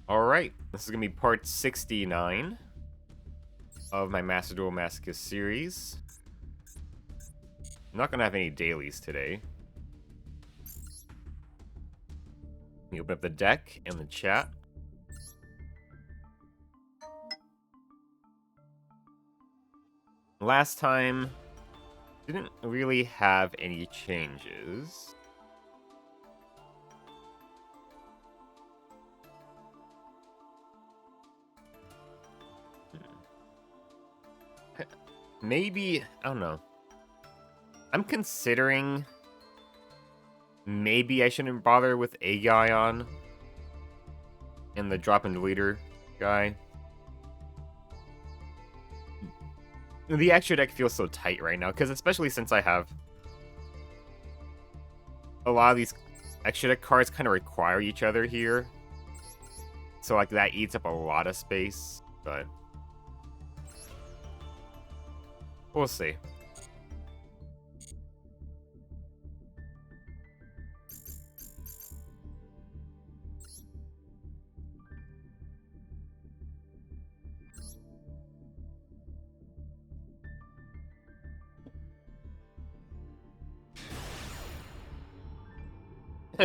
Alright, this is going to be part 69 of my Duel Masochist series. I'm not going to have any dailies today. Let me open up the deck and the chat. Last time, didn't really have any changes. Maybe, I don't know. I'm considering maybe I shouldn't bother with a guy on and the drop and leader guy. The extra deck feels so tight right now, because especially since I have a lot of these extra deck cards kind of require each other here. So like that eats up a lot of space, but we'll see.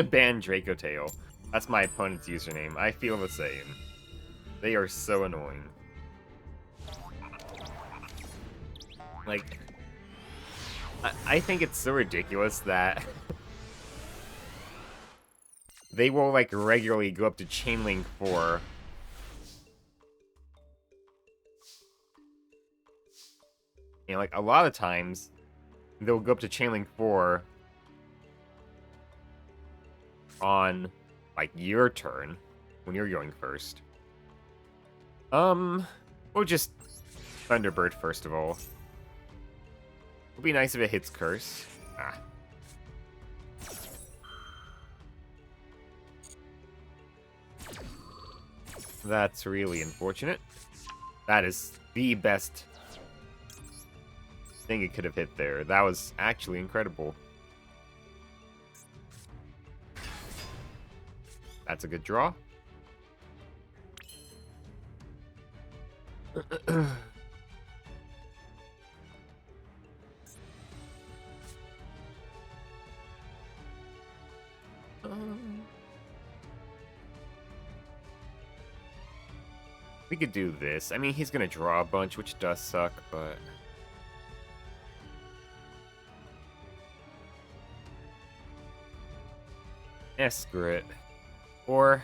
Ban Dracotail. That's my opponent's username. I feel the same. They are so annoying. Like, I think it's so ridiculous that they will, like, regularly go up to Chainlink 4. And, like, a lot of times, they'll go up to Chainlink 4 on, like, your turn, when you're going first. We'll just Thunderbird first of all. It'll be nice if it hits Curse. Ah. That's really unfortunate. That is the best thing it could have hit there. That was actually incredible. That's a good draw. We could do this. I mean, he's gonna draw a bunch, which does suck, but screw it. Or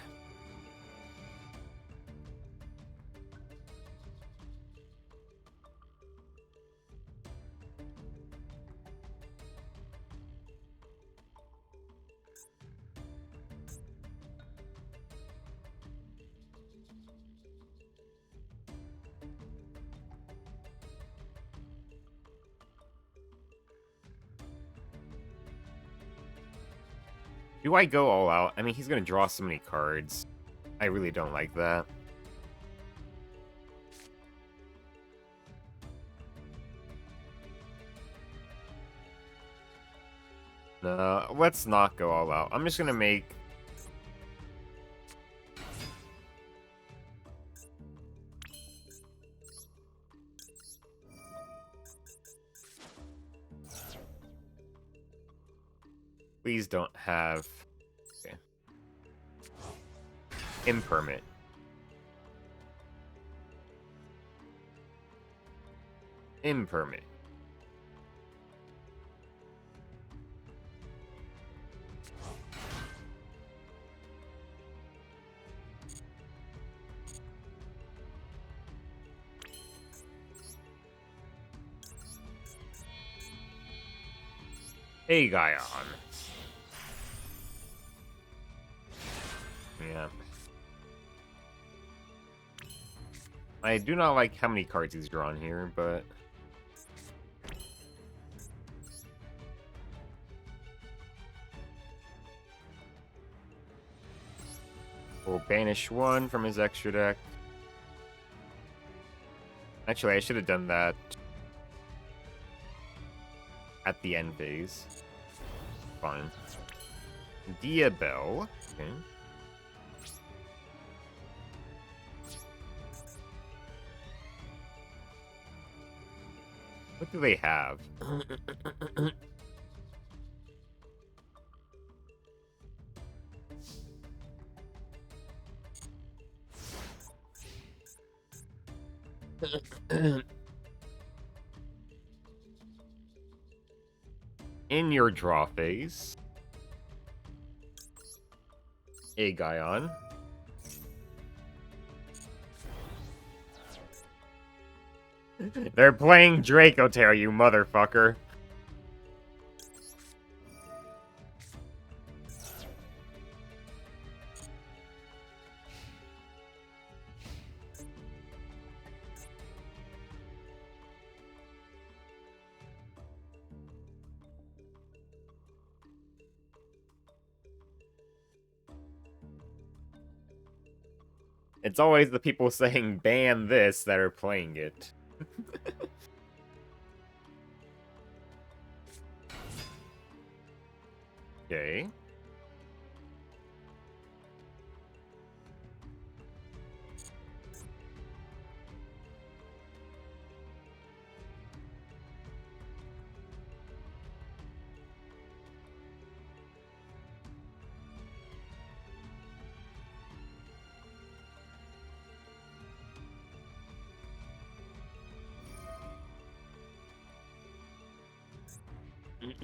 do I go all out? I mean, he's gonna draw so many cards. I really don't like that. No, let's not go all out. I'm just gonna make... Please don't have... Okay. Impermit. Impermit. Hey, guy on. Yeah. I do not like how many cards he's drawn here, but... We'll banish one from his extra deck. Actually, I should have done that at the end phase. Fine. Diabell. Okay. What do they have? In your draw phase, Aegon. They're playing Dracotail, you motherfucker. It's always the people saying ban this that are playing it. Okay.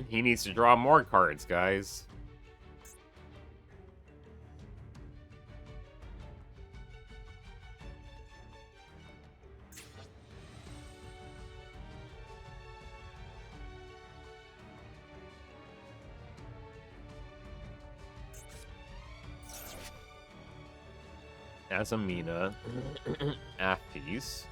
He needs to draw more cards, guys. Azamina. Appies.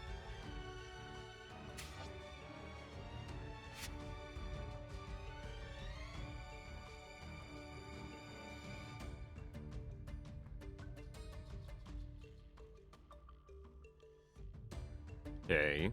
Okay.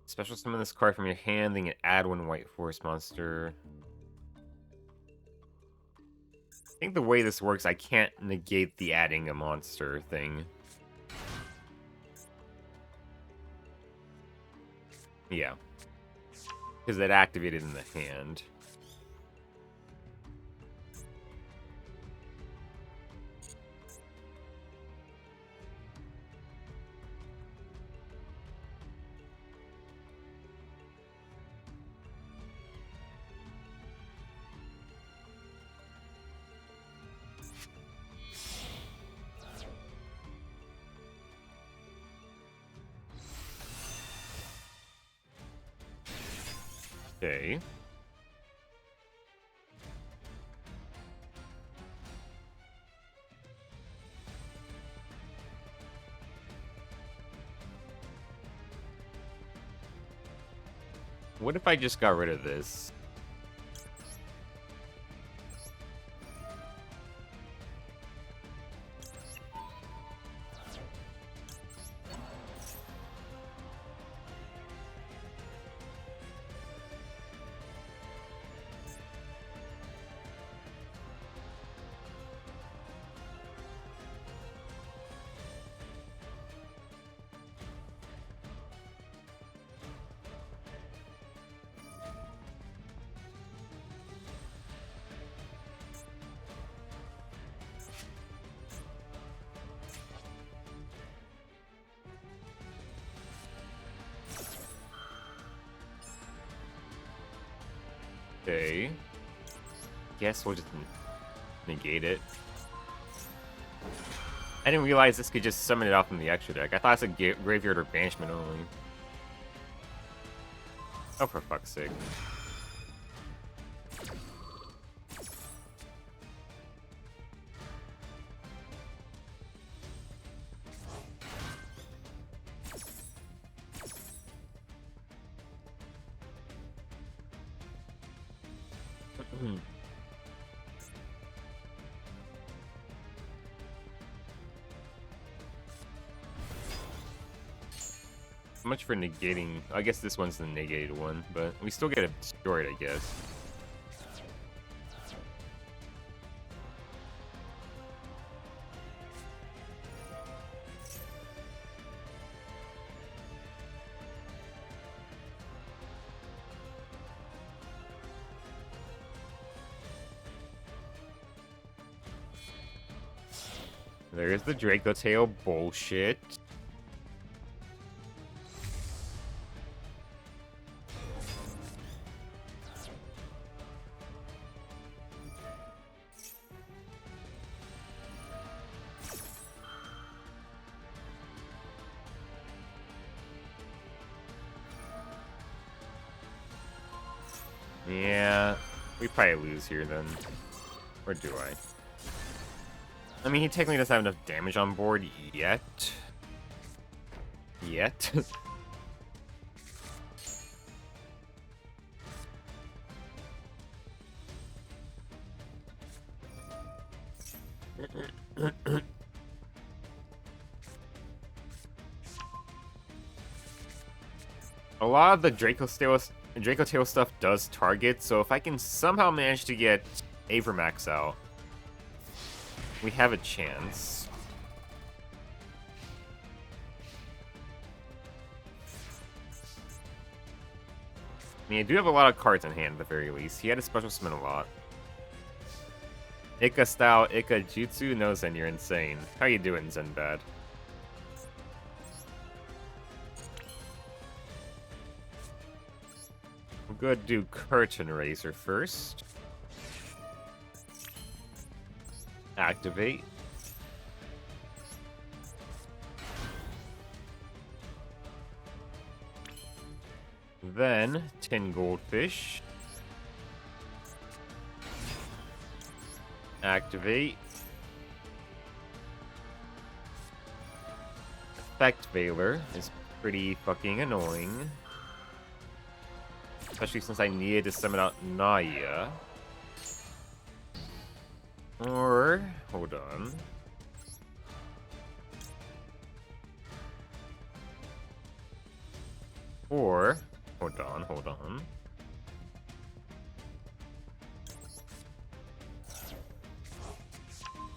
Special summon this card from your hand, then you add one white forest monster. I think the way this works, I can't negate the adding a monster thing. Yeah. Because it activated in the hand. Okay. What if I just got rid of this? Okay. Guess we'll just negate it. I didn't realize this could just summon it off from the extra deck. I thought it's a graveyard or banishment only. Oh, for fuck's sake. How much for negating? I guess this one's the negated one, but we still get it destroyed, I guess. There's the Draco Tail bullshit. Yeah, we probably lose here then. Or do I? I mean, he technically doesn't have enough damage on board yet. Yet. A lot of the Draco Tail stuff does target, so if I can somehow manage to get Avermax out, we have a chance. I mean, I do have a lot of cards in hand at the very least. He had a special summon a lot. Ika style, Ika jutsu? No, Zen, you're insane. How you doing, Zenbad? We'll go do Curtain Raiser first. Activate. Then, Tin Goldfish. Activate. Effect Veiler is pretty fucking annoying. Especially since I needed to summon out Naya. Or, hold on. Or, hold on.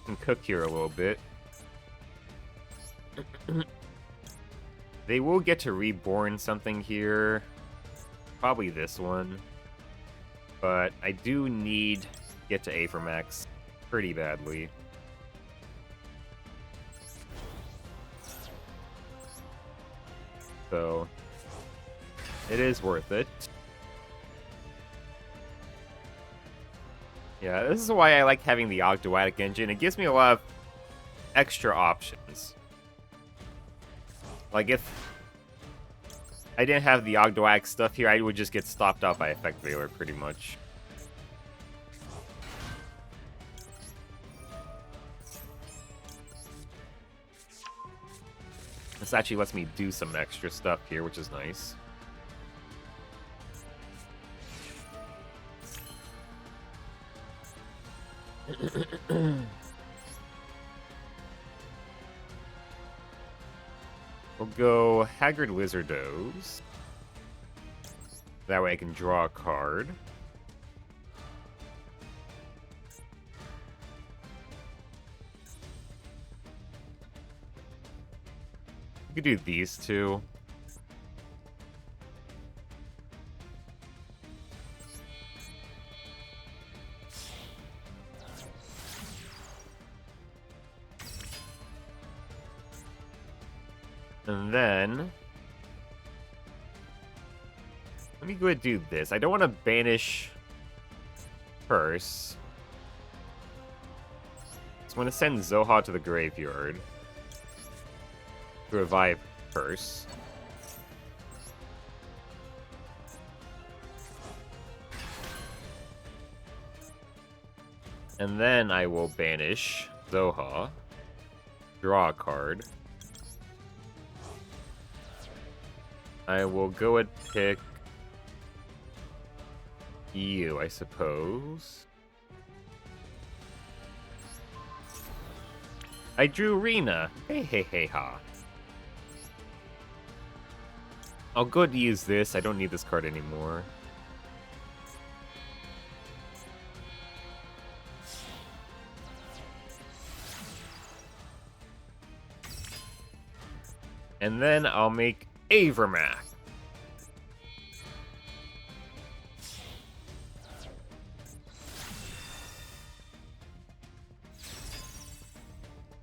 Can cook here a little bit. They will get to reborn something here. Probably this one. But I do need to get to Avermax pretty badly. So, it is worth it. Yeah, this is why I like having the Ogdoadic engine. It gives me a lot of extra options. Like, if I didn't have the Ogdoadic stuff here, I would just get stopped out by Effect Veiler, pretty much. This actually lets me do some extra stuff here, which is nice. We'll go Haggard Lizardos. That way I can draw a card. We could do these two. And then, let me go ahead and do this. I don't want to banish Purse. So I'm going to send Zoha to the graveyard to revive Purse. And then I will banish Zoha, draw a card. I will go and pick you, I suppose. I drew Rena. Hey, hey, hey, ha. I'll go to use this. I don't need this card anymore. And then I'll make Avermac.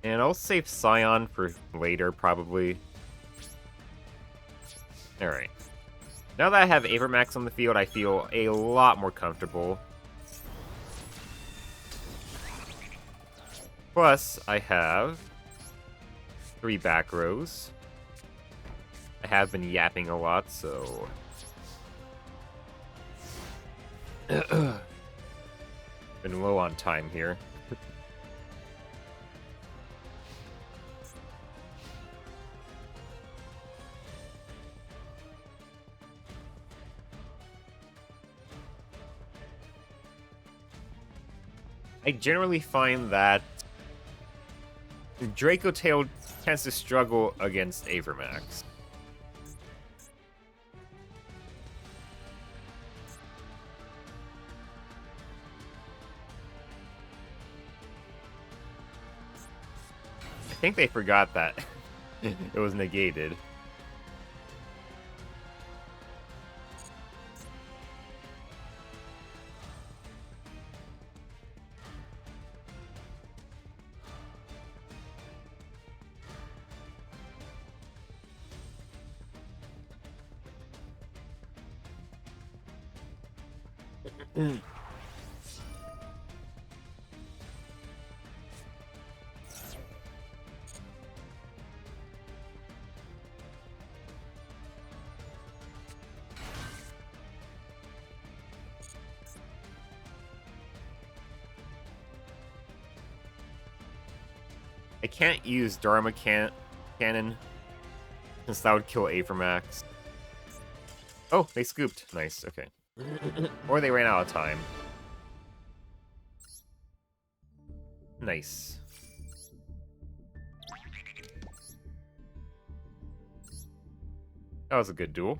And I'll save Scion for later, probably. Alright. Now that I have Avermax on the field, I feel a lot more comfortable. Plus, I have 3 back rows. I have been yapping a lot, so... been low on time here. I generally find that Draco Tail tends to struggle against Avermax. I think they forgot that it was negated. I can't use Dharma Cannon, since that would kill Avermax. Oh, they scooped. Nice, okay. Or they ran out of time. Nice. That was a good duel.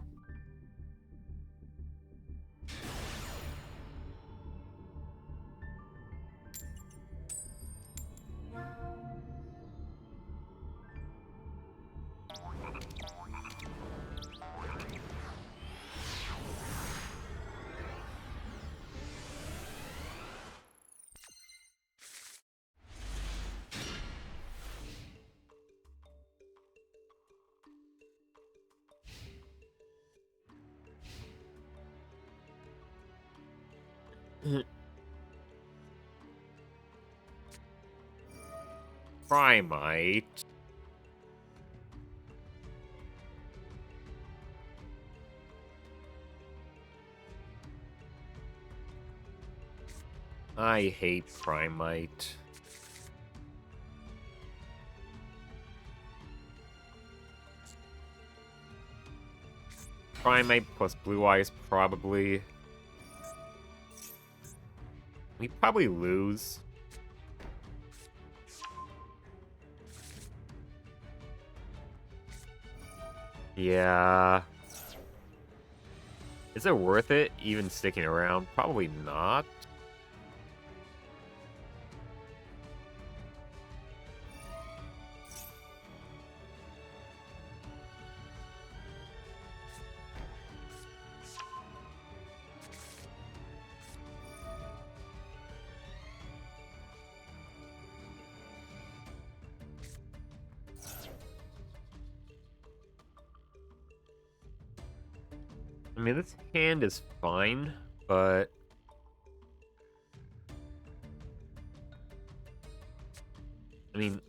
Primite. I hate Primite. Primate plus Blue Eyes, probably. We probably lose. Yeah. Is it worth it, even sticking around? Probably not. I mean, this hand is fine, but... I mean,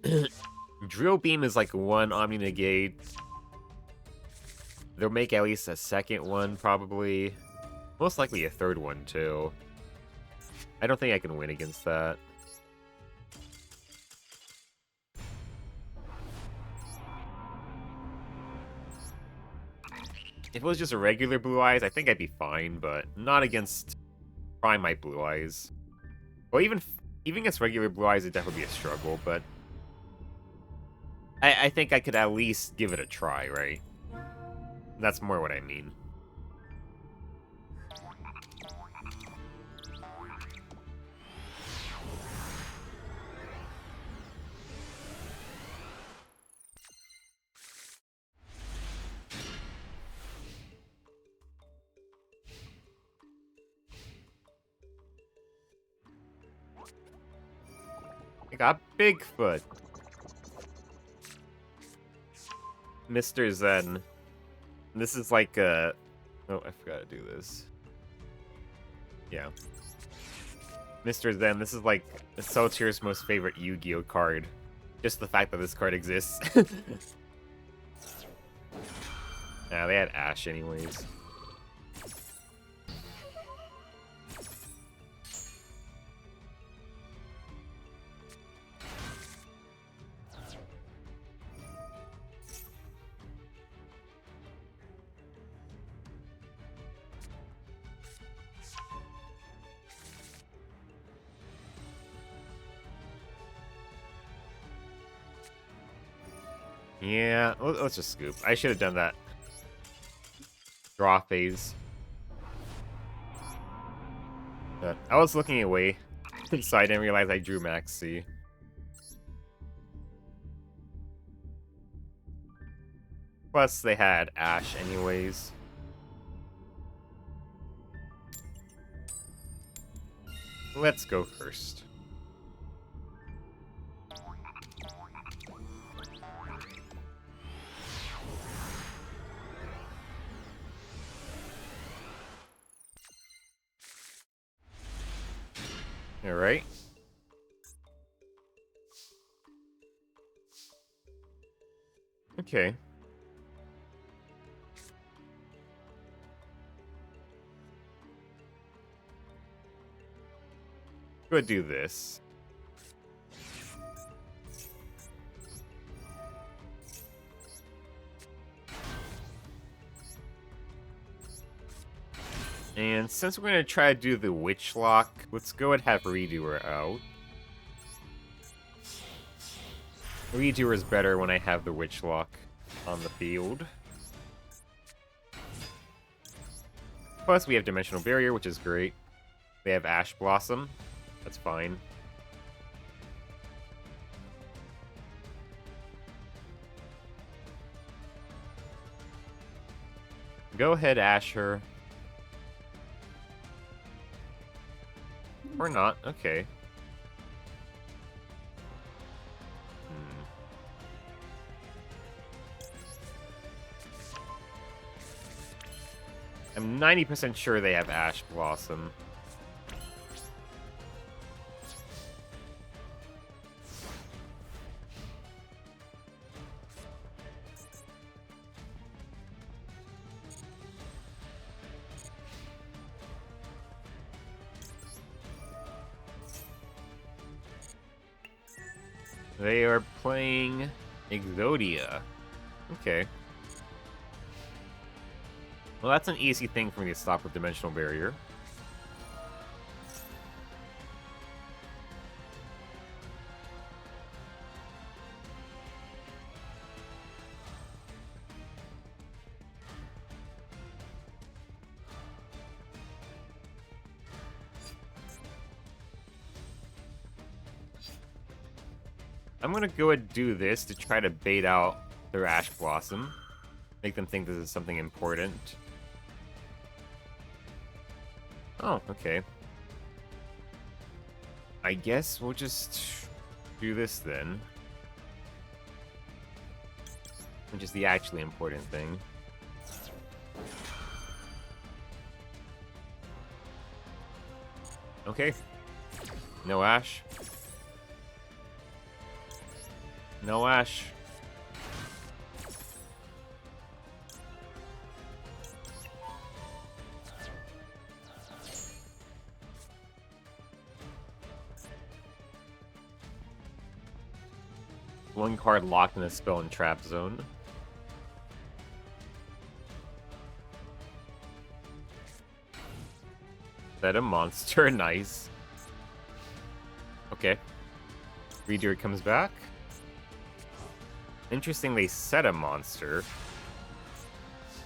Drill Beam is like one Omni Negate. They'll make at least a second one, probably. Most likely a third one, too. I don't think I can win against that. If it was just a regular Blue Eyes, I think I'd be fine, but not against Probably my Blue Eyes. Well, even against regular Blue Eyes, it'd definitely be a struggle, but I think I could at least give it a try, right? That's more what I mean. I got Bigfoot. Mr. Zen. This is like a... Oh, I forgot to do this. Yeah. Mr. Zen, this is like Soltier's most favorite Yu-Gi-Oh card. Just the fact that this card exists. Nah, they had Ash anyways. Yeah, let's just scoop. I should have done that draw phase. But I was looking away, so I didn't realize I drew Max C. Plus, they had Ash anyways. Let's go first. Alright. Okay. Go ahead and do this. And since we're going to try to do the Witch Lock, let's go and have Redoer out. Redoer is better when I have the Witch Lock on the field. Plus, we have Dimensional Barrier, which is great. They have Ash Blossom. That's fine. Go ahead, Asher. Or not, okay. I'm 90% sure they have Ash Blossom. They are playing Exodia. Okay. Well, that's an easy thing for me to stop with Dimensional Barrier. I'm gonna go and do this to try to bait out their Ash Blossom. Make them think this is something important. Oh, okay. I guess we'll just do this then. Which is the actually important thing. Okay. No Ash. No Ash. One card locked in a spell and trap zone. Set a monster, nice. Okay. Reader comes back. Interesting, they set a monster.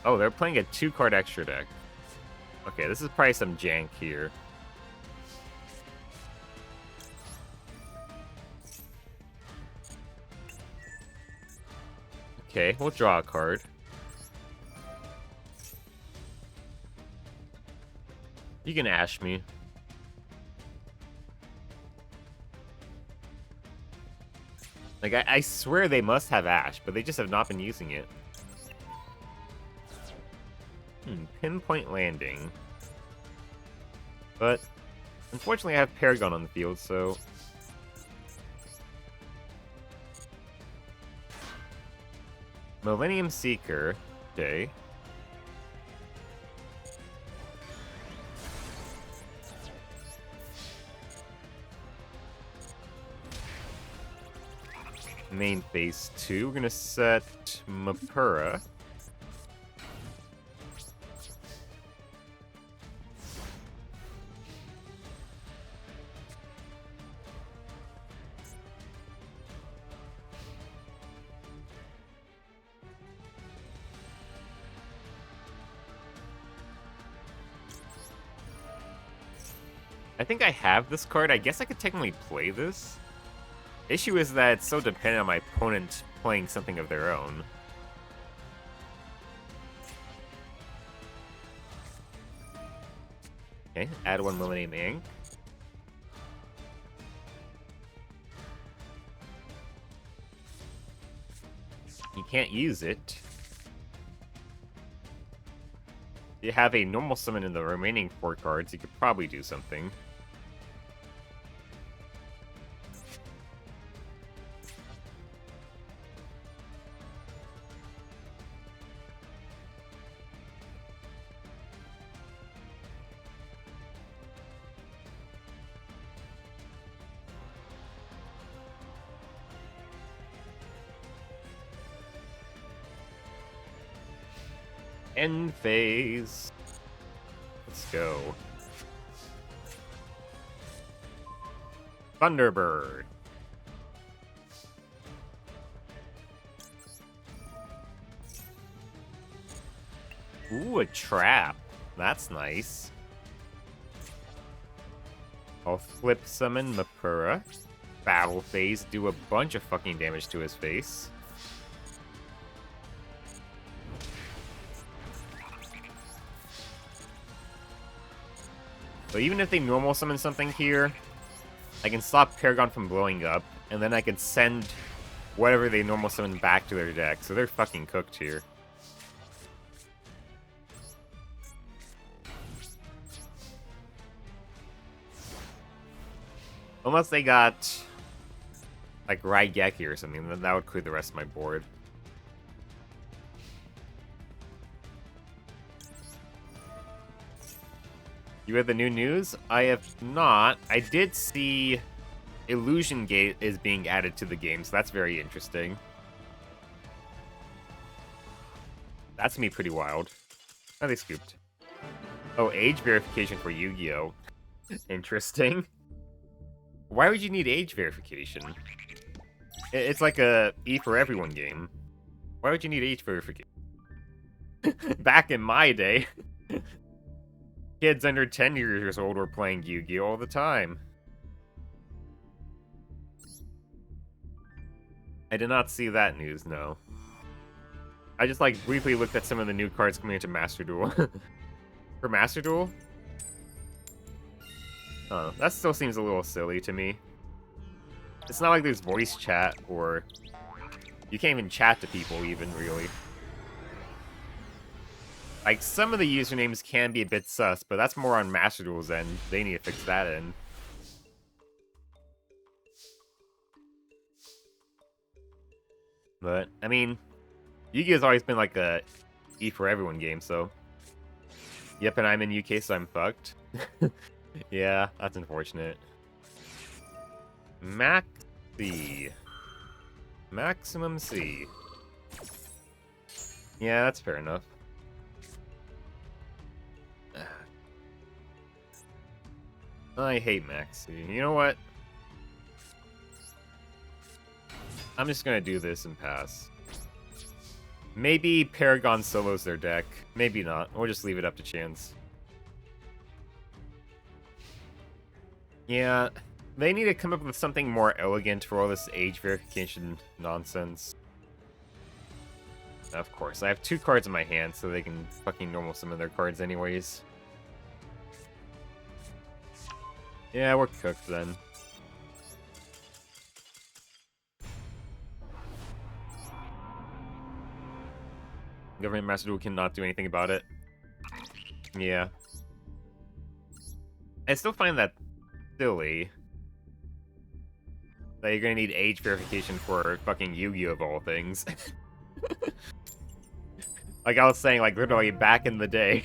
Oh, they're playing a 2-card extra deck. Okay, this is probably some jank here. Okay, we'll draw a card. You can ash me. Like, I swear they must have ash, but they just have not been using it. Pinpoint landing. But, unfortunately I have Paragon on the field, so... Millennium Seeker. Okay. Main phase 2. We're gonna set Mapura. I think I have this card. I guess I could technically play this. Issue is that it's so dependent on my opponent playing something of their own. Okay, add 1 Millennium Ink. You can't use it. You have a normal summon in the remaining 4 cards, you could probably do something. End phase. Let's go. Thunderbird. Ooh, a trap. That's nice. I'll flip summon Mapura. Battle phase, do a bunch of fucking damage to his face. So even if they normal summon something here, I can stop Paragon from blowing up, and then I can send whatever they normal summon back to their deck, so they're fucking cooked here. Unless they got, like, Raigeki or something, then that would clear the rest of my board. You have the new news? I have not. I did see Illusion Gate is being added to the game, so that's very interesting. That's gonna be pretty wild. Oh, they scooped. Oh, age verification for Yu-Gi-Oh! Interesting. Why would you need age verification? It's like a E for everyone game. Why would you need age verification? Back in my day, kids under 10 years old were playing Yu-Gi-Oh! All the time. I did not see that news, no. I just, like, briefly looked at some of the new cards coming into Master Duel. For Master Duel? Oh, that still seems a little silly to me. It's not like there's voice chat, or... You can't even chat to people, even, really. Like, some of the usernames can be a bit sus, but that's more on Master Duel's end. They need to fix that end. But, I mean, Yu-Gi-Oh's always been like a E for everyone game, so... Yep, and I'm in UK, so I'm fucked. Yeah, that's unfortunate. Max C. Maximum C. Yeah, that's fair enough. I hate Maxi. You know what? I'm just gonna do this and pass. Maybe Paragon solos their deck. Maybe not. We'll just leave it up to chance. Yeah, they need to come up with something more elegant for all this age verification nonsense. Of course, I have 2 cards in my hand, so they can fucking normal summon their cards anyways. Yeah, we're cooked then. Government Master Duel cannot do anything about it. Yeah. I still find that silly. That you're gonna need age verification for fucking Yu-Gi-Oh! Of all things. Like I was saying, like, literally back in the day.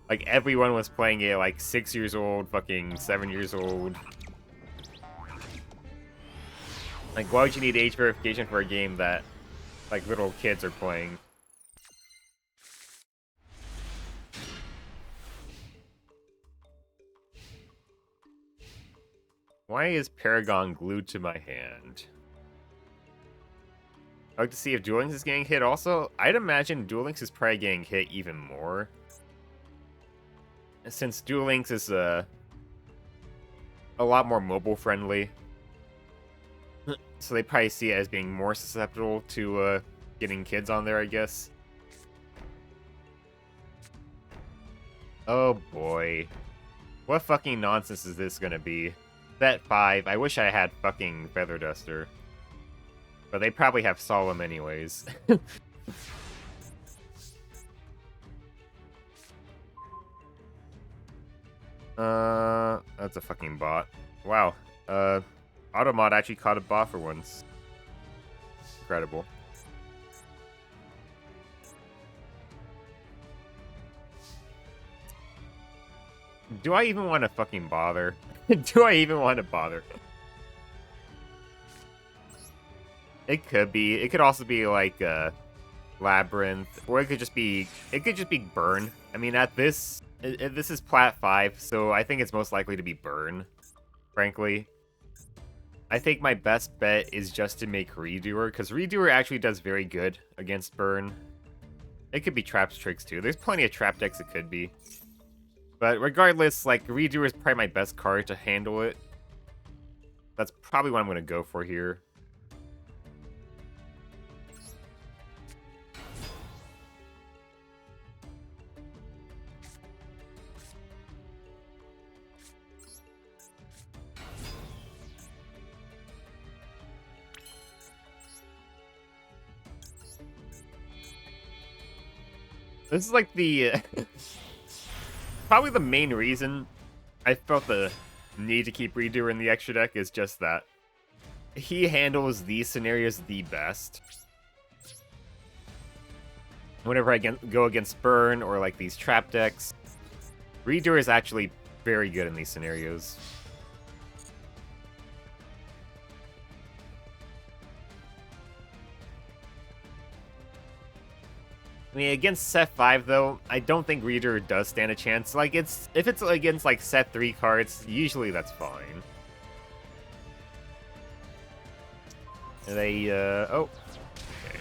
Like, everyone was playing it, like, 6 years old, fucking 7 years old. Like, why would you need age verification for a game that, like, little kids are playing? Why is Paragon glued to my hand? I'd like to see if Duel Links is getting hit also. I'd imagine Duel Links is probably getting hit even more. Since Duel Links is a lot more mobile friendly. So they probably see it as being more susceptible to getting kids on there, I guess. Oh boy. What fucking nonsense is this gonna be? Set 5. I wish I had fucking Feather Duster. But they probably have Solemn anyways. That's a fucking bot. Wow. Automod actually caught a bot for once. Incredible. Do I even want to fucking bother? Do I even want to bother? It could be. It could also be like Labyrinth, or it could just be. It could just be Burn. I mean, at this, this is Plat 5, so I think it's most likely to be Burn. Frankly, I think my best bet is just to make Redoer, because Redoer actually does very good against Burn. It could be Traps Tricks too. There's plenty of trap decks it could be. But regardless, like, Redoer is probably my best card to handle it. That's probably what I'm going to go for here. This is like the... probably the main reason I felt the need to keep Redoer in the extra deck is just that he handles these scenarios the best. Whenever I go against Burn or like these trap decks, Redoer is actually very good in these scenarios. I mean, against set 5, though, I don't think Reader does stand a chance. Like, if it's against, like, set 3 cards, usually that's fine. They, oh. Okay.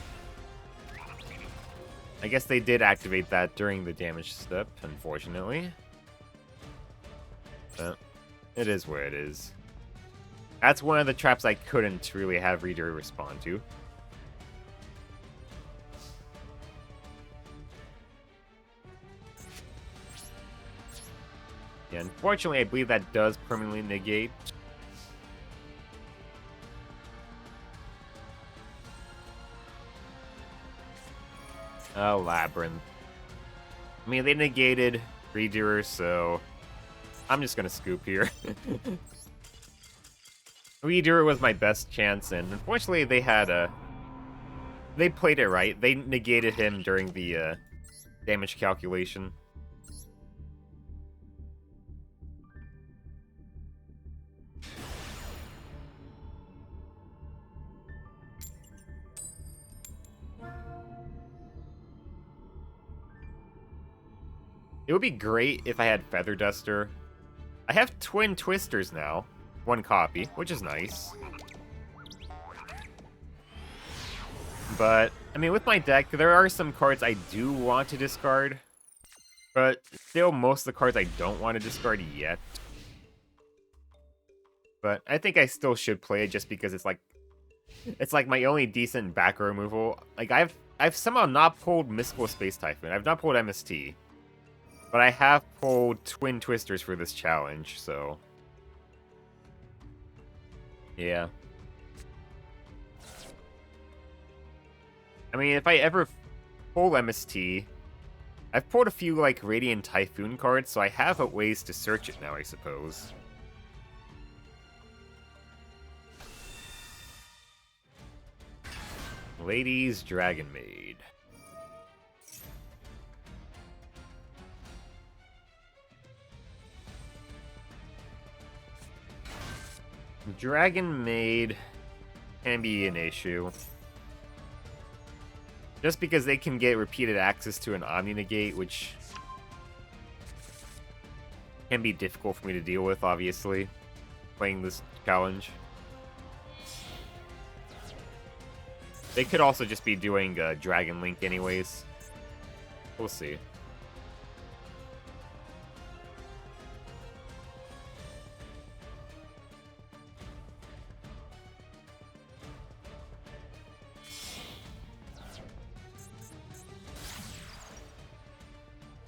I guess they did activate that during the damage step, unfortunately. But it is where it is. That's one of the traps I couldn't really have Reader respond to. Yeah, unfortunately, I believe that does permanently negate. Oh, Labyrinth. I mean, they negated Redoer, so I'm just gonna scoop here. Redoer was my best chance, and unfortunately, they had a... They played it right. They negated him during the damage calculation. It would be great if I had Feather Duster, I have Twin Twisters now. One copy, which is nice. But, I mean, with my deck, there are some cards I do want to discard. But still, most of the cards I don't want to discard yet. But I think I still should play it just because it's like my only decent back removal. Like I've somehow not pulled Mystical Space Typhoon. I've not pulled MST. But I have pulled Twin Twisters for this challenge, so yeah. I mean, if I ever pull MST, I've pulled a few like Radiant Typhoon cards, so I have ways to search it now, I suppose. Ladies Dragon Maid. Dragon Maid can be an issue. Just because they can get repeated access to an Omni Negate, which can be difficult for me to deal with, obviously, playing this challenge. They could also just be doing Dragon Link anyways. We'll see.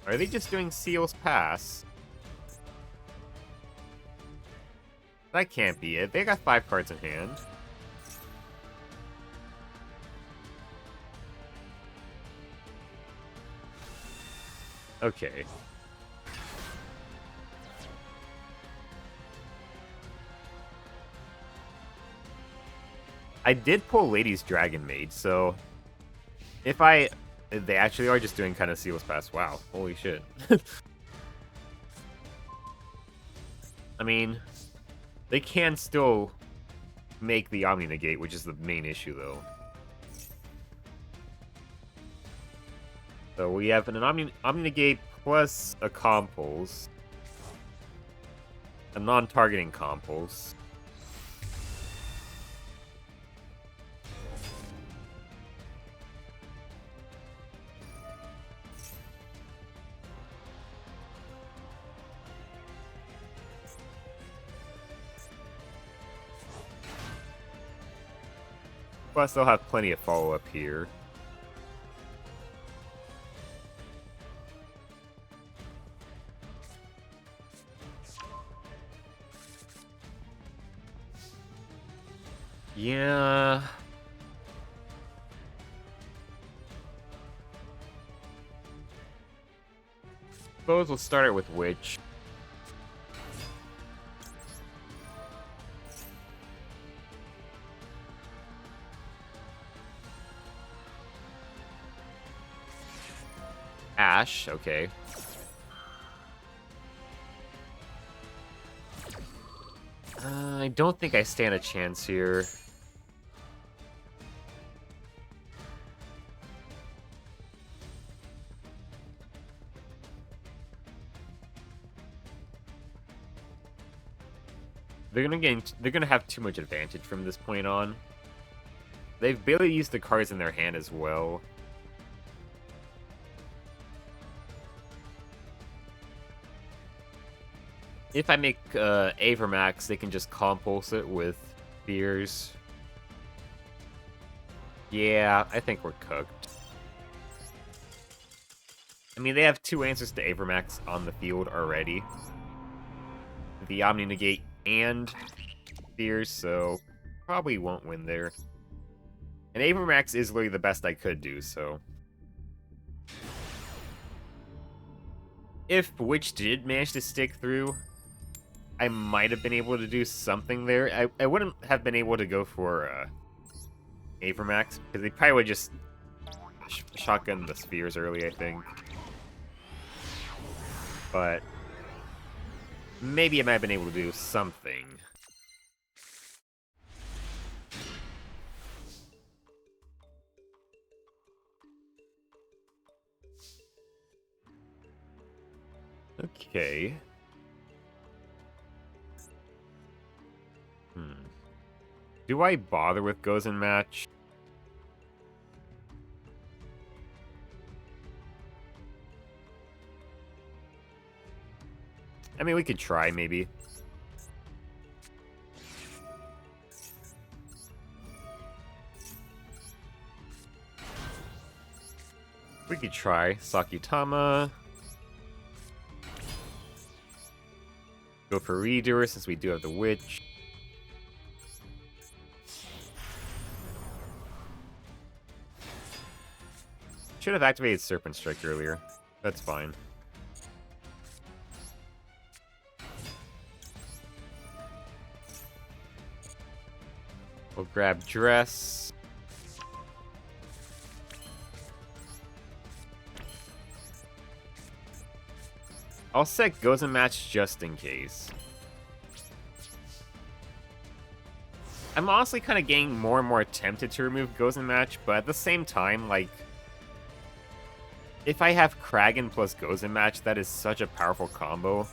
Are they just doing Seal's Pass? That can't be it. They got 5 cards in hand. Okay. I did pull Lady's Dragon Maid, so if they actually are just doing kind of Seal's Pass. Wow, holy shit. I mean, they can still make the Omni Negate, which is the main issue, though. So we have an Omni Negate plus a Compulse. A non-targeting Compulse. Plus, they'll have plenty of follow-up here. Yeah. Suppose we'll start it with Witch. Ash, okay. I don't think I stand a chance here. They're gonna have too much advantage from this point on. They've barely used the cards in their hand as well. If I make Avermax, they can just compulse it with Fears. Yeah, I think we're cooked. I mean, they have 2 answers to Avermax on the field already. The Omni Negate and Fears, so probably won't win there. And Avermax is literally the best I could do, so... If Witch did manage to stick through, I might have been able to do something there. I wouldn't have been able to go for Avermax, because they probably would just shotgun the Spheres early, I think. But maybe I might have been able to do something. Okay. Do I bother with Gozen Match? I mean, we could try, maybe. We could try Sakutama. Go for Redoer since we do have the Witch. Should have activated Serpent Strike earlier. That's fine. We'll grab Dress. I'll set Gozen Match just in case. I'm honestly kind of getting more and more tempted to remove Gozen Match, but at the same time, like, if I have Kragan plus Gozen Match, that is such a powerful combo.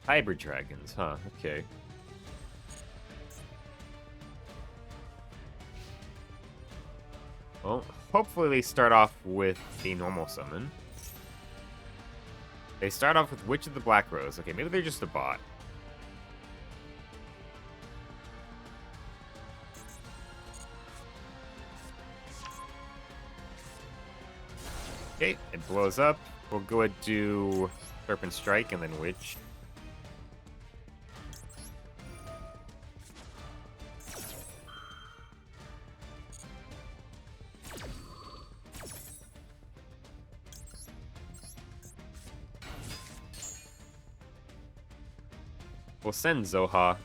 Hybrid Dragons, huh? Okay. Well, hopefully they start off with a normal summon. They start off with Witch of the Black Rose. Okay, maybe they're just a bot. Okay, it blows up. We'll go ahead and do Serpent Strike and then Witch. We'll send Zoha.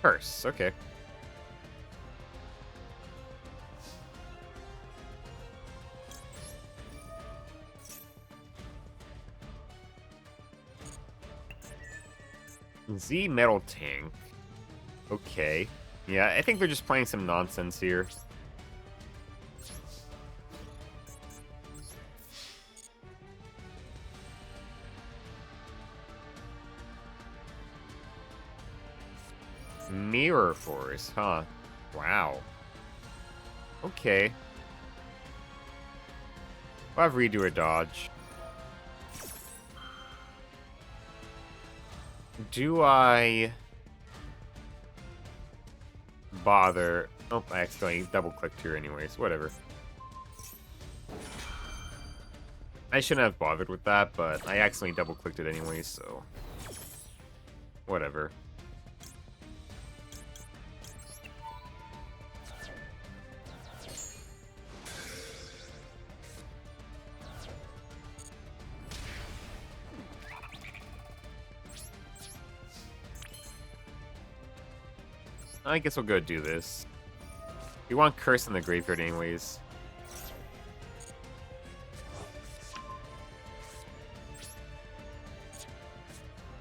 Curse, okay. Z Metal Tank. Okay. Yeah, I think they're just playing some nonsense here. Mirror Force, huh? Wow. Okay. We'll have Redo a dodge. Do I bother? Oh, I accidentally double-clicked here anyways. Whatever. I shouldn't have bothered with that, but I accidentally double-clicked it anyways, so... Whatever. I guess we'll go do this. We want Curse in the graveyard anyways.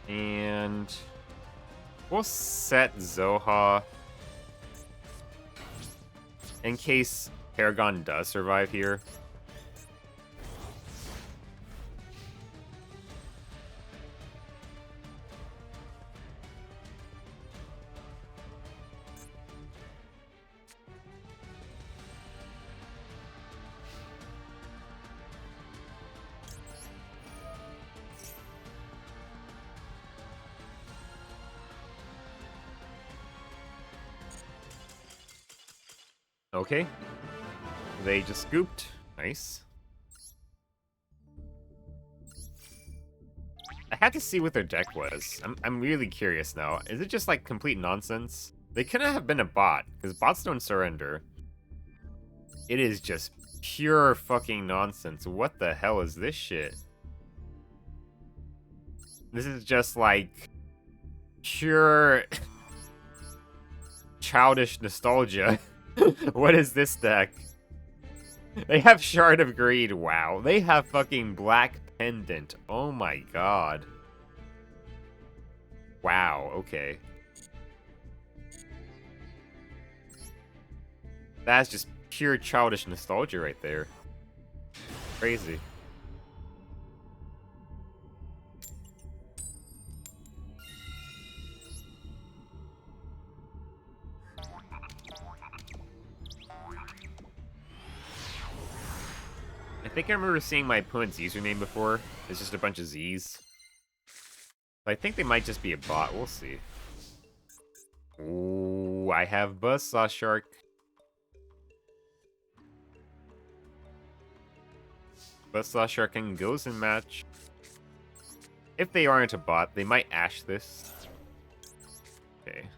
And we'll set Zoha in case Paragon does survive here. Okay. They just scooped. Nice. I had to see what their deck was. I'm really curious now. Is it just like complete nonsense? They couldn't have been a bot, because bots don't surrender. It is just pure fucking nonsense. What the hell is this shit? This is just like pure childish nostalgia. What is this deck? They have Shard of Greed. Wow. They have fucking Black Pendant. Oh my god. Wow, okay. That's just pure childish nostalgia right there. Crazy. I think I remember seeing my opponent's username before. It's just a bunch of Z's. But I think they might just be a bot. We'll see. Ooh, I have Buzzsaw Shark. Buzzsaw Shark and goes in match. If they aren't a bot, they might ash this. Okay.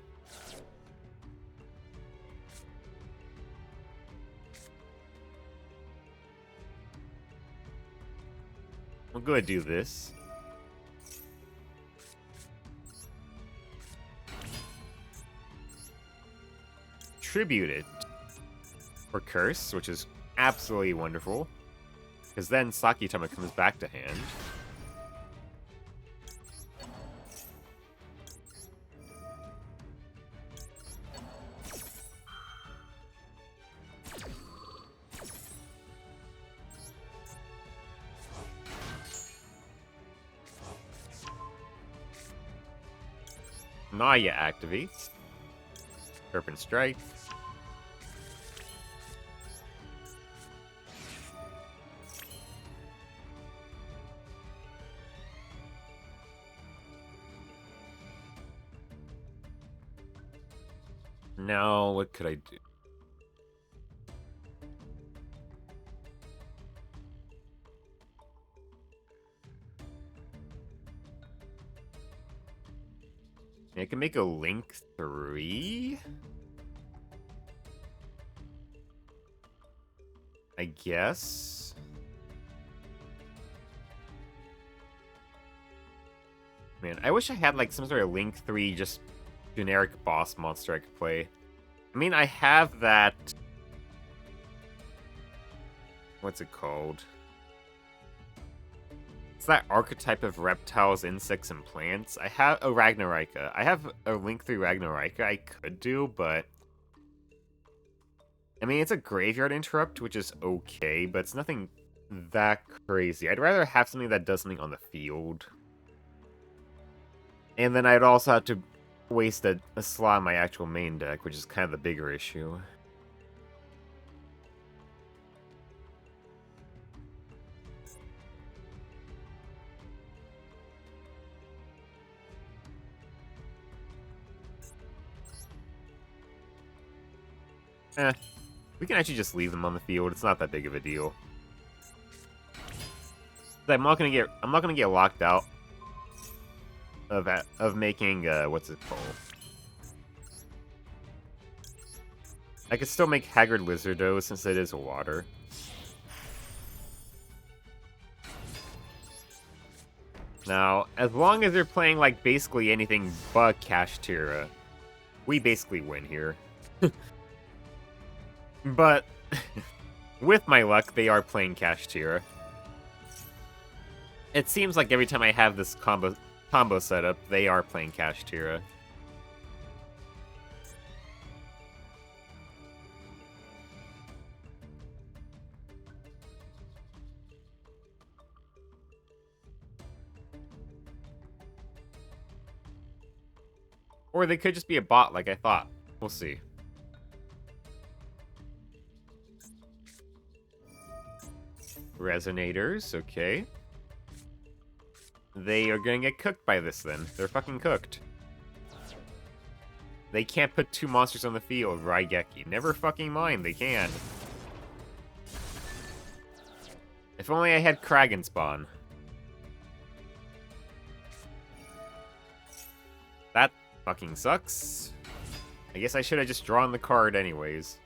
We'll go ahead and do this. Tribute it. Or Curse, which is absolutely wonderful. Because then Sakitama comes back to hand. Naya activates. Serpent Strike. Now, what could I do? I can make a Link 3? I guess? Man, I wish I had like some sort of Link 3 just generic boss monster I could play. I mean, I have that... What's it called? It's that archetype of reptiles, insects, and plants. I have a Ragnaraika. I have a Link 3 Ragnaraika I could do, but... I mean, it's a graveyard interrupt, which is okay, but it's nothing that crazy. I'd rather have something that does something on the field. And then I'd also have to waste a slot in my actual main deck, which is kind of the bigger issue. We can actually just leave them on the field. It's not that big of a deal. I'm not gonna get locked out of making what's it called? I could still make Haggard Lizard though, since it is water. Now, as long as they're playing like basically anything but Kashtira, we basically win here. But with my luck, they are playing Kashtira. It seems like every time I have this combo setup, they are playing Kashtira. Or they could just be a bot like I thought. We'll see. Resonators, okay. They are gonna get cooked by this then. They're fucking cooked. They can't put two monsters on the field, Raigeki. Never fucking mind, they can. If only I had Kraken spawn. That fucking sucks. I guess I should have just drawn the card anyways.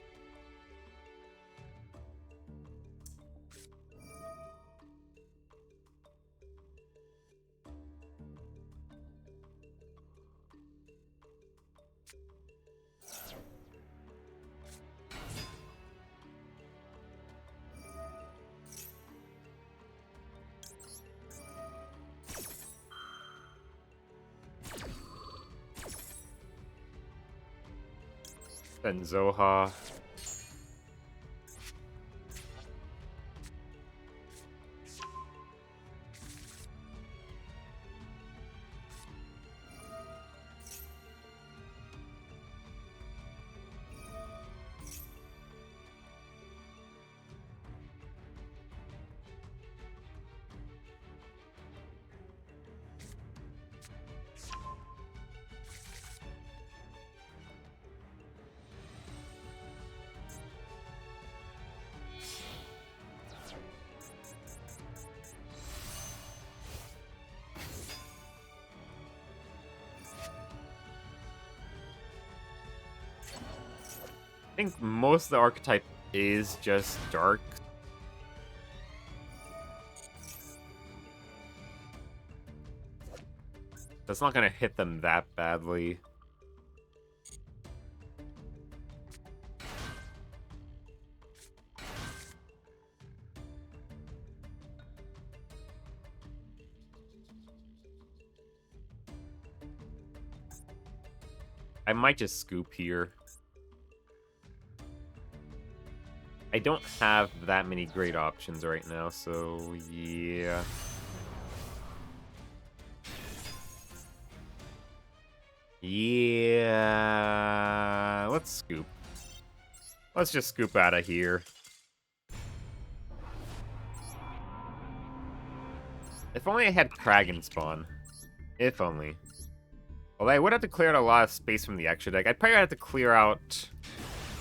Then Zoha. I think most of the archetype is just dark. That's not gonna hit them that badly. I might just scoop here. I don't have that many great options right now, so yeah. Yeah, let's scoop. Let's just scoop out of here. If only I had Kragan spawn. If only. Although I would have to clear out a lot of space from the extra deck. I'd probably have to clear out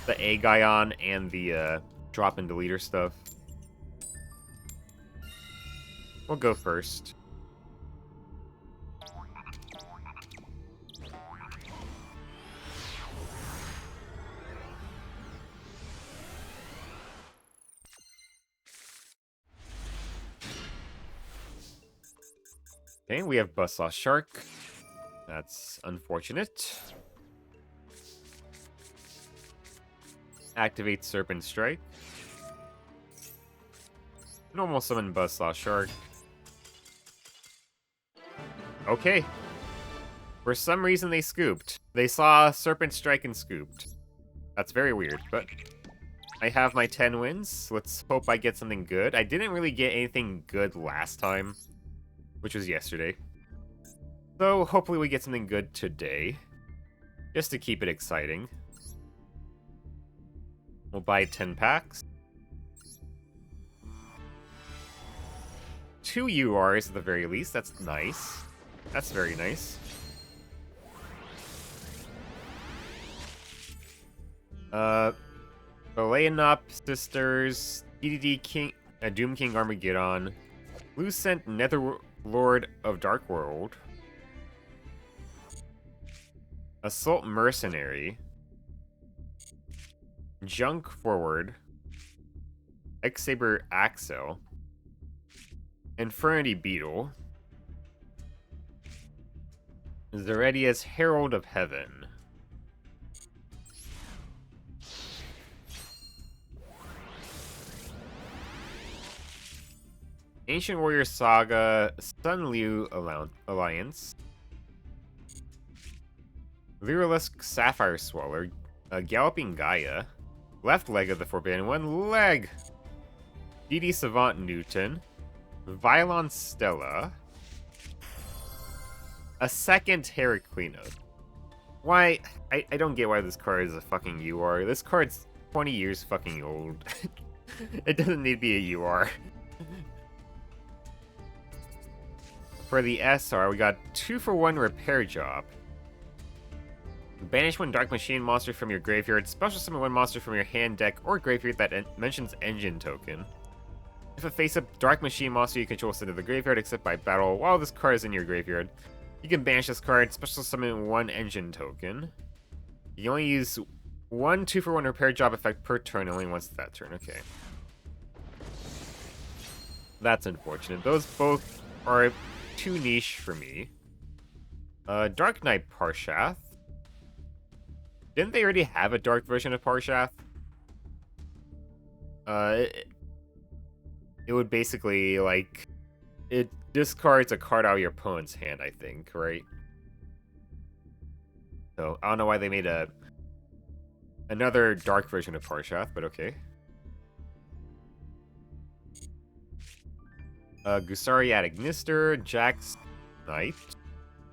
the Aegon and the drop and deleter stuff. We'll go first. Okay, we have Buzzsaw Shark. That's unfortunate. Activate Serpent Strike. Normal summon Buzzsaw Shark. Okay. For some reason they scooped. They saw Serpent Strike and scooped. That's very weird, but I have my 10 wins. Let's hope I get something good. I didn't really get anything good last time, which was yesterday. So hopefully we get something good today, just to keep it exciting. We'll buy 10 packs. 2 URs at the very least. That's nice. That's very nice. Baleanop Sisters, DDD King, Doom King Armageddon, Lucent Netherlord of Dark World, Assault Mercenary, Junk Forward, X-Saber Axel, Infernity Beetle, Zeredia's Herald of Heaven, Ancient Warrior Saga, Sun Liu Alliance, Lyrilusk Sapphire Swaller, Galloping Gaia, Left Leg of the Forbidden One, Leg, DD Savant Newton, Vylon Stella, a second Heraclina. Why? I don't get why this card is a fucking UR. This card's 20 years fucking old. It doesn't need to be a UR. For the SR, we got 2-for-1 Repair Job. Banish one Dark Machine monster from your graveyard, special summon one monster from your hand, deck, or graveyard that mentions Engine token. If a face-up Dark Machine monster you control is sent to the graveyard except by battle while this card is in your graveyard, you can banish this card, special summon one Engine token. You only use one 2-for-1 Repair Job effect per turn, only once that turn. Okay. That's unfortunate. Those both are too niche for me. Dark Knight Parshath. Didn't they already have a dark version of Parshath? It would basically, like, it discards a card out of your opponent's hand, I think, right? So, I don't know why they made a Another dark version of Harshath, but okay. Gusari Adagnister, Jax Knight,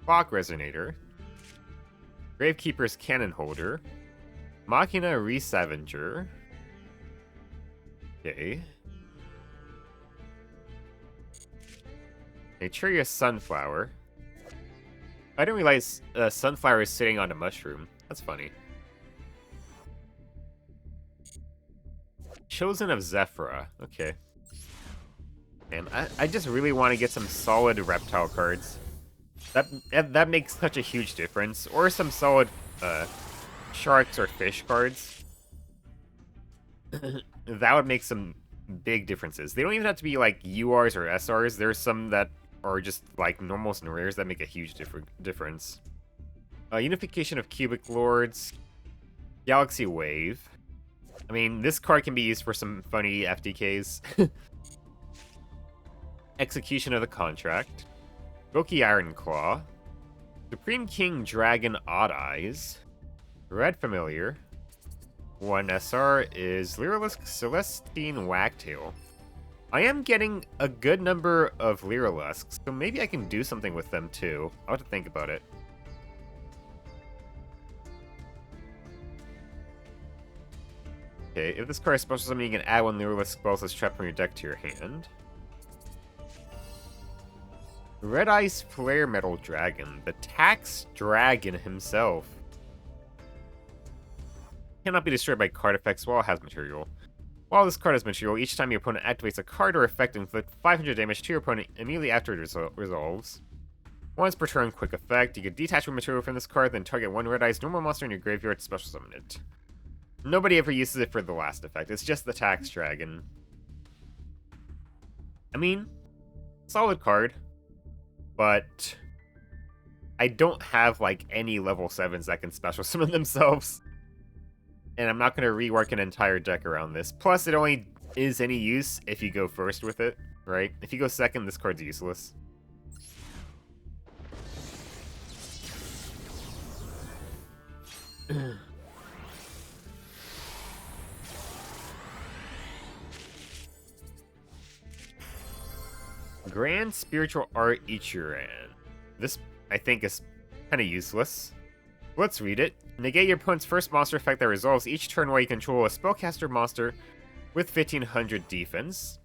Clock Resonator, Gravekeeper's Cannon Holder, Machina Resavenger. Okay. Naturia Sunflower. I didn't realize Sunflower is sitting on a mushroom. That's funny. Chosen of Zephyra. Okay. Man, I just really want to get some solid reptile cards. That makes such a huge difference. Or some solid sharks or fish cards. That would make some big differences. They don't even have to be like URs or SRs. There's some that are just like normals and rares that make a huge difference. Unification of Cubic Lords. Galaxy Wave. I mean, this card can be used for some funny FDKs. Execution of the Contract. Goki Ironclaw. Supreme King Dragon Odd Eyes. Red Familiar. 1 SR is Lyrilisk Celestine Wagtail. I am getting a good number of Lyrilusks, so maybe I can do something with them too. I'll have to think about it. Okay, if this card is special summon, you can add 1 Lyrilusk spell trapped from your deck to your hand. Red Ice Flare Metal Dragon, the Tax Dragon himself. Cannot be destroyed by card effects while it has material. While this card has material, each time your opponent activates a card or effect, inflict 500 damage to your opponent immediately after it resolves. Once per turn, quick effect. You can detach one material from this card, then target 1 Red Ice normal monster in your graveyard to special summon it. Nobody ever uses it for the last effect. It's just the Tax Dragon. I mean, solid card. But I don't have, like, any level 7s that can special summon themselves. And I'm not going to rework an entire deck around this. Plus, it only is any use if you go first with it, right? If you go second, this card's useless. Grand Spiritual Art Ichiran. This, I think, is kind of useless. Let's read it. Negate your opponent's first monster effect that resolves each turn while you control a spellcaster monster with 1500 defense.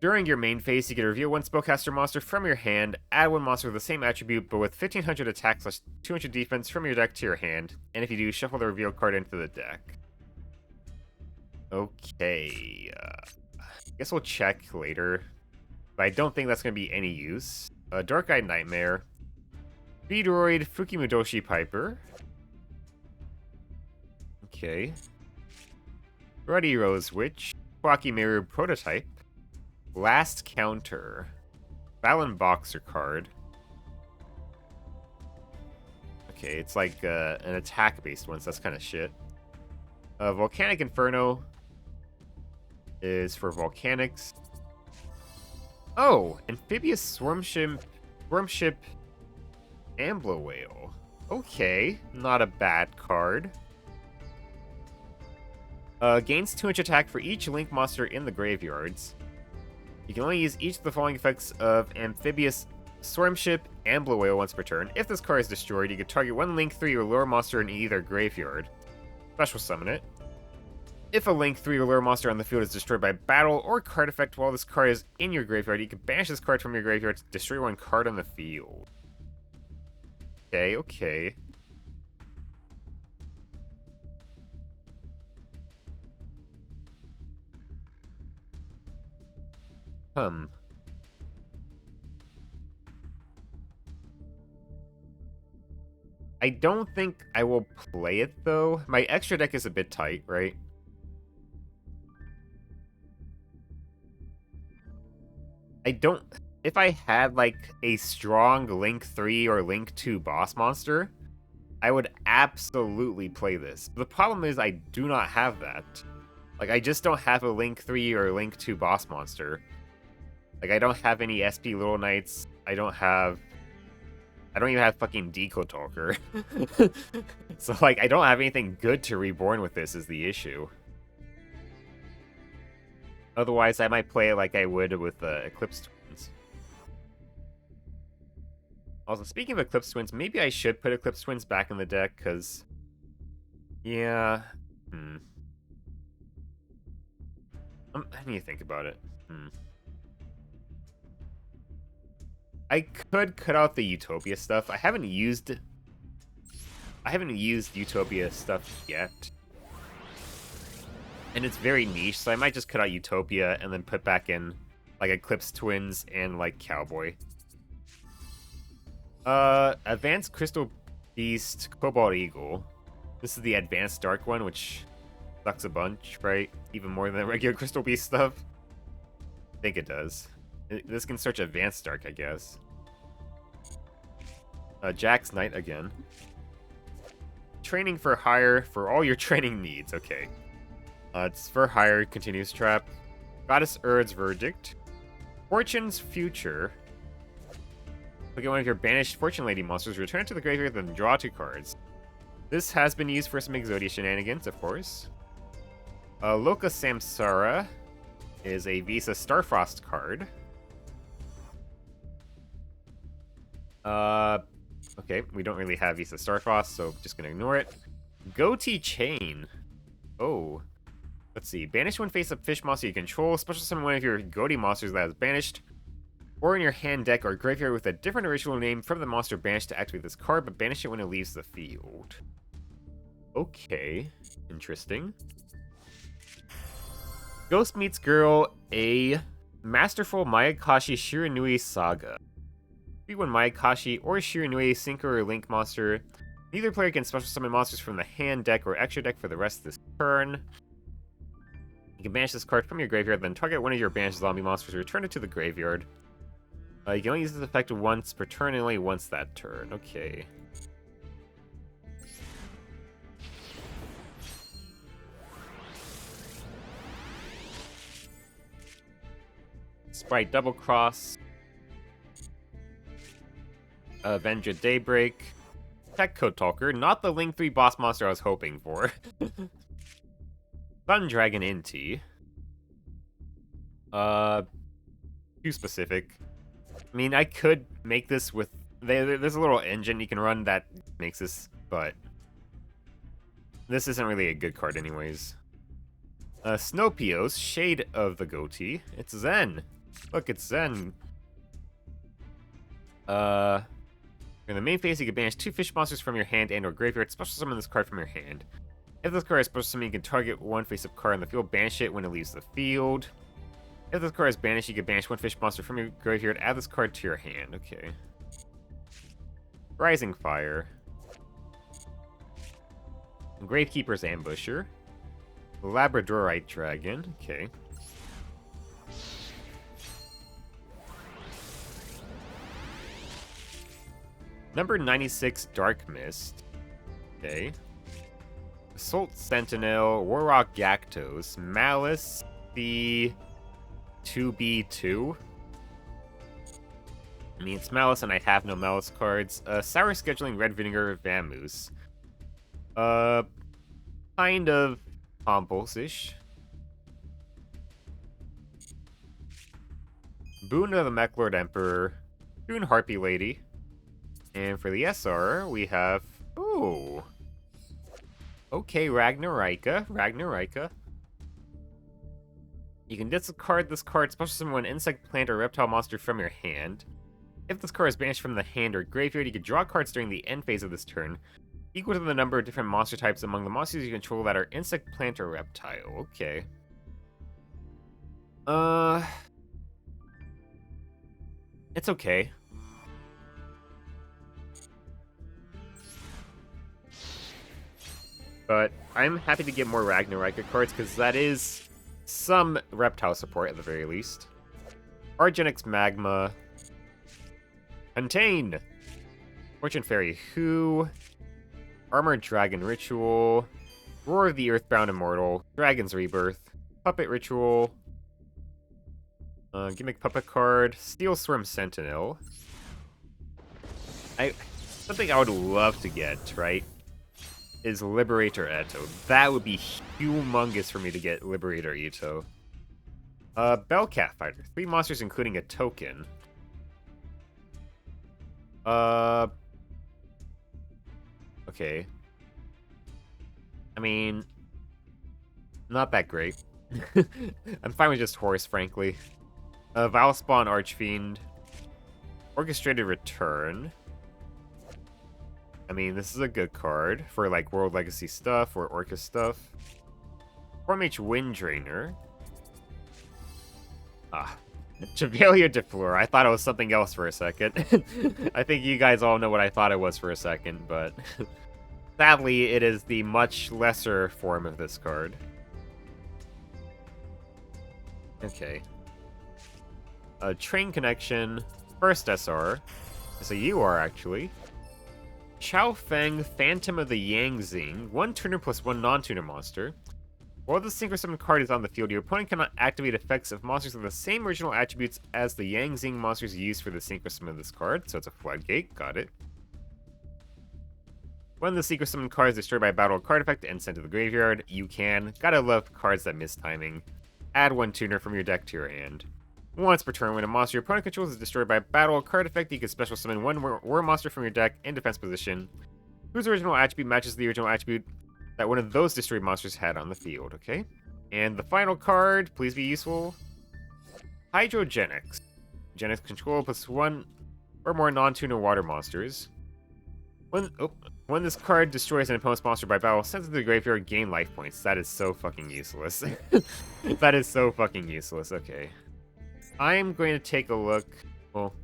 During your main phase, you can reveal 1 spellcaster monster from your hand, add 1 monster with the same attribute but with 1500 attack / 200 defense from your deck to your hand, and if you do, shuffle the reveal card into the deck. Okay, guess we'll check later, but I don't think that's going to be any use. Dark-Eyed Nightmare. Speedroid Fukimudoshi Piper. Okay. Ruddy Rose Witch. Kwakimeru Prototype. Last Counter. Fallon Boxer card. Okay, it's like an attack-based one, so that's kind of shit. Volcanic Inferno is for volcanics. Oh, Amphibious Swarmship Ambler Whale. Okay, not a bad card. Gains 200 attack for each Link monster in the graveyards. You can only use each of the following effects of Amphibious Swarmship Ambler Whale once per turn. If this card is destroyed, you can target 1 Link 3 or lower monster in either graveyard. Special summon it. If a Link 3 or lower monster on the field is destroyed by battle or card effect while this card is in your graveyard, you can banish this card from your graveyard to destroy 1 card on the field. Okay, okay. I don't think I will play it, though. My extra deck is a bit tight, right? I don't... If I had, like, a strong Link 3 or Link 2 boss monster, I would absolutely play this. The problem is I do not have that. Like, I just don't have a Link 3 or Link 2 boss monster. Like, I don't have any SP Little Knights. I don't have I don't even have fucking Decode Talker. So, like, I don't have anything good to reborn with this is the issue. Otherwise, I might play it like I would with Eclipse Twins. Also, speaking of Eclipse Twins, maybe I should put Eclipse Twins back in the deck, because... Yeah... I need to think about it. I could cut out the Utopia stuff. I haven't used Utopia stuff yet. And it's very niche, so I might just cut out Utopia and then put back in like Eclipse Twins and like Cowboy. Advanced Crystal Beast, Cobalt Eagle. This is the Advanced Dark one, which sucks a bunch, right? Even more than the regular Crystal Beast stuff. I think it does. This can search Advanced Dark, I guess. Jack's Knight again. Training for hire for all your training needs. Okay. It's for hire, continuous trap. Goddess Urd's Verdict. Fortune's Future. Look at one of your banished Fortune Lady monsters. Return it to the graveyard, then draw 2 cards. This has been used for some Exodia shenanigans, of course. Loka Samsara is a Visa Starfrost card. Okay, we don't really have Visa Starfrost, so just gonna ignore it. Goatee Chain. Oh. Let's see. Banish one face-up fish monster you control. Special summon one of your Goatee monsters that is banished. Or in your hand, deck, or graveyard with a different original name from the monster banished to activate this card, but banish it when it leaves the field. Okay. Interesting. Ghost Meets Girl, a Masterful Mayakashi Shiranui Saga. Be one Mayakashi or Shiranui Synchro or Link monster. Neither player can special summon monsters from the hand, deck, or extra deck for the rest of this turn. You can banish this card from your graveyard, then target one of your banished zombie monsters, return it to the graveyard. You can only use this effect once per turn and only once that turn. Okay. Sprite Double Cross. Avenger Daybreak. Tech Code Talker, not the Link 3 boss monster I was hoping for. Sun Dragon Inti. Too specific. I mean, I could make this with... There's a little engine you can run that makes this, but... This isn't really a good card anyways. Snowpios, Shade of the Goatee. It's Zen. Look, it's Zen. In the main phase, you can banish 2 fish monsters from your hand and or graveyard. Special summon this card from your hand. If this card is special summon, you can target one face-up card in the field, banish it when it leaves the field. If this card is banished, you can banish 1 fish monster from your graveyard, add this card to your hand. Okay. Rising Fire. Gravekeeper's Ambusher. Labradorite Dragon. Okay. Number 96, Dark Mist. Okay. Assault Sentinel, Warrock Gactos, Malice, the 2B2. I mean, it's Malice and I have no Malice cards. Sour Scheduling, Red Vinegar, Vamoose. Kind of Compulse-ish. Boon of the Mechlord Emperor, Boon Harpy Lady. And for the SR, we have... Ooh. Okay, Ragnaraika. You can discard this card, special summon one insect, plant, or reptile monster from your hand. If this card is banished from the hand or graveyard, you can draw cards during the end phase of this turn, equal to the number of different monster types among the monsters you control that are insect, plant, or reptile. Okay. It's okay. But I'm happy to get more Ragnaraika cards, because that is some reptile support at the very least. Argenix Magma. Contain! Fortune Fairy Who. Armored Dragon Ritual. Roar of the Earthbound Immortal. Dragon's Rebirth. Puppet Ritual. Gimmick Puppet card. Steel Swarm Sentinel. Something I would love to get, right, is Liberator Eto. That would be humongous for me to get Liberator Eto. Bellcat Fighter. 3 monsters including a token. Okay. I mean, not that great. I'm fine with just Horse, frankly. Valspawn Archfiend. Orchestrated Return. I mean, this is a good card for, like, World Legacy stuff or Orca stuff. 4-H Wind Drainer. Chevalier de Fleur. I thought it was something else for a second. I think you guys all know what I thought it was for a second, but sadly, it is the much lesser form of this card. Okay. Train Connection. First SR. So you are, actually. Chao Feng, Phantom of the Yangzing. 1 tuner plus 1 non-tuner monster. While the Synchro Summon card is on the field, your opponent cannot activate effects of monsters with the same original attributes as the Yangzing monsters used for the Synchro Summon of this card, so it's a floodgate, got it. When the Synchro Summon card is destroyed by a battle card effect and sent to the graveyard, you can, gotta love cards that miss timing, add 1 tuner from your deck to your hand. Once per turn, when a monster your opponent controls is destroyed by a battle card effect, you can special summon 1 war monster from your deck in defense position, whose original attribute matches the original attribute that one of those destroyed monsters had on the field, okay? And the final card, please be useful. Hydrogenics. Genics control plus 1 or more non-tuner water monsters. When this card destroys an opponent's monster by battle, sends it to the graveyard, gain life points. That is so fucking useless. That is so fucking useless, okay. I am going to take a look, well,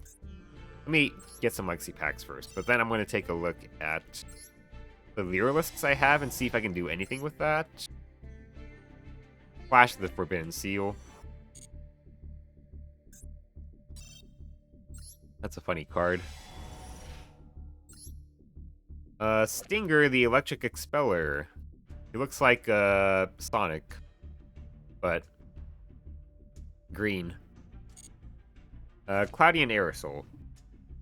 let me get some Legacy packs first, but then I'm going to take a look at the Lyralisks I have and see if I can do anything with that. Flash of the Forbidden Seal. That's a funny card. Stinger, the Electric Expeller. He looks like Sonic, but green. Cloudian Aerosol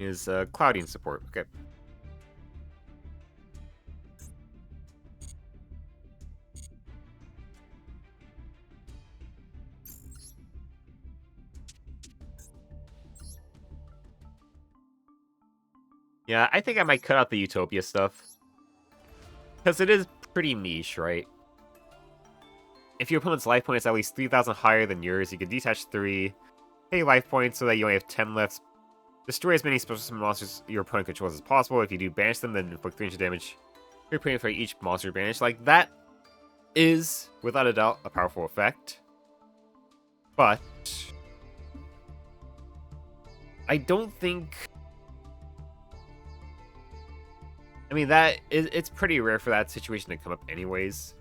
is Cloudian support. Okay. Yeah, I think I might cut out the Utopia stuff. Because it is pretty niche, right? If your opponent's life point is at least 3,000 higher than yours, you can detach 3, pay life points so that you only have 10 left. Destroy as many special summon monsters your opponent controls as possible. If you do banish them, then inflict 300 damage. You're paying for each monster banished. Like, that is, without a doubt, a powerful effect. But I don't think... I mean, it's pretty rare for that situation to come up anyways.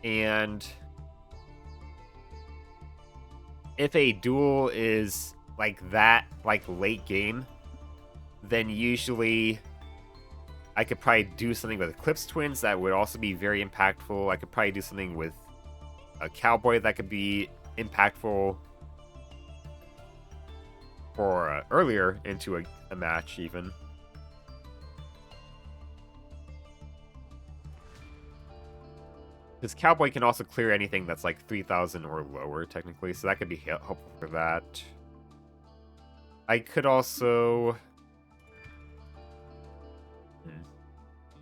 And if a duel is like that, like late game, then usually I could probably do something with Eclipse Twins that would also be very impactful. I could probably do something with a Cowboy that could be impactful for earlier into a match, even. Because Cowboy can also clear anything that's like 3,000 or lower, technically, so that could be helpful for that. I could also...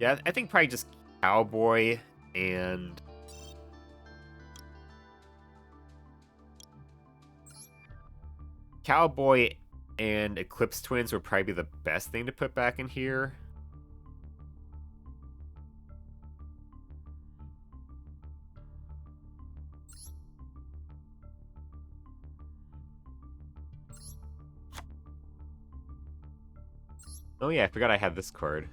Yeah, I think probably just Cowboy and... Cowboy and Eclipse Twins would probably be the best thing to put back in here. Oh yeah, I forgot I had this card.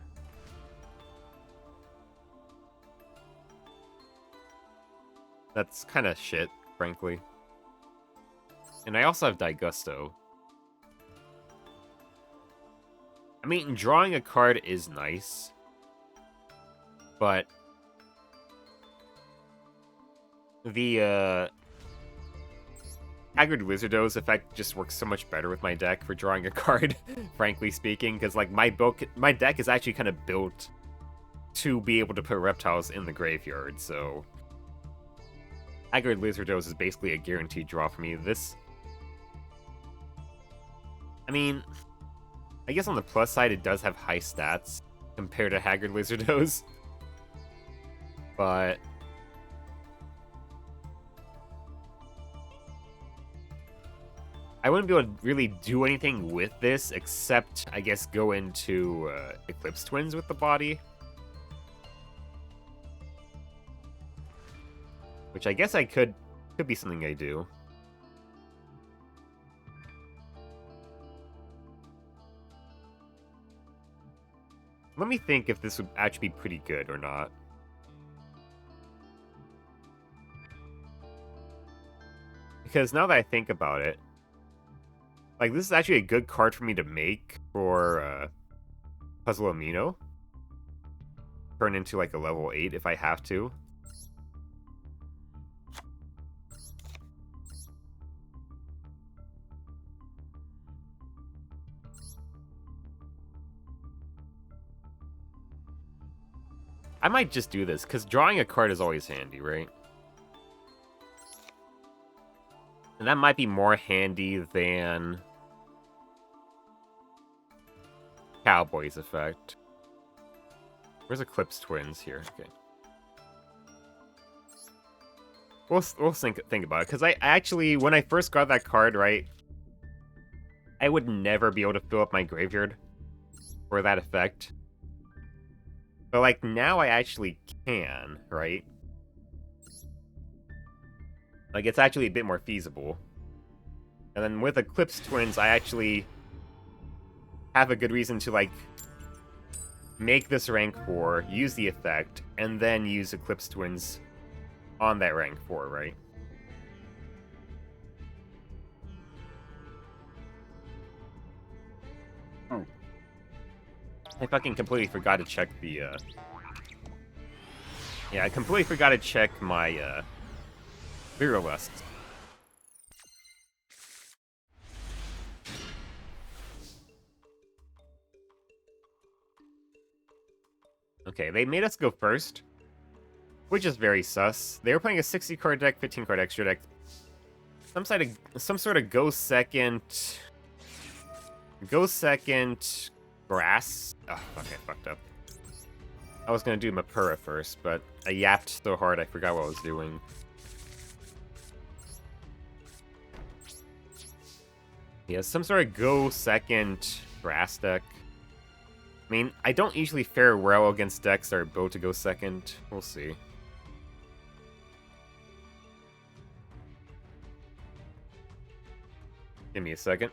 That's kind of shit, frankly. And I also have Daigusto. I mean, drawing a card is nice, but Haggard Lizardo's effect just works so much better with my deck for drawing a card, frankly speaking, because like my deck is actually kind of built to be able to put reptiles in the graveyard, so Haggard Lizardo's is basically a guaranteed draw for me. I mean, I guess on the plus side, it does have high stats compared to Haggard Lizardo's, but I wouldn't be able to really do anything with this except, I guess, go into Eclipse Twins with the body. Which I guess I could be something I do. Let me think if this would actually be pretty good or not. Because now that I think about it, like, this is actually a good card for me to make for Puzzle Amino. Turn into, like, a level 8 if I have to. I might just do this, because drawing a card is always handy, right? And that might be more handy than Cowboy's effect. Where's Eclipse Twins here? Okay. We'll think about it, because I actually, when I first got that card, right, I would never be able to fill up my graveyard for that effect. But, like, now I actually can, right? Like, it's actually a bit more feasible. And then with Eclipse Twins, I actually have a good reason to, like, make this rank 4, use the effect, and then use Eclipse Twins on that rank 4, right? Oh. I fucking completely forgot to check the, Yeah, I completely forgot to check my, Virulest. Okay, they made us go first, which is very sus. They were playing a 60-card deck, 15-card extra deck. Some sort of go second, grass. Oh, fuck, I fucked up. I was gonna do Mapura first, but I yapped so hard I forgot what I was doing. Yeah, some sort of go second grass deck. I mean, I don't usually fare well against decks that are built to go second. We'll see. Give me a second.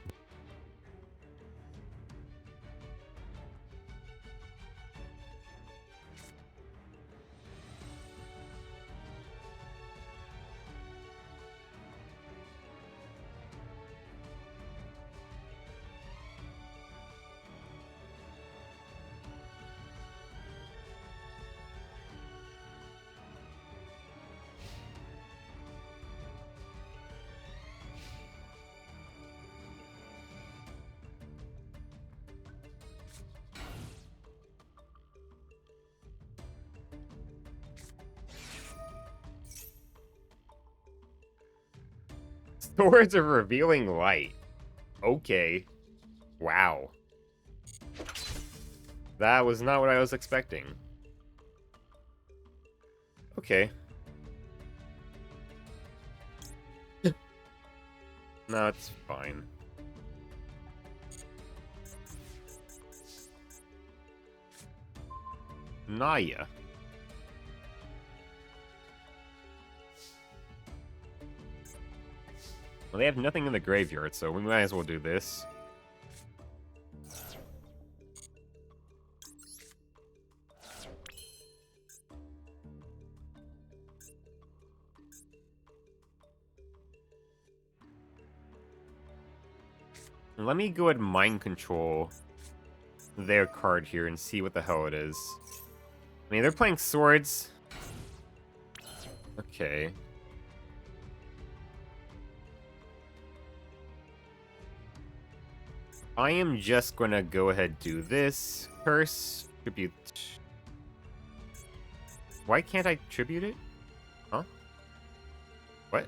Swords of Revealing Light. Okay. Wow. That was not what I was expecting. Okay. No, it's fine. Naya. Well, they have nothing in the graveyard, so we might as well do this. Let me go ahead and mind control their card here and see what the hell it is. I mean, they're playing swords. Okay. I am just gonna go ahead do this. Curse, tribute. Why can't I tribute it? Huh? What?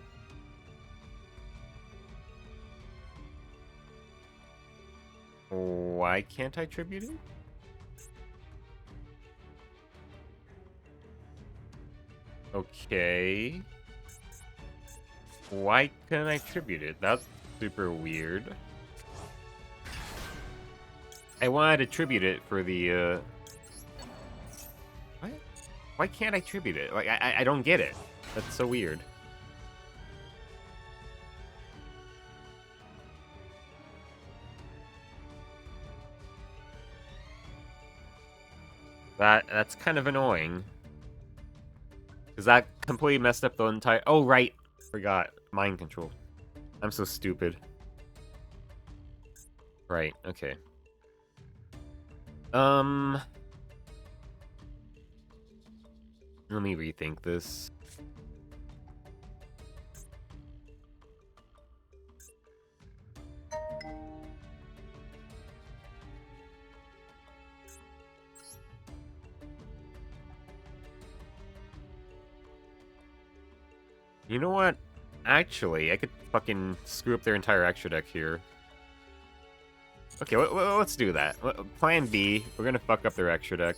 Why can't I tribute it? Okay. Why can't I tribute it? That's super weird. I wanted to tribute it for the, What? Why can't I tribute it? Like, I don't get it. That's so weird. That's kind of annoying. Because that completely messed up the entire... Oh, right. Forgot. Mind control. I'm so stupid. Right, okay. Let me rethink this. You know what? Actually, I could fucking screw up their entire extra deck here. Okay, let's do that. Plan B, we're gonna fuck up their extra deck.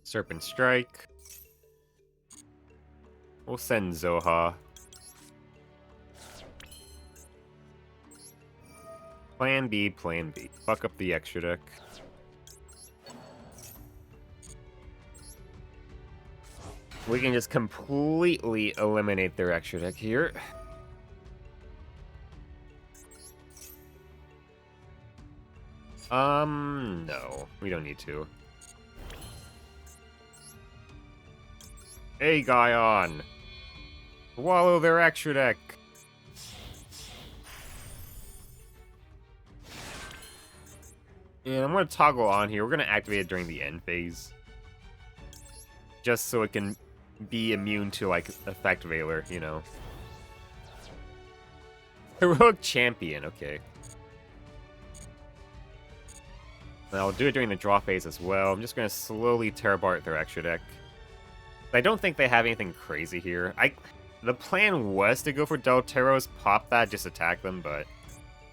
Serpent Strike. We'll send Zoha. Plan B, plan B. Fuck up the extra deck. We can just completely eliminate their extra deck here. No. We don't need to. Hey, Guyon! Swallow their extra deck! And I'm gonna toggle on here. We're gonna activate it during the end phase. Just so it can be immune to, like, Effect Veiler, you know. Heroic Champion, okay. And I'll do it during the draw phase as well. I'm just gonna slowly tear apart their extra deck. I don't think they have anything crazy here. The plan was to go for Delteros, pop that, just attack them, but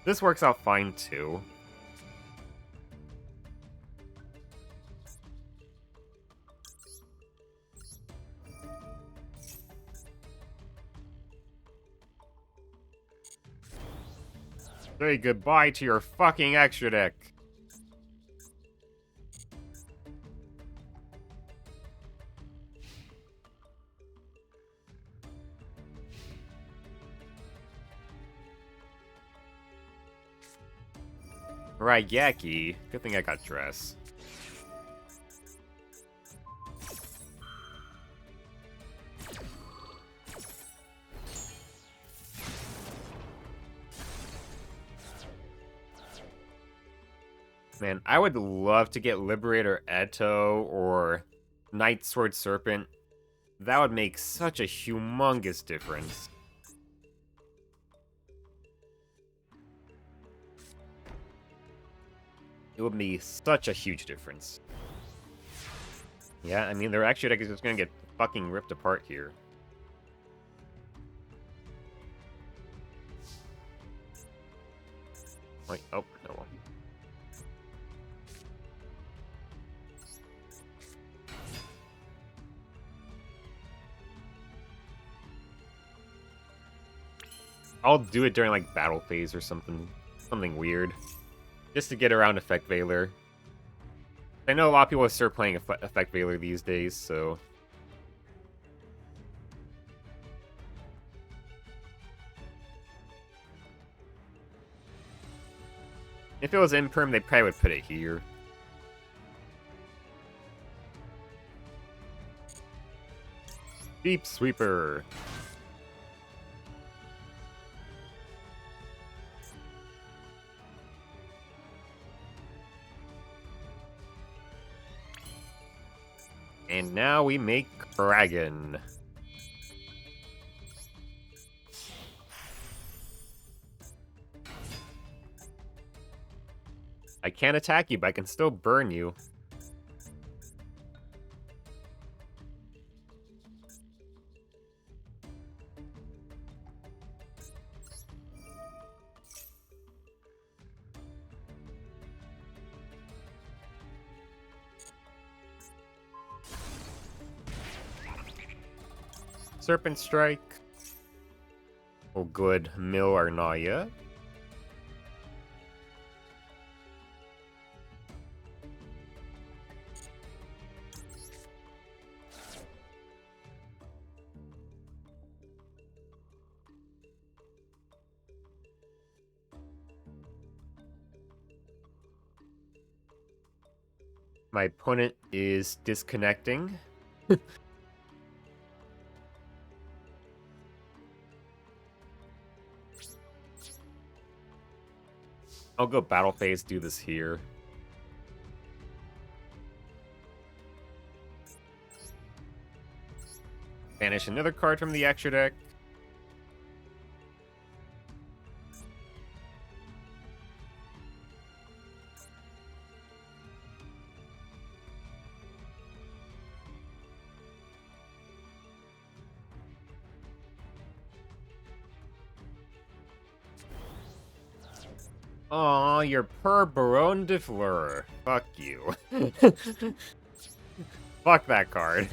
this works out fine too. Say goodbye to your fucking extra deck. Raigeki. Good thing I got dress. Man, I would love to get Liberator Eto or Night Sword Serpent. That would make such a humongous difference. It would be such a huge difference. Yeah, I mean, their extra deck is just gonna get fucking ripped apart here. Like, oh, no. I'll do it during, like, battle phase or something. Something weird. Just to get around Effect Veiler. I know a lot of people start playing Effect Veiler these days, so... If it was Imperm, they probably would put it here. Deep Sweeper. And now we make Dragon. I can't attack you, but I can still burn you. Serpent Strike. Oh, good. Mill Arnaya. My opponent is disconnecting. I'll go Battle Phase, do this here. Banish another card from the extra deck. Aw, you're per Baron de Fleur. Fuck you. Fuck that card.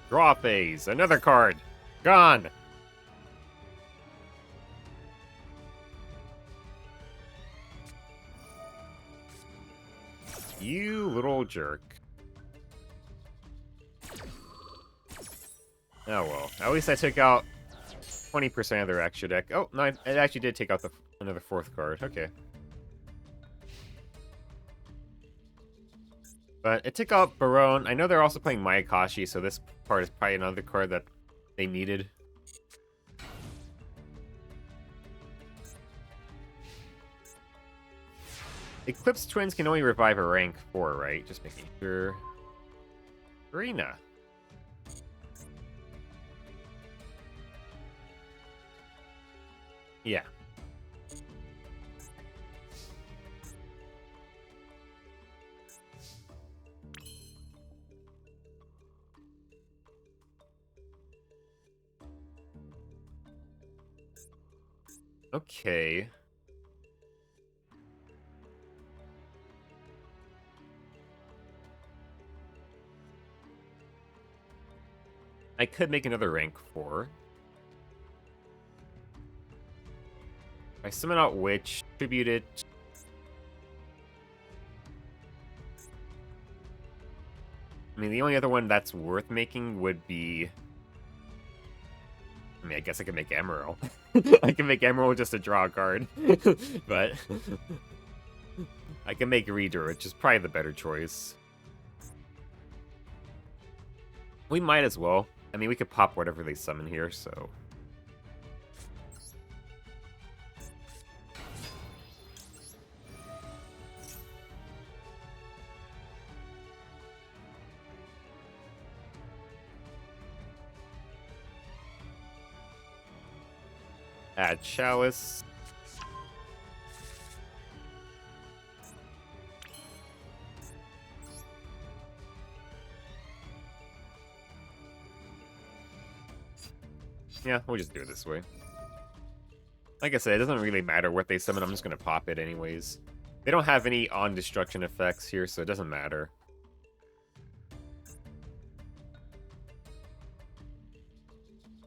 Draw phase. Another card. Gone. You little jerk. Oh well. At least I took out 20% of their extra deck. Oh, no, it actually did take out another fourth card. Okay. But it took out Baron. I know they're also playing Mayakashi, so this part is probably another card that they needed. Eclipse Twins can only revive a rank 4, right? Just making sure. Arena. Yeah. Okay. I could make another rank 4. I summon out Witch, tribute it. I mean, the only other one that's worth making would be... I mean, I guess I could make Emerald. I can make Emerald just to draw a card. But... I can make Reader, which is probably the better choice. We might as well. I mean, we could pop whatever they summon here, so... Add Chalice. Yeah, we'll just do it this way. Like I said, it doesn't really matter what they summon, I'm just gonna pop it anyways. They don't have any on-destruction effects here, so it doesn't matter.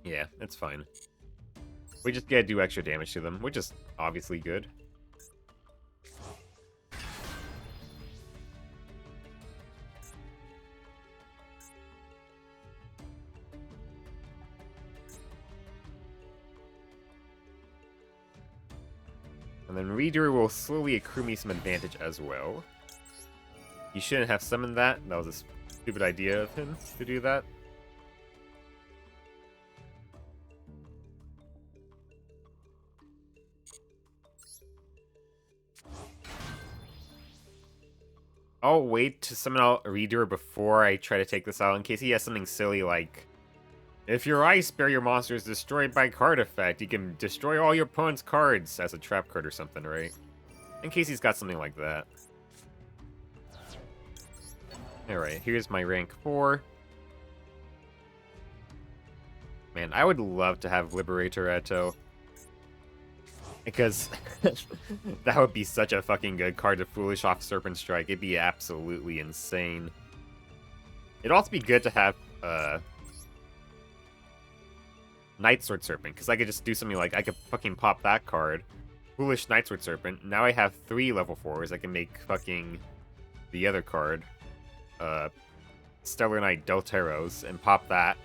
Yeah, it's fine. We just gotta do extra damage to them, which is obviously good. And then Reader will slowly accrue me some advantage as well. You shouldn't have summoned that. That was a stupid idea of him to do that. I'll wait to summon out a redoer before I try to take this out in case he has something silly like, if your ice barrier monster is destroyed by card effect, you can destroy all your opponent's cards as a trap card or something, right? In case he's got something like that. Alright, here's my rank 4. Man, I would love to have Liberator Eto. Because that would be such a fucking good card to Foolish off Serpent Strike. It'd be absolutely insane. It'd also be good to have Night Sword Serpent, because I could just do something like, I could fucking pop that card, Foolish Night Sword Serpent. Now I have 3 level 4s. I can make fucking the other card, Stellar Knight Delteros, and pop that.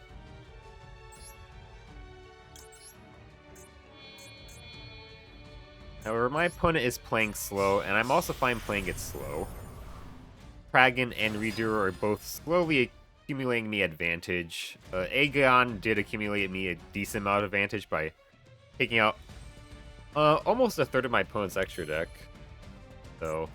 However, my opponent is playing slow, and I'm also fine playing it slow. Kragan and Redoer are both slowly accumulating me advantage. Aegon did accumulate me a decent amount of advantage by taking out almost a third of my opponent's extra deck. So...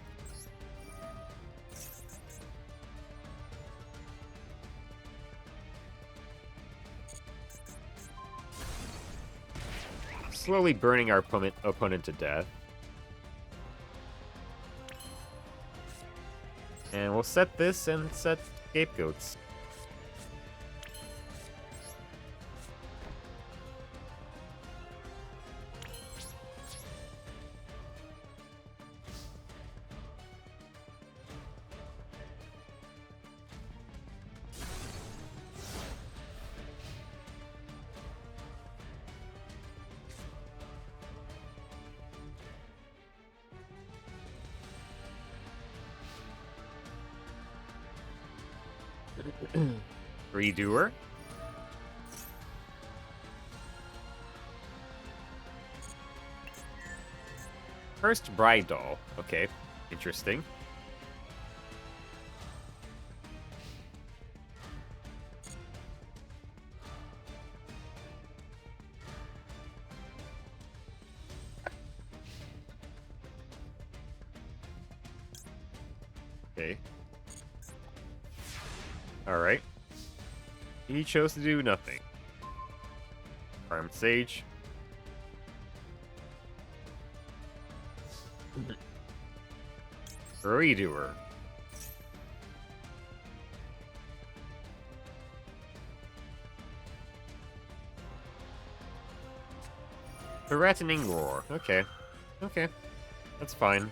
slowly burning our opponent to death. And we'll set this and set Scapegoats. Redoer. First Bride Doll. Okay, interesting. Okay. Alright. He chose to do nothing. Armed Sage. Redoer. Threatening Roar. Okay. Okay. That's fine.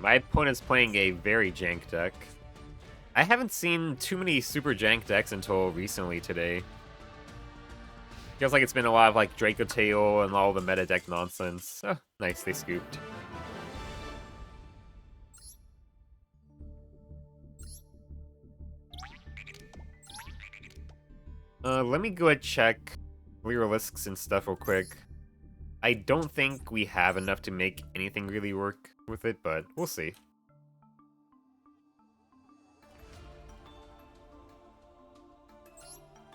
My opponent's playing a very jank deck. I haven't seen too many super jank decks until recently today. Feels like it's been a lot of like Draco Tail and all the meta deck nonsense. Oh, nice, they scooped. Let me go ahead and check Lyrilisks and stuff real quick. I don't think we have enough to make anything really work with it, but we'll see.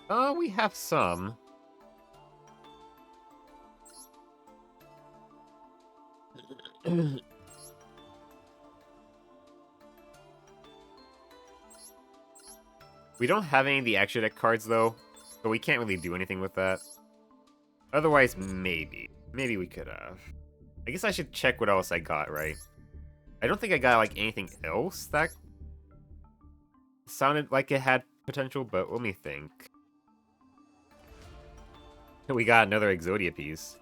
We have some. We don't have any of the extra deck cards, though, so we can't really do anything with that. Otherwise, maybe. Maybe we could have. I guess I should check what else I got, right? I don't think I got, like, anything else that sounded like it had potential, but let me think. We got another Exodia piece.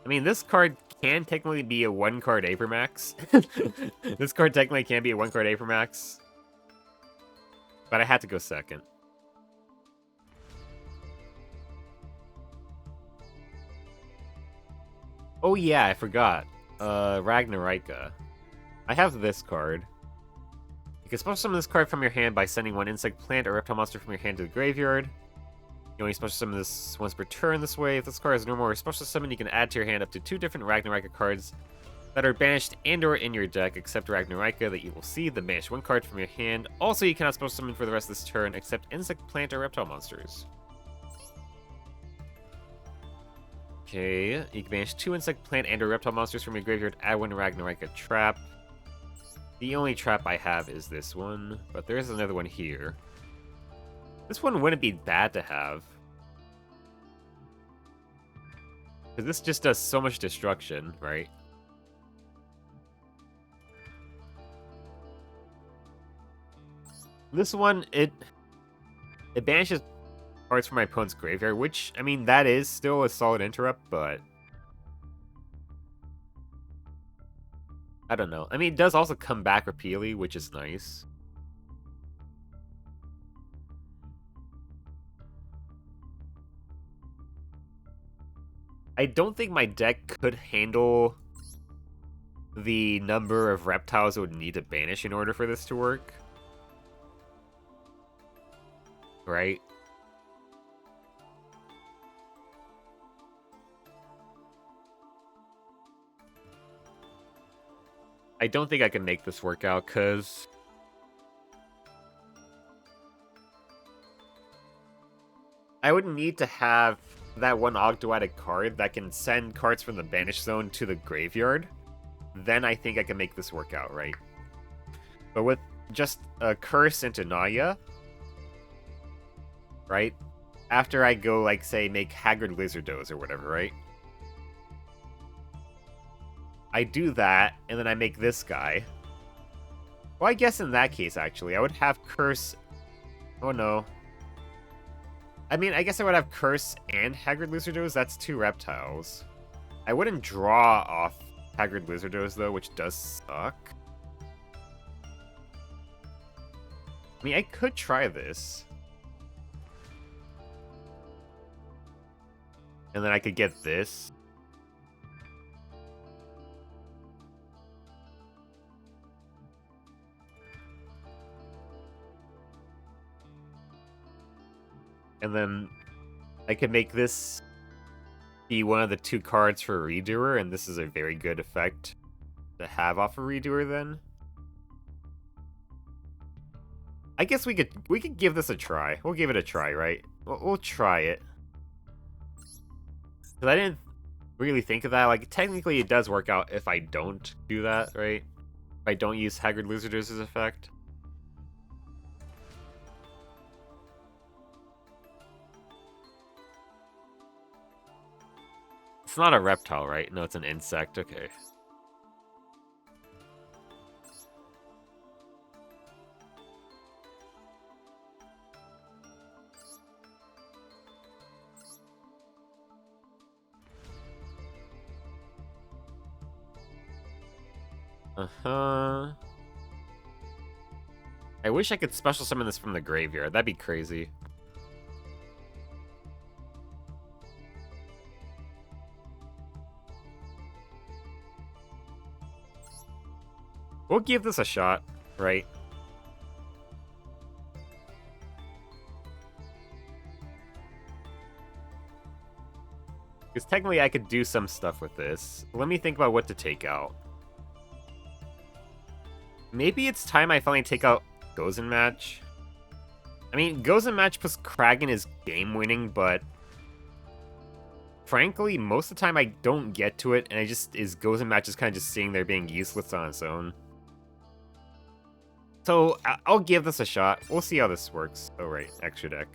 I mean, this card can technically be a 1-card Apermax. This card technically can be a 1-card Apermax. But I had to go second. Oh yeah, I forgot. Ragnaraika. I have this card. You can special summon this card from your hand by sending one insect, plant, or reptile monster from your hand to the graveyard. You only special summon this once per turn this way. If this card is normal or special summon, you can add to your hand up to 2 different Ragnaraika cards that are banished and/or in your deck, except Ragnaraika, the Evil Seed, the banish 1 card from your hand. Also, you cannot special summon for the rest of this turn, except insect, plant, or reptile monsters. Okay, you can banish 2 insect, plant, and/or reptile monsters from your graveyard, add 1 Ragnaraika trap. The only trap I have is this one, but there is another one here. This one wouldn't be bad to have. Because this just does so much destruction, right? This one, it banishes cards from my opponent's graveyard, which, I mean, that is still a solid interrupt, but I don't know. I mean, it does also come back repeatedly, which is nice. I don't think my deck could handle the number of reptiles it would need to banish in order for this to work. Right? I don't think I can make this work out, because I would need to have that one Ogdoadic card that can send cards from the banish zone to the graveyard. Then I think I can make this work out, right? But with just a Curse into Naya, right? After I go, like, say, make Haggard Lizardos or whatever, right? I do that, and then I make this guy. Well, I guess in that case, actually, I would have Curse... Oh, no. I mean, I guess I would have Curse and Haggard Lizardos. That's 2 reptiles. I wouldn't draw off Haggard Lizardos, though, which does suck. I mean, I could try this. And then I could get this. And then I could make this be one of the 2 cards for Redoer, and this is a very good effect to have off a Redoer then. I guess we could give this a try. We'll give it a try, right? We'll try it. Because I didn't really think of that. Like, technically it does work out if I don't do that, right? If I don't use Haggard Lizardos' effect. It's not a reptile, right? No, it's an insect. Okay. Uh-huh. I wish I could special summon this from the graveyard. That'd be crazy. We'll give this a shot, right? Because technically I could do some stuff with this. Let me think about what to take out. Maybe it's time I finally take out Gozen Match. I mean, Gozen Match plus Kraken is game-winning, but frankly, most of the time I don't get to it, and Gozen Match is kind of just sitting there being useless on its own. So, I'll give this a shot. We'll see how this works. Oh, right. Extra deck.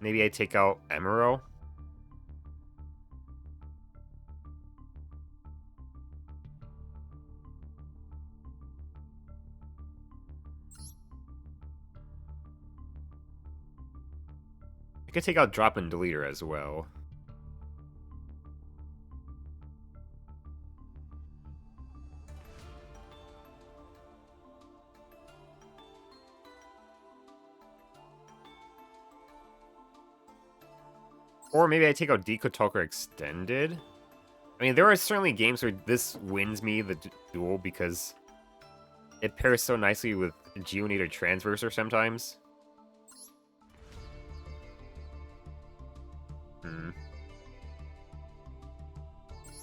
Maybe I take out Emerald. I could take out Drop and Deleter as well. Or maybe I take out Decode Talker Extended. I mean, there are certainly games where this wins me the duel because it pairs so nicely with Geonator Transverser sometimes.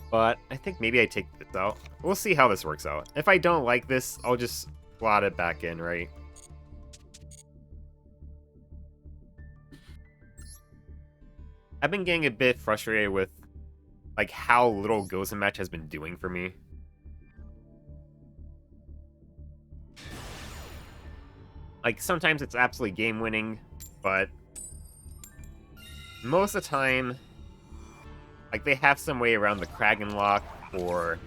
But I think maybe I take this out. We'll see how this works out. If I don't like this, I'll just slot it back in, right? I've been getting a bit frustrated with like how little Gozen Match has been doing for me. Like sometimes it's absolutely game winning, but most of the time, like they have some way around the Kraken lock, or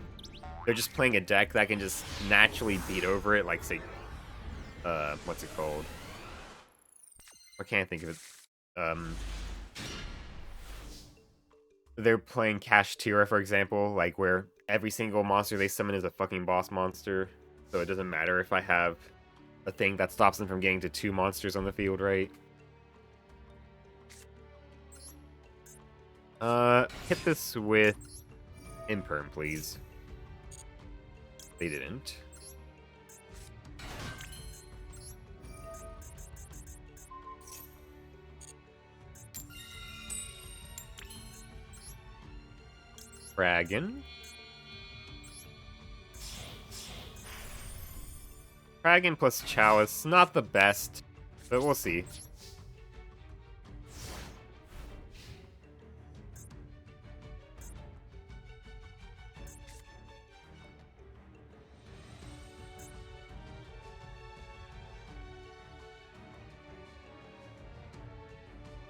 they're just playing a deck that can just naturally beat over it, like say, what's it called? I can't think of it. They're playing Kashtira, for example, like where every single monster they summon is a fucking boss monster, so it doesn't matter if I have a thing that stops them from getting to 2 monsters on the field, right? Hit this with Imperm, please. They didn't. Dragon. Dragon plus Chalice, not the best, but we'll see.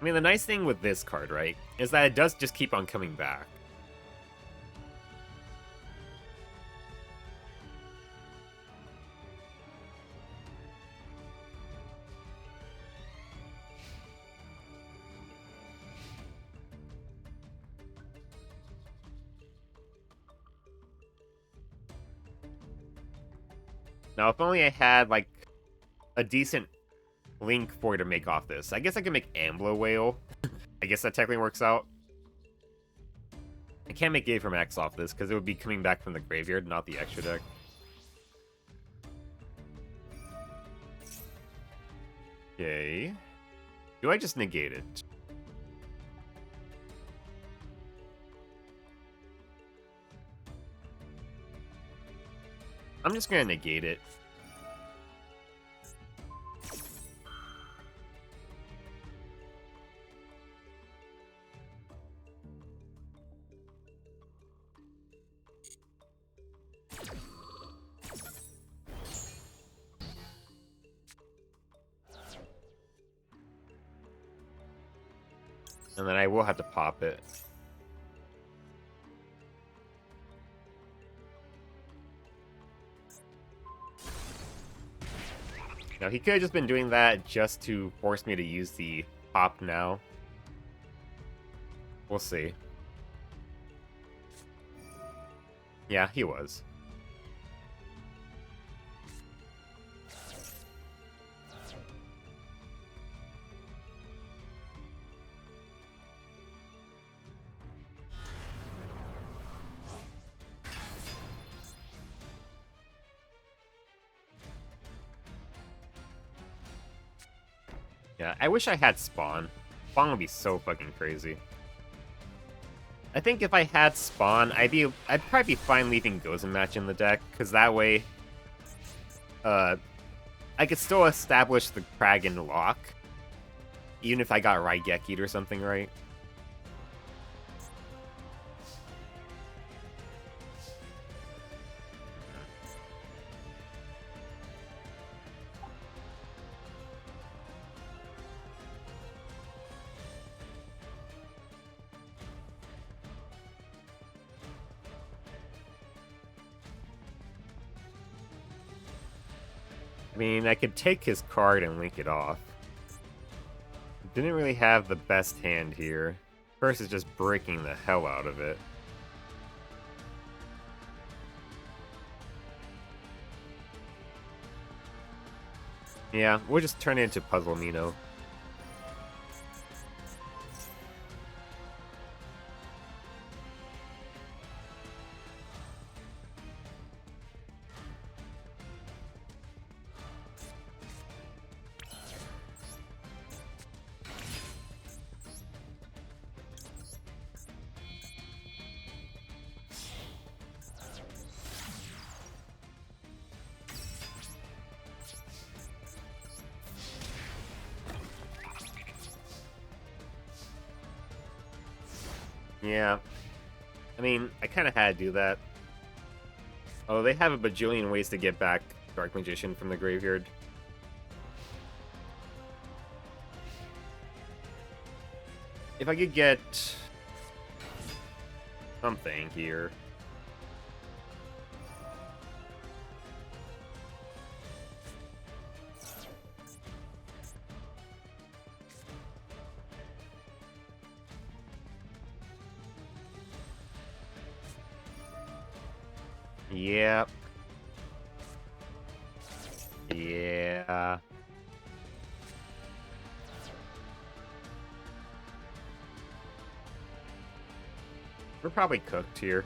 I mean, the nice thing with this card, right, is that it does just keep on coming back. Now, if only I had, like, a decent link for it to make off this. I guess I could make Amblo Whale. I guess that technically works out. I can't make A from X off this, because it would be coming back from the graveyard, not the extra deck. Okay. Do I just negate it? I'm just gonna negate it. And then I will have to pop it. Now, he could have just been doing that just to force me to use the pop now. We'll see. Yeah, he was. Yeah, I wish I had Spawn. Spawn would be so fucking crazy. I think if I had Spawn, I'd probably be fine leaving Gozen Match in the deck, because that way, I could still establish the Kraken lock, even if I got Raigeki'd or something, right? I mean, I could take his card and link it off. Didn't really have the best hand here. First is just breaking the hell out of it. Yeah, we'll just turn it into Puzzle Mino. Yeah. I mean, I kind of had to do that. Oh, they have a bajillion ways to get back Dark Magician from the graveyard. If I could get something here. Yep. Yeah. We're probably cooked here.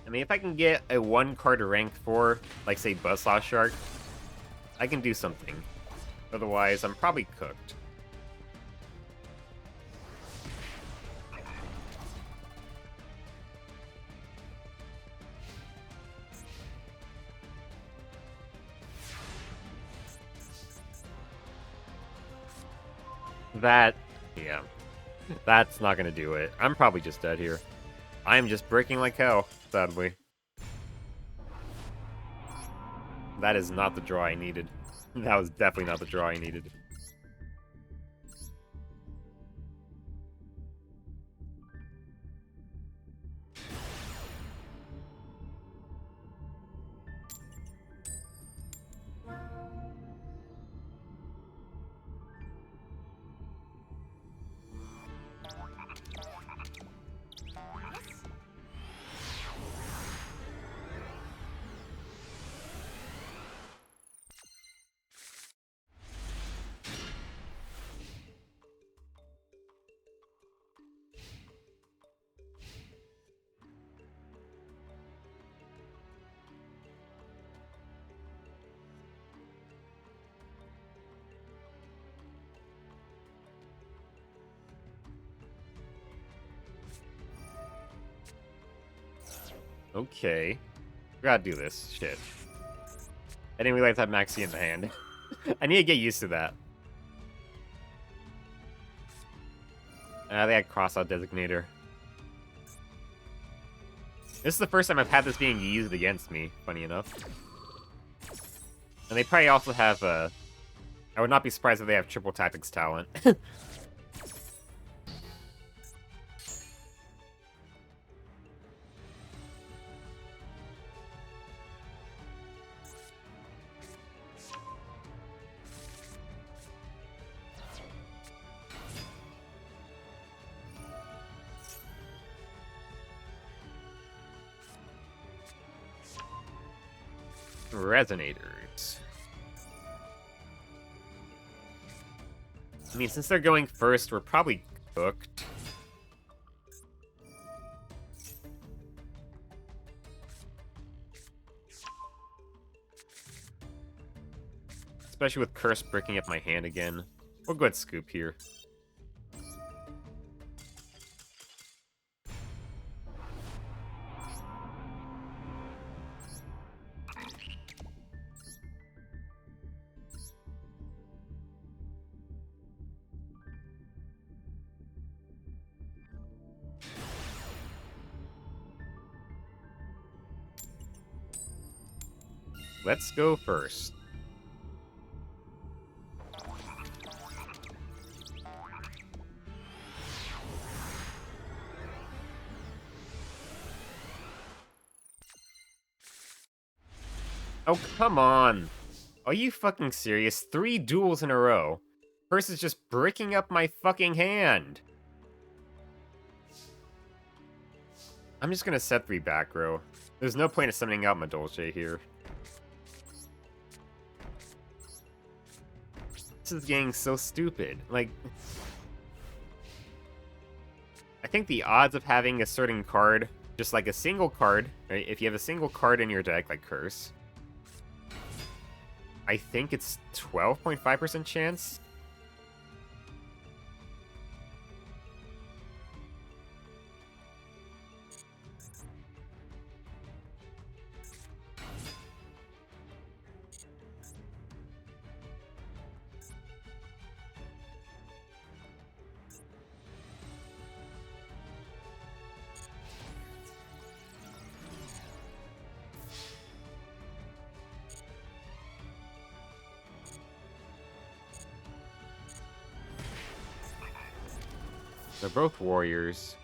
I mean, if I can get a 1-card rank 4, like, say, Buzzsaw Shark, I can do something. Otherwise, I'm probably cooked. That, yeah. That's not gonna do it. I'm probably just dead here. I'm just breaking like hell, sadly. That is not the draw I needed. That was definitely not the draw I needed. Okay. We gotta do this. Shit. I didn't realize I had Maxi in the hand. I need to get used to that. They had Crossout Designator. This is the first time I've had this being used against me, funny enough. And they probably also have, I would not be surprised if they have Triple Tactics talent. Resonators. I mean, since they're going first, we're probably cooked. Especially with Curse breaking up my hand again. We'll go ahead and scoop here. Let's go first. Oh, come on. Are you fucking serious? 3 duels in a row. First is just breaking up my fucking hand. I'm just gonna set 3 back row. There's no point in summoning out Madolche here. This is getting so stupid. Like, I think the odds of having a certain card, just like a single card, right? If you have a single card in your deck, like Curse, I think it's 12.5% chance. They're both warriors.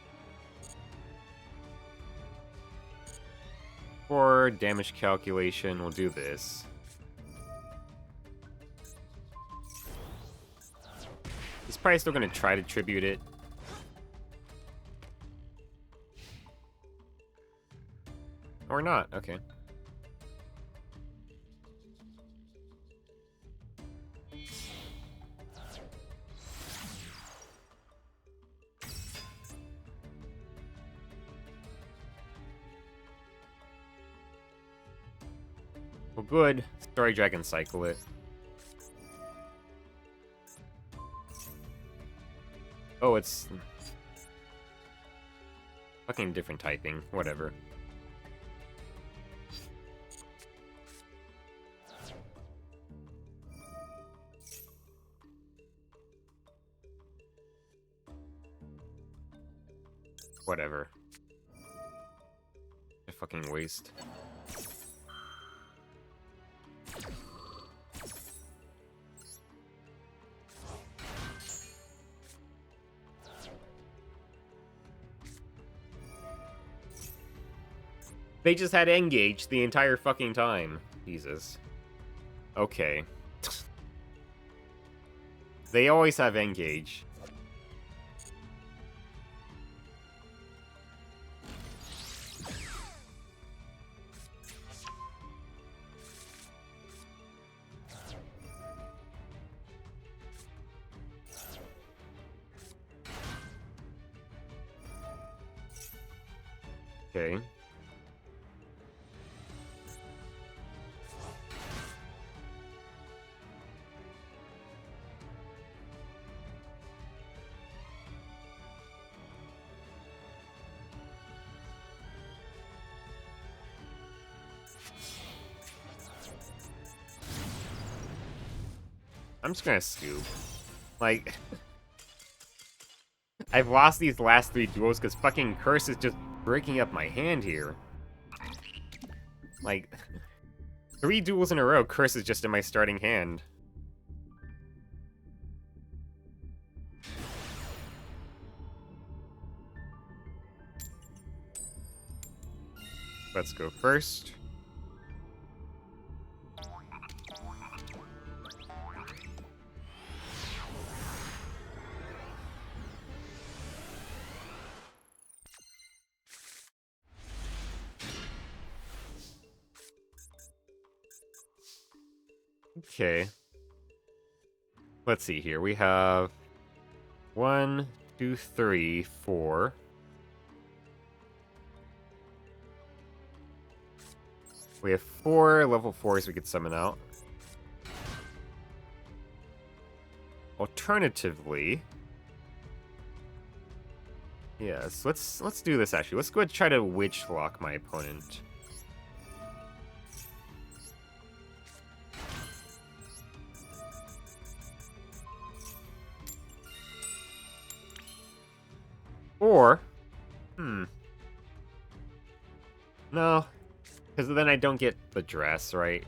For damage calculation, we'll do this. He's probably still going to try to tribute it. Or not, okay. Well, good. Story Dragon cycle it. Oh, it's fucking different typing. Whatever. Whatever. A fucking waste. They just had engage the entire fucking time. Jesus. Okay. They always have engage. Okay. I'm just gonna scoop. Like, I've lost these last 3 duels because fucking Curse is just breaking up my hand here. Like, 3 duels in a row, Curse is just in my starting hand. Let's go first. Okay. Let's see here. We have 1, 2, 3, 4. We have 4 level 4s we could summon out. Alternatively, yes, let's do this actually. Let's go ahead and try to witch lock my opponent. Or, no, because then I don't get the dress, right?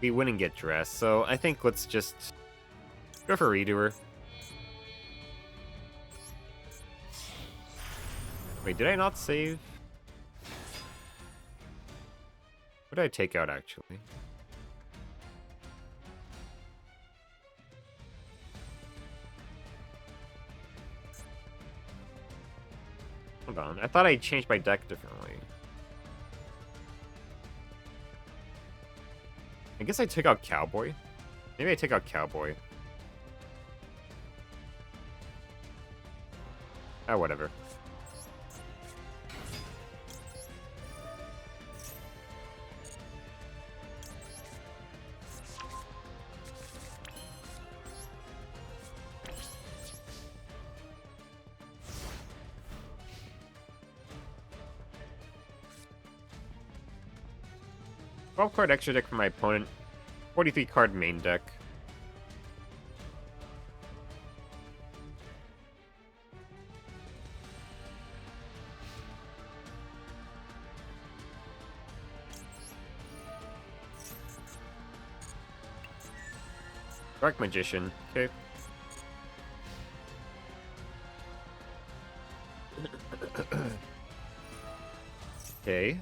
We wouldn't get dress, so I think let's just go for Redoer. Wait, did I not save? What did I take out, actually? Hold on, I thought I changed my deck differently. I guess I took out Cowboy. Maybe I took out Cowboy. Ah, whatever. 12-card extra deck for my opponent. 43-card main deck. Dark Magician. Okay. Okay.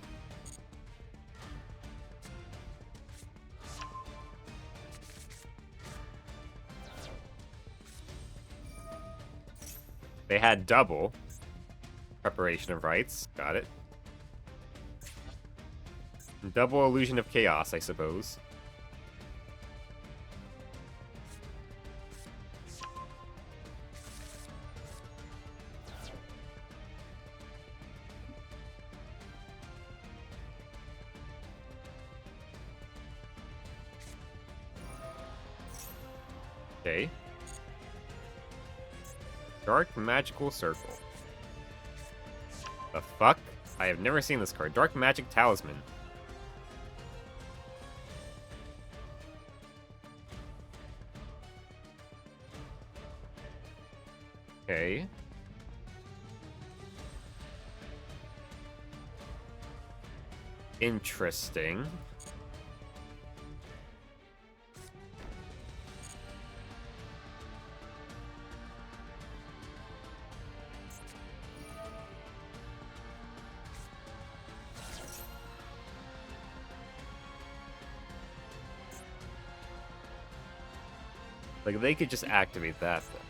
They had double. Preparation of Rites. Got it. Double Illusion of Chaos, I suppose. Okay. Dark Magical Circle. The fuck? I have never seen this card. Dark Magic Talisman. Okay. Interesting. Like, they could just activate that, then.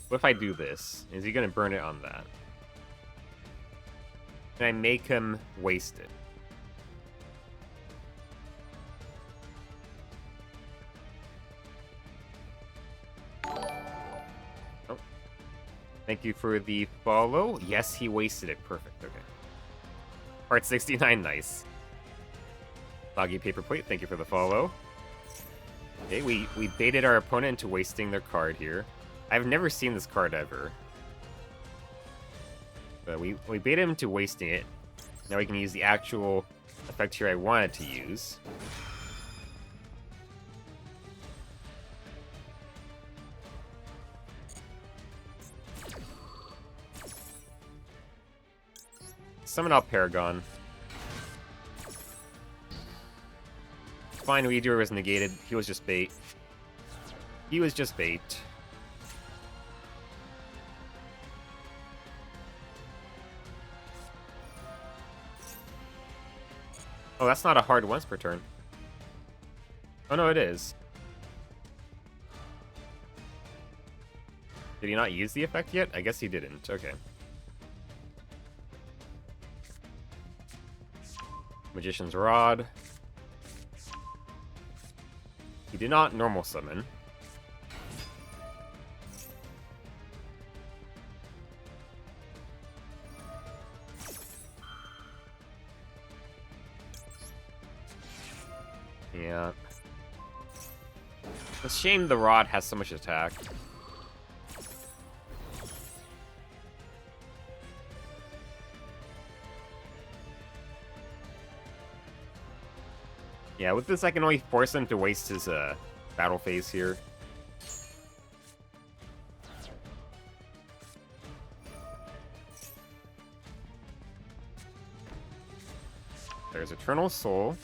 What if I do this? Is he gonna burn it on that? Can I make him waste it? Oh. Thank you for the follow. Yes, he wasted it. Perfect. Okay. Part 69, nice. Soggy Paper Plate, thank you for the follow. Okay, we baited our opponent into wasting their card here. I've never seen this card ever. But we baited him into wasting it. Now we can use the actual effect here I wanted to use. Summon out Paragon. Fine, Weedur was negated. He was just bait. He was just bait. Oh, that's not a hard once per turn. Oh, no, it is. Did he not use the effect yet? I guess he didn't. Okay. Magician's Rod. He did not normal summon. Yeah. It's a shame the Rod has so much attack. Yeah, with this I can only force him to waste his battle phase here. There's Eternal Soul.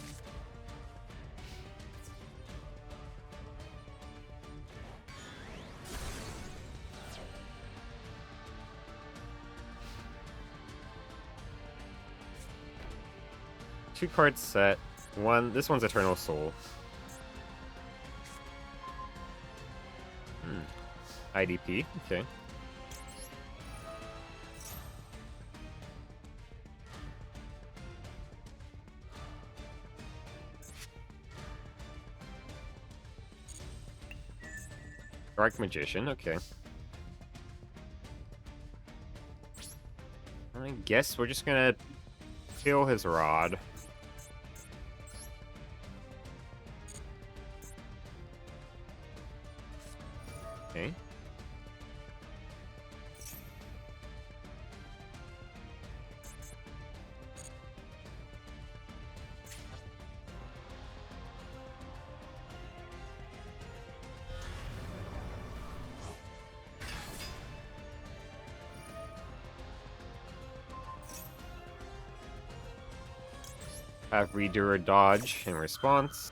Two card set. This one's Eternal Soul. IDP, okay. Dark Magician, okay. I guess we're just gonna kill his Rod. Okay. Have redo or dodge in response.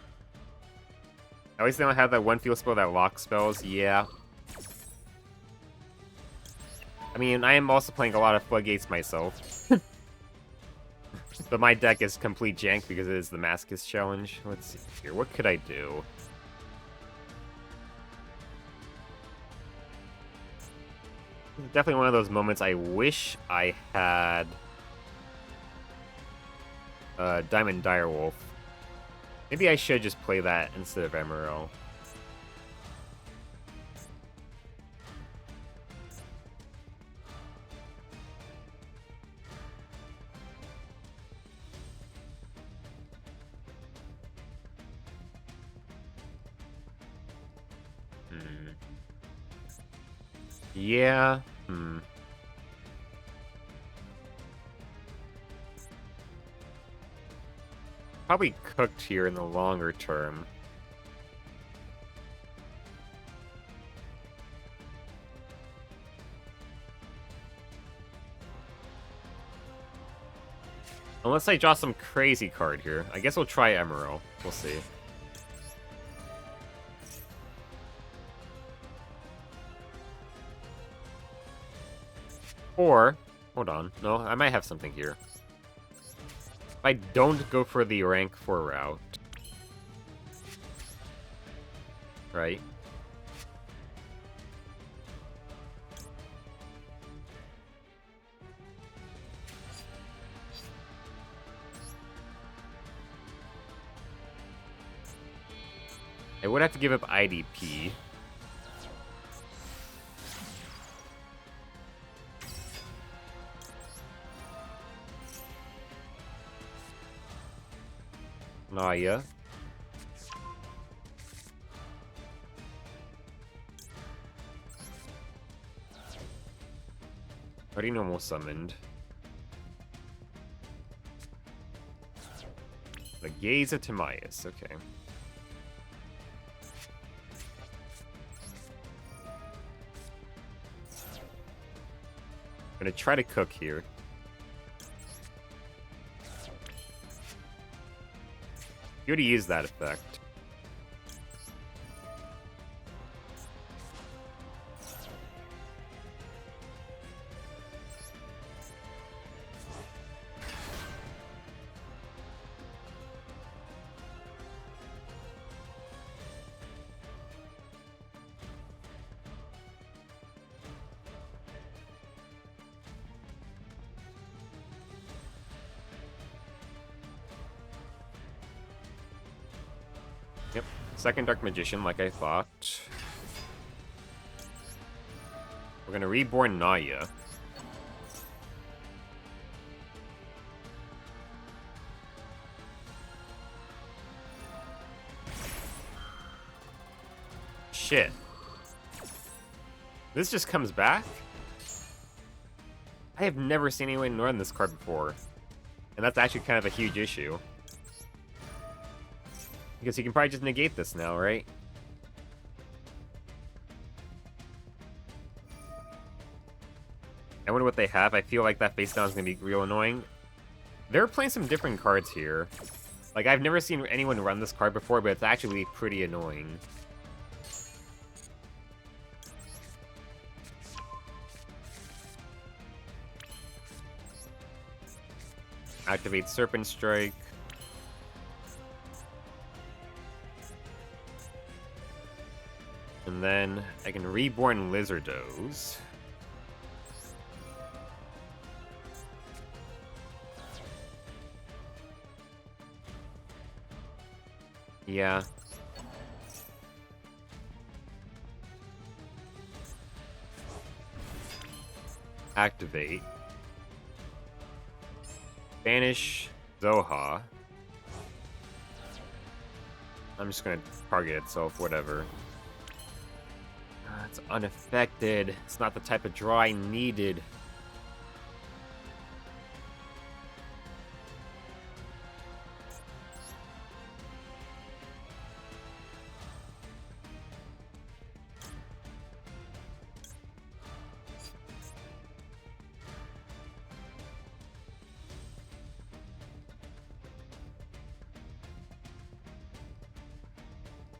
At least they don't have that one field spell that locks spells. Yeah. I mean, I am also playing a lot of Floodgates myself. But my deck is complete jank because it is the Masochist challenge. Let's see here. What could I do? Definitely one of those moments I wish I had Diamond Direwolf. Maybe I should just play that instead of Emerald. Yeah. Probably cooked here in the longer term. Unless I draw some crazy card here. I guess we'll try Emerald. We'll see. Or, hold on. No, I might have something here. If I don't go for the rank 4 route. Right? I would have to give up IDP. Naya. Already normal summoned. The Gaze of Timaeus, okay. I'm gonna try to cook here. You already used that effect. Yep, second Dark Magician like I thought. We're gonna Reborn Naya. Shit. This just comes back? I have never seen anyone run this card before. And that's actually kind of a huge issue. Because you can probably just negate this now, right? I wonder what they have. I feel like that face down is going to be real annoying. They're playing some different cards here. Like, I've never seen anyone run this card before, but it's actually pretty annoying. Activate Serpent Strike. And then I can Reborn Lizardos. Yeah. Activate. Banish Zoha. I'm just gonna target itself, whatever. It's unaffected. It's not the type of draw I needed.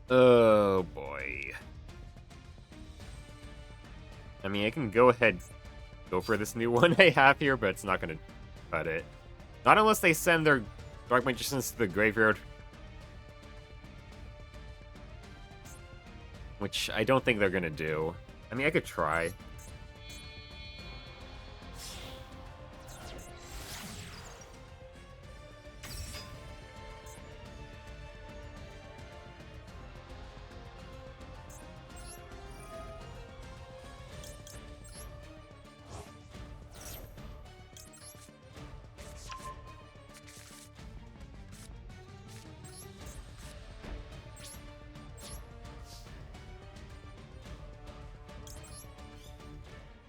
Oh boy. I mean, I can go for this new one I have here, but it's not gonna cut it. Not unless they send their Dark Magicians to the graveyard. Which I don't think they're gonna do. I mean, I could try.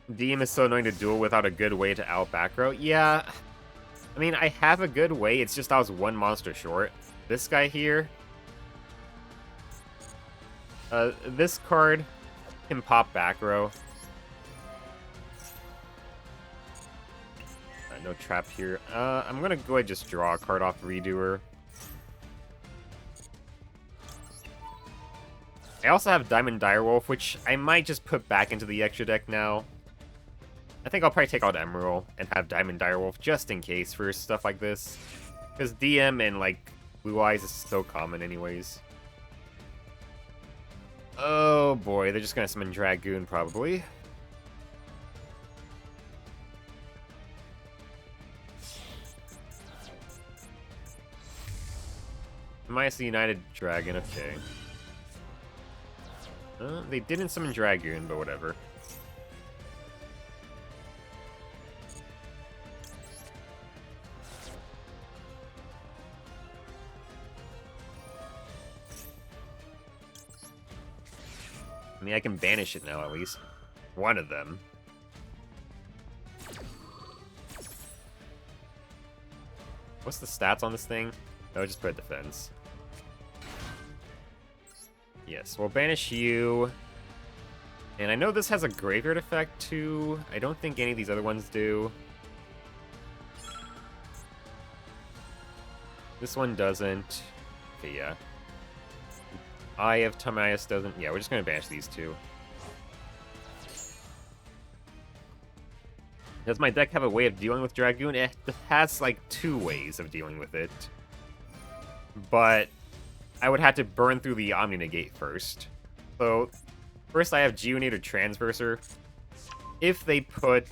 DM is so annoying to duel without a good way to out back row. Yeah, I mean, I have a good way, it's just I was one monster short. This guy here. This card can pop back row. No trap here. I'm gonna go ahead and just draw a card off Redoer. I also have Diamond Direwolf, which I might just put back into the extra deck now. I think I'll probably take out Emerald and have Diamond Direwolf just in case for stuff like this. Because DM and, like, Blue Eyes is so common anyways. Oh boy, they're just gonna summon Dragoon probably. Minus the United Dragon, okay. They didn't summon Dragoon, but whatever. I mean, I can banish it now, at least. One of them. What's the stats on this thing? Oh, just put defense. Yes, we'll banish you. And I know this has a graveyard effect, too. I don't think any of these other ones do. This one doesn't. Okay, yeah. Eye of Timaeus doesn't. Yeah, we're just gonna banish these two. Does my deck have a way of dealing with Dragoon? It has like 2 ways of dealing with it. But I would have to burn through the Omni Negate first. So first I have Geonator Transverser. If they put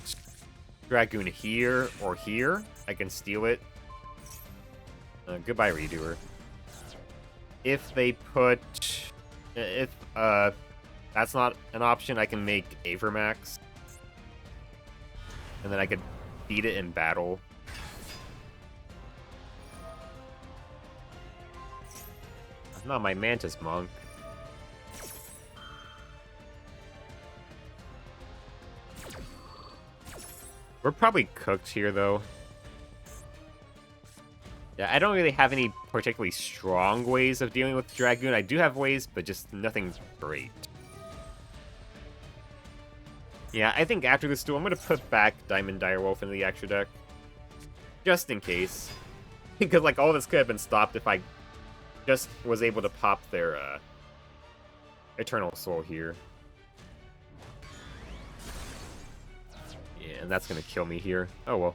Dragoon here or here, I can steal it. Goodbye, Redoer. If they put... If that's not an option, I can make Avermax. And then I could beat it in battle. Not my Mantis Monk. We're probably cooked here, though. Yeah, I don't really have any particularly strong ways of dealing with Dragoon. I do have ways, but just nothing great. Yeah, I think after this duel, I'm going to put back Diamond Direwolf into the extra deck. Just in case. Because, like, all this could have been stopped if I just was able to pop their Eternal Soul here. Yeah, and that's going to kill me here. Oh, well.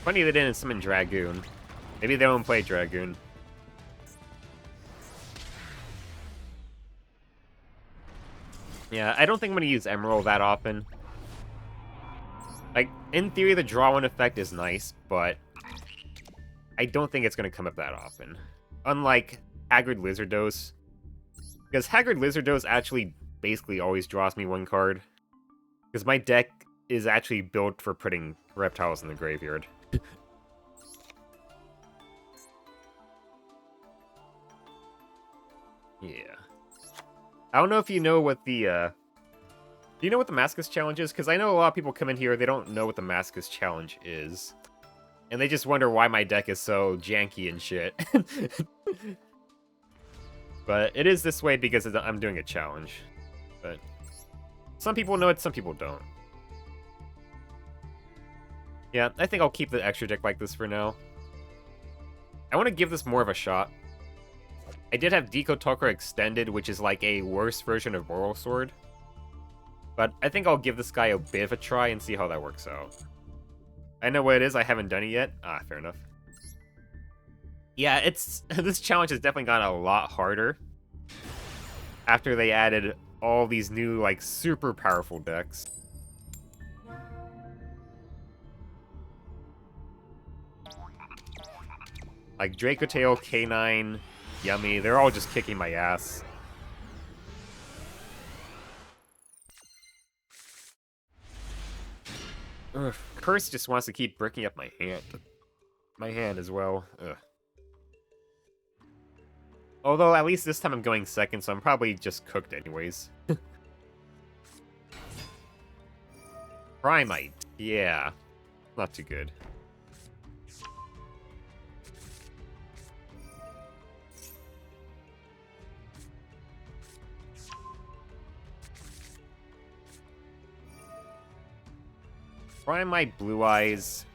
Funny they didn't summon Dragoon. Maybe they won't play Dragoon. Yeah, I don't think I'm going to use Emerald that often. Like, in theory, the draw one effect is nice, but I don't think it's going to come up that often. Unlike Haggard Lizardos. Because Haggard Lizardos actually basically always draws me one card. Because my deck is actually built for putting reptiles in the graveyard. Yeah. I don't know if you know what the, do you know what the Masochist challenge is? Because I know a lot of people come in here, they don't know what the Masochist challenge is. And they just wonder why my deck is so janky and shit. But it is this way because I'm doing a challenge. But some people know it, some people don't. Yeah, I think I'll keep the extra deck like this for now. I want to give this more of a shot. I did have Deco Tokra Extended, which is like a worse version of Moral Sword. But I think I'll give this guy a bit of a try and see how that works out. I know what it is, I haven't done it yet. Ah, fair enough. Yeah, this challenge has definitely gotten a lot harder after they added all these new, like, super powerful decks. Like, Dracotail, K9, Yummy, they're all just kicking my ass. Ugh, Curse just wants to keep breaking up my hand. My hand as well. Ugh. Although, at least this time I'm going second, so I'm probably just cooked anyways. Primite. Yeah. Not too good. Primite Blue Eyes.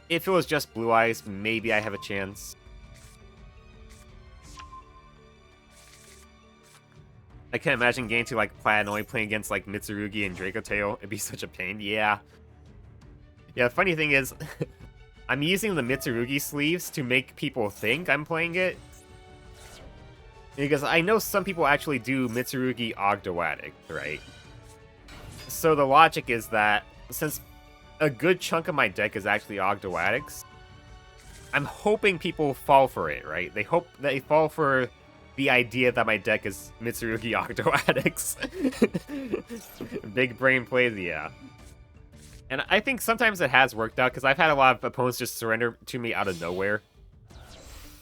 If it was just Blue Eyes, maybe I have a chance. I can't imagine getting to, like, Planoi playing against, like, Mitsurugi and Dracotail. It'd be such a pain. Yeah. Yeah, the funny thing is, I'm using the Mitsurugi sleeves to make people think I'm playing it. Because I know some people actually do Mitsurugi Ogdoadic, right? So the logic is that, since a good chunk of my deck is actually Ogdoadics, I'm hoping people fall for it, right? They fall for the idea that my deck is Mitsurugi Ogdoadics. Big brain plays, yeah. And I think sometimes it has worked out, because I've had a lot of opponents just surrender to me out of nowhere.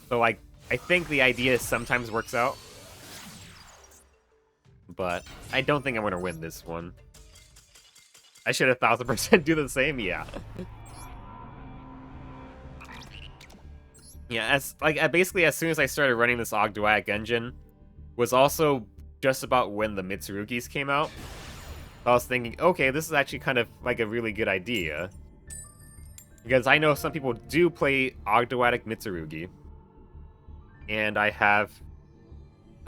So, like, I think the idea sometimes works out. But I don't think I'm going to win this one. I should 1000% do the same, yeah. Yeah, basically as soon as I started running this Ogdoadic engine, was also just about when the Mitsurugis came out. I was thinking, okay, this is actually kind of like a really good idea. Because I know some people do play Ogdoadic Mitsurugi. And I have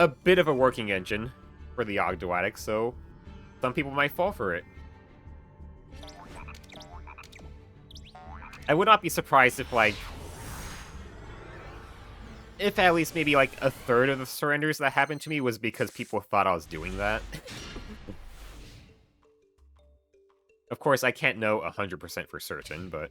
a bit of a working engine for the Ogdoadic, so some people might fall for it. I would not be surprised if, like, if at least maybe, like, a third of the surrenders that happened to me was because people thought I was doing that. Of course, I can't know 100% for certain, but...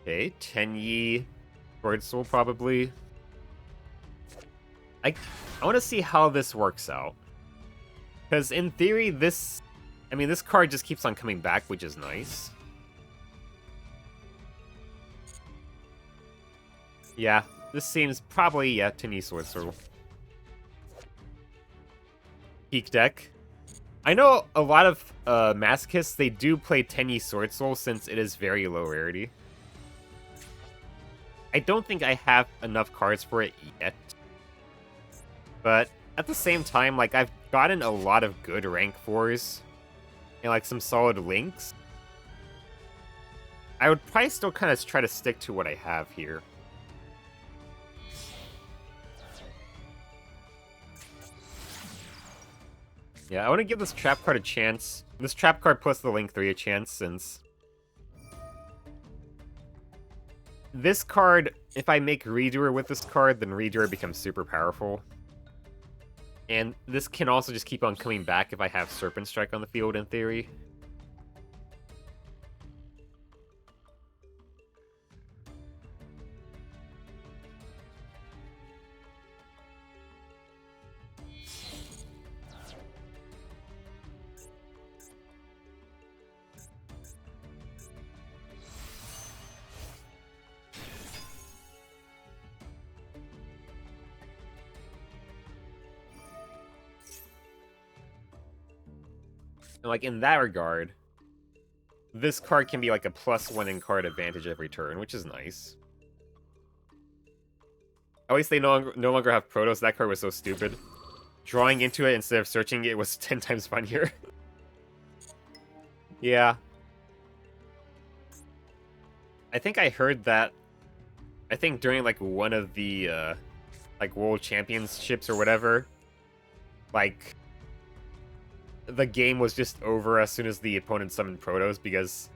Okay, Tenyi, Sword Soul probably. I want to see how this works out. Because in theory, this card just keeps on coming back, which is nice. Yeah, this seems probably, yeah, Tenyi Sword Soul. Peak deck. I know a lot of Masochists, they do play Tenyi Sword Soul since it is very low rarity. I don't think I have enough cards for it yet. But at the same time, like, I've gotten a lot of good rank 4s and, like, some solid links. I would probably still kind of try to stick to what I have here. Yeah, I want to give this trap card a chance. This trap card plus the link 3 a chance, since this card, if I make Redoer with this card, then Redoer becomes super powerful. And this can also just keep on coming back if I have Serpent Strike on the field, in theory. And, like, in that regard, this card can be like a +1 in card advantage every turn, which is nice. At least they no longer have Protos. That card was so stupid. Drawing into it instead of searching it was 10 times funnier. Yeah. I think I heard that. I think during like one of the like World Championships or whatever, like the game was just over as soon as the opponent summoned Protos because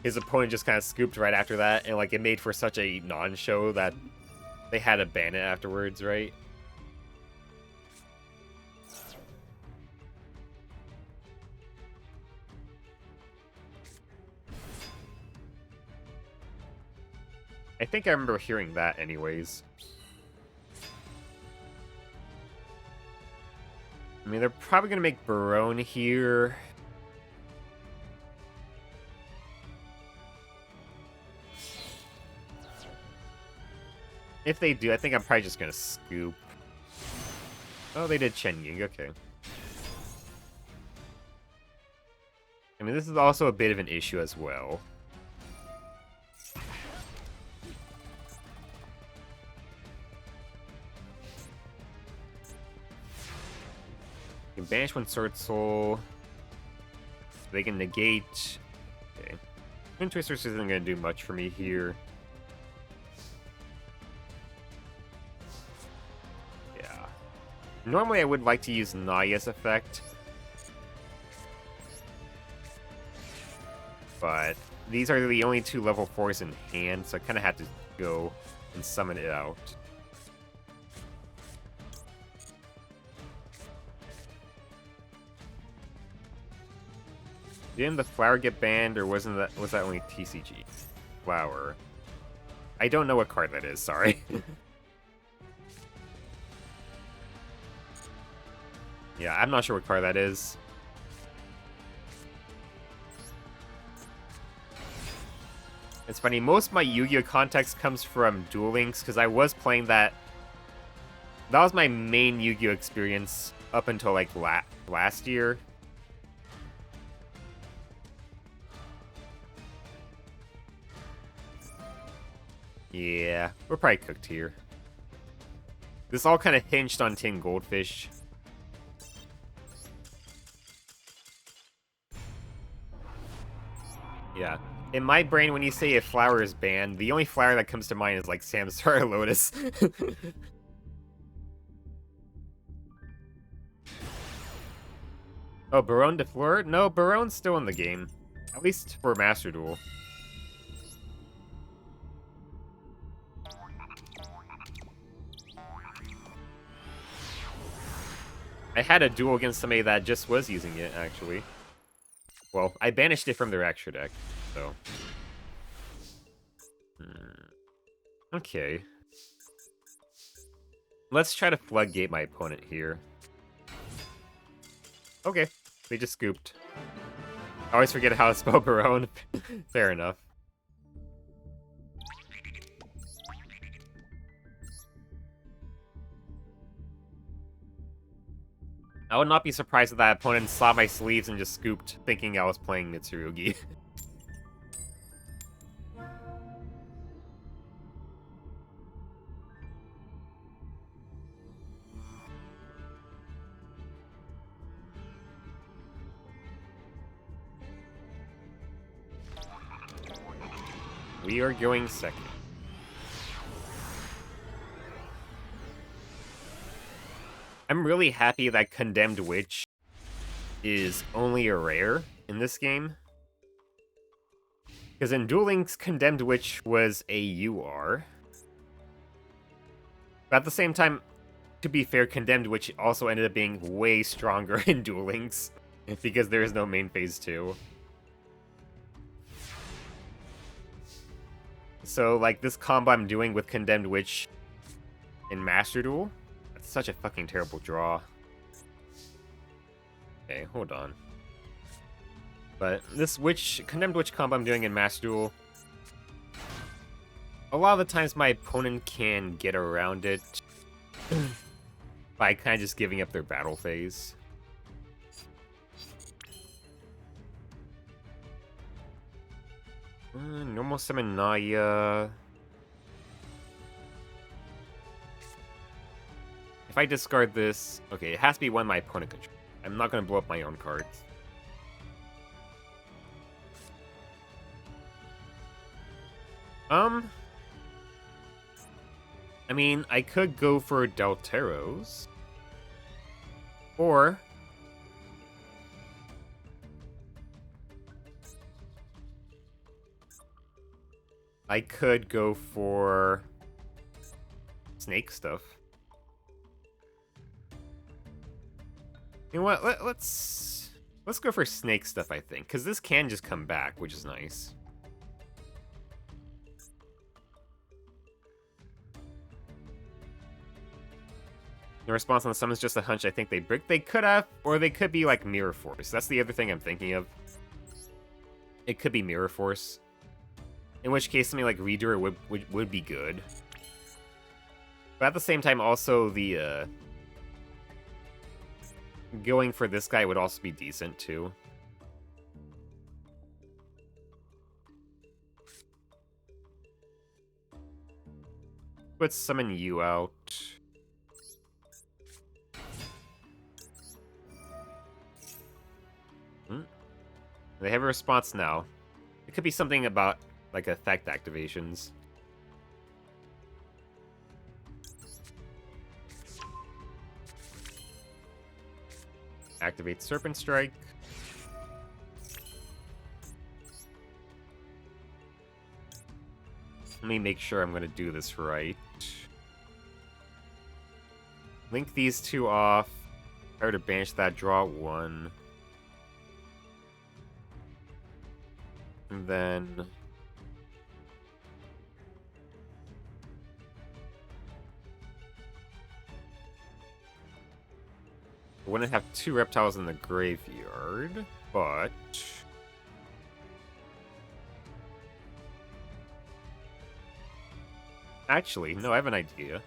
his opponent just kind of scooped right after that, and like it made for such a non-show that they had to ban it afterwards, right? I think I remember hearing that anyways. I mean, they're probably going to make Barone here. If they do, I think I'm probably just going to scoop. Oh, they did Chen Ying, okay. I mean, this is also a bit of an issue as well. You can banish one Sword Soul. They can negate. Okay. Twin Twisters isn't going to do much for me here. Yeah. Normally I would like to use Naya's effect. But these are the only 2 level 4s in hand, so I kind of have to go and summon it out. Didn't the flower get banned, or was that only TCG? Flower. I don't know what card that is, sorry. Yeah, I'm not sure what card that is. It's funny, most of my Yu-Gi-Oh! Context comes from Duel Links, because I was playing that. That was my main Yu-Gi-Oh! Experience up until, like, last year. Yeah, we're probably cooked here. This all kind of hinged on Tin Goldfish. Yeah. In my brain, when you say a flower is banned, the only flower that comes to mind is like Samsara or Lotus. Oh, Baronne de Fleur? No, Baronne's still in the game. At least for Master Duel. I had a duel against somebody that just was using it, actually. Well, I banished it from their extra deck, so... Okay. Let's try to floodgate my opponent here. Okay, they just scooped. I always forget how to spell Baronne. Fair enough. I would not be surprised if that opponent saw my sleeves and just scooped, thinking I was playing Mitsurugi. We are going second. I'm really happy that Condemned Witch is only a rare in this game. Because in Duel Links, Condemned Witch was a UR. But at the same time, to be fair, Condemned Witch also ended up being way stronger in Duel Links. Because there is no main phase 2. So, like, this combo I'm doing with Condemned Witch in Master Duel, that's such a fucking terrible draw. Okay, hold on. But this Condemned Witch combo I'm doing in Master Duel, a lot of the times my opponent can get around it by kind of just giving up their battle phase. Normal summon Naya. If I discard this... Okay, it has to be one my opponent controls. I'm not going to blow up my own cards. I mean, I could go for Delteros. Or... I could go for... Snake stuff. You know what? Let's go for snake stuff, I think. Because this can just come back, which is nice. The response on the summon is just a hunch. I think they brick. They could have, or they could be like Mirror Force. That's the other thing I'm thinking of. It could be Mirror Force. In which case, something like Redoer would be good. But at the same time, also the going for this guy would also be decent too. Let's summon you out. They have a response now. It could be something about, like, effect activations. Activate Serpent Strike. Let me make sure I'm going to do this right. Link these two off. Try to banish that, draw one. And then... I wouldn't have two reptiles in the graveyard, but... Actually, no, I have an idea.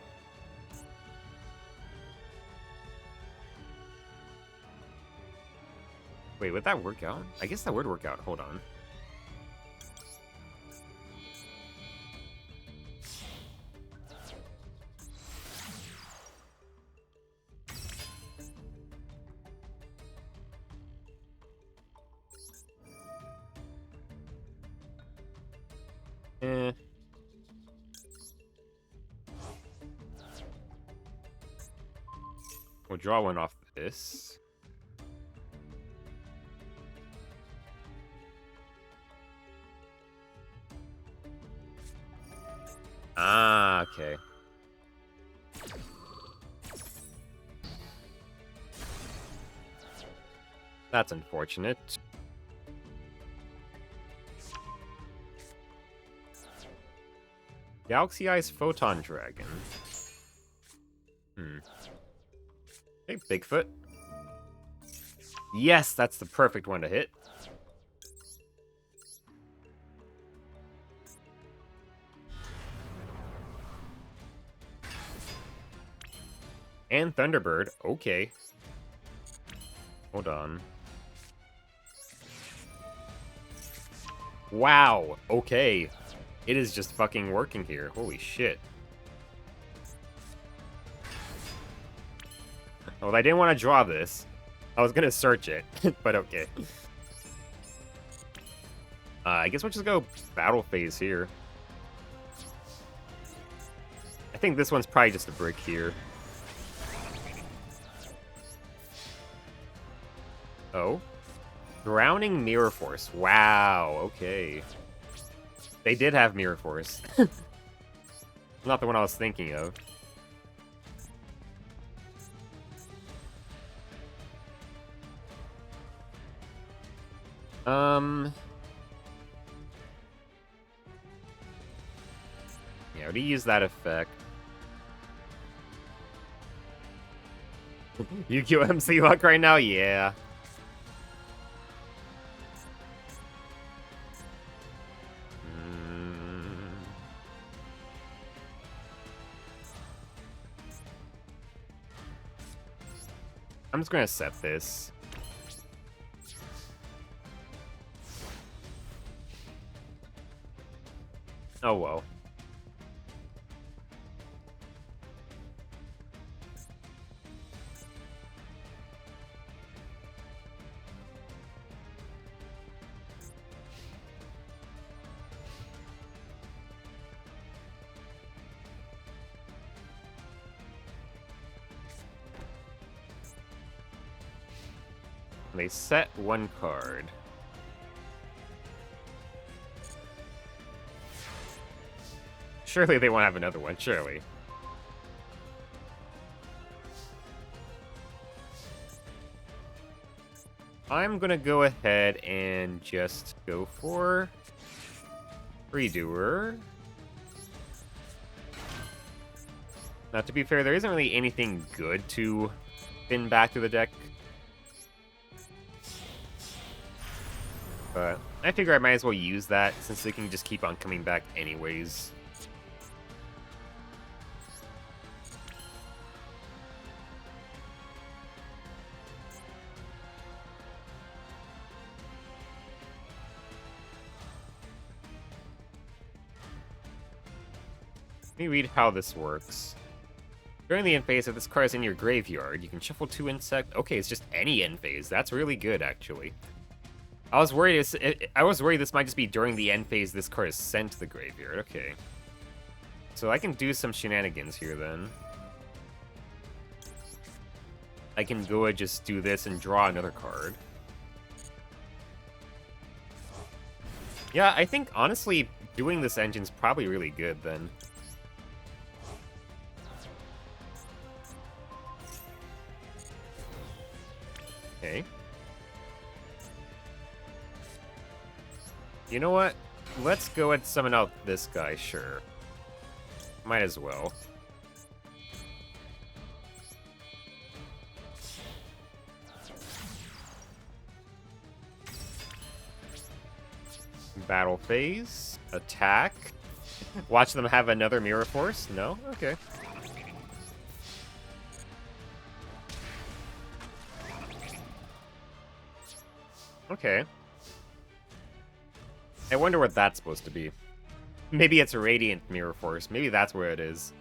Wait, would that work out? I guess that would work out. Hold on. We'll draw one off this. Ah, okay. That's unfortunate. Galaxy Eyes Photon Dragon. Hey, Bigfoot. Yes, that's the perfect one to hit. And Thunderbird. Okay. Hold on. Wow. Okay. It is just fucking working here. Holy shit. Well, I didn't want to draw this. I was gonna search it, but okay. I guess we'll just go battle phase here. I think this one's probably just a brick here. Oh? Drowning Mirror Force. Wow, okay. They did have Mirror Force. Not the one I was thinking of. Yeah, to use that effect. Yu-Gi-Oh! MC luck right now? Yeah. I'm just gonna set this. Oh well. They set one card. Surely they won't have another one, surely. I'm gonna go ahead and just go for Redoer. Now, to be fair, there isn't really anything good to spin back to the deck. But I figure I might as well use that, since it can just keep on coming back anyways. Let me read how this works. During the end phase, if this card is in your graveyard, you can shuffle 2 insect. Okay, it's just any end phase. That's really good, actually. I was worried this might just be during the end phase this card is sent to the graveyard. Okay. So I can do some shenanigans here, then. I can go and just do this and draw another card. Yeah, I think, honestly, doing this engine's probably really good, then. Okay. You know what? Let's go and summon out this guy, sure. Might as well. Battle phase. Attack. Watch them have another Mirror Force? No? Okay. Okay. I wonder what that's supposed to be. Maybe it's a Radiant Mirror Force. Maybe that's where it is.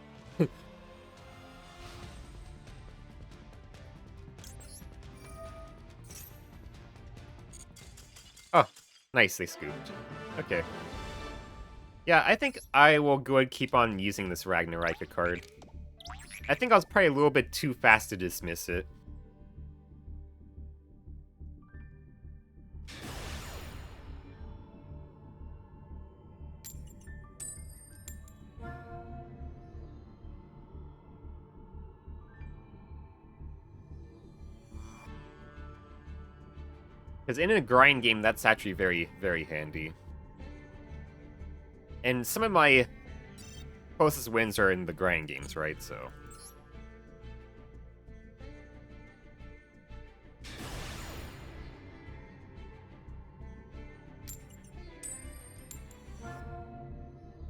Oh, nicely scooped. Okay. Yeah, I think I will go and keep on using this Ragnaraika card. I think I was probably a little bit too fast to dismiss it. Because in a grind game, that's actually very, very handy. And some of my closest wins are in the grind games, right? So.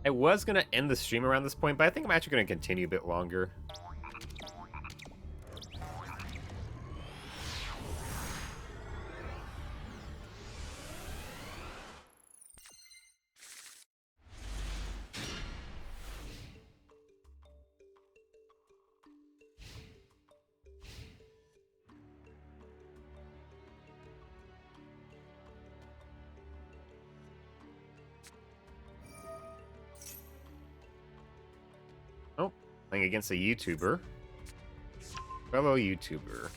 I was going to end the stream around this point, but I think I'm actually going to continue a bit longer. Oh, playing against a YouTuber. Fellow YouTuber.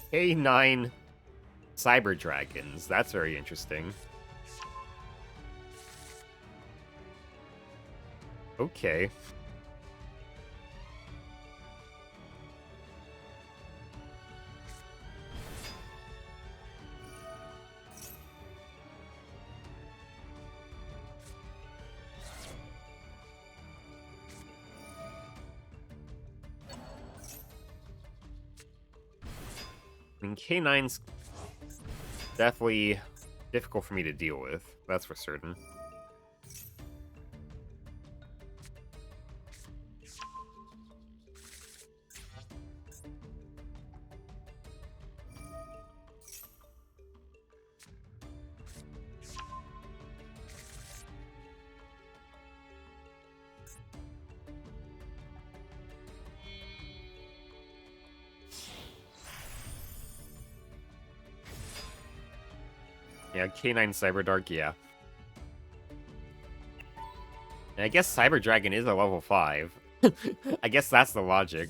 K9 Cyber Dragons. That's very interesting. Okay. I mean, K9's definitely difficult for me to deal with. That's for certain. Yeah, K9 Cyberdark, yeah. And I guess Cyber Dragon is a level 5. I guess that's the logic.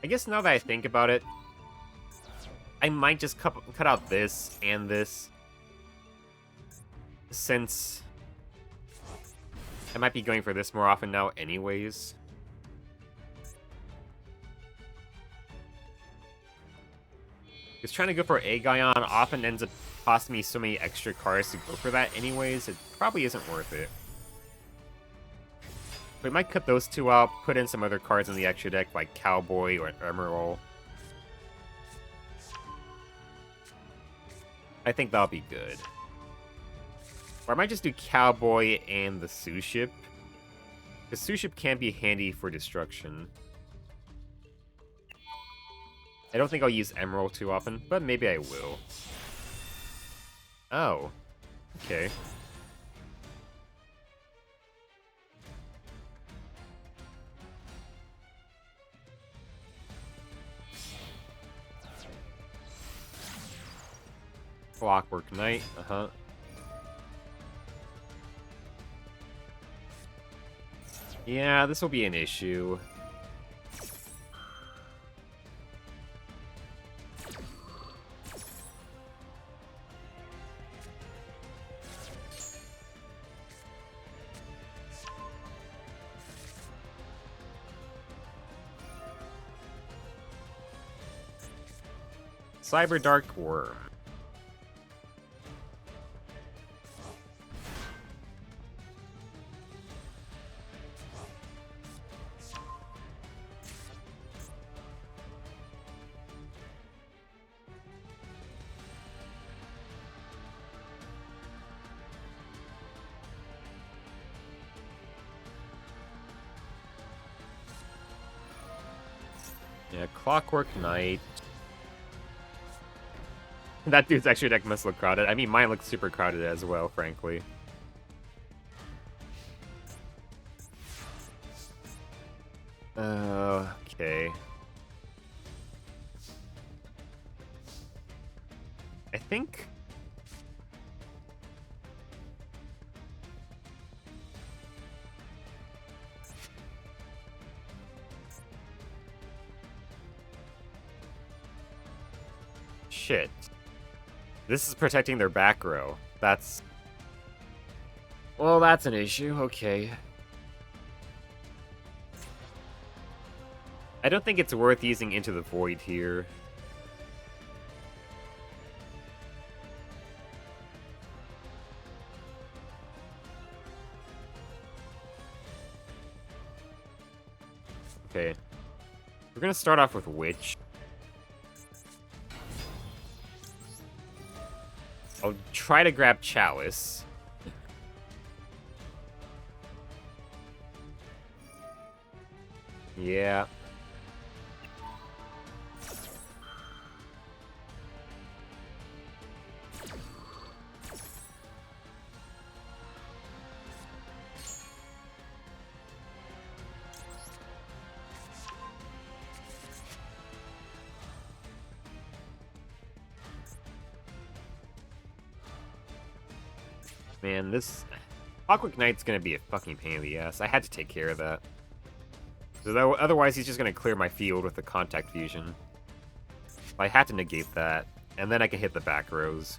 I guess now that I think about it, I might just cut out this and this, since I might be going for this more often now anyways. Because trying to go for Aegon often ends up costing me so many extra cards to go for that anyways, it probably isn't worth it. We might cut those two out, put in some other cards in the extra deck like Cowboy or Emerald. I think that'll be good. Or I might just do Cowboy and the Sue Ship. The Sue Ship can be handy for destruction. I don't think I'll use Emerald too often, but maybe I will. Oh. Okay. Clockwork Knight, uh-huh. Yeah, this will be an issue. Cyber Dark Worm. Yeah, Clockwork Knight. That dude's extra deck must look crowded. I mean, mine looks super crowded as well, frankly. Okay. I think... Shit. This is protecting their back row. That's... Well, that's an issue. Okay. I don't think it's worth using Into the Void here. Okay. We're gonna start off with Witch. I'll try to grab Chalice. Yeah. Man, this... Clockwork Knight's gonna be a fucking pain in the ass. I had to take care of that. So otherwise, he's just gonna clear my field with the Contact Fusion. I had to negate that, and then I can hit the back rows.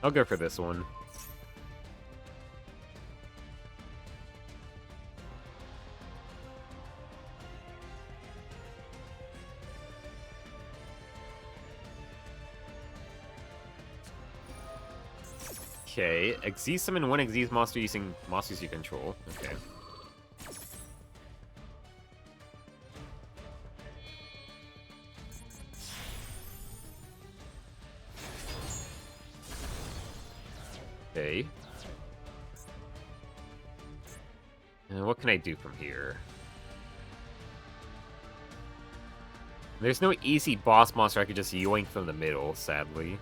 I'll go for this one. Okay, Xyz summon one Xyz monster using monsters you control. Okay. Okay. And what can I do from here? There's no easy boss monster I could just yoink from the middle, sadly.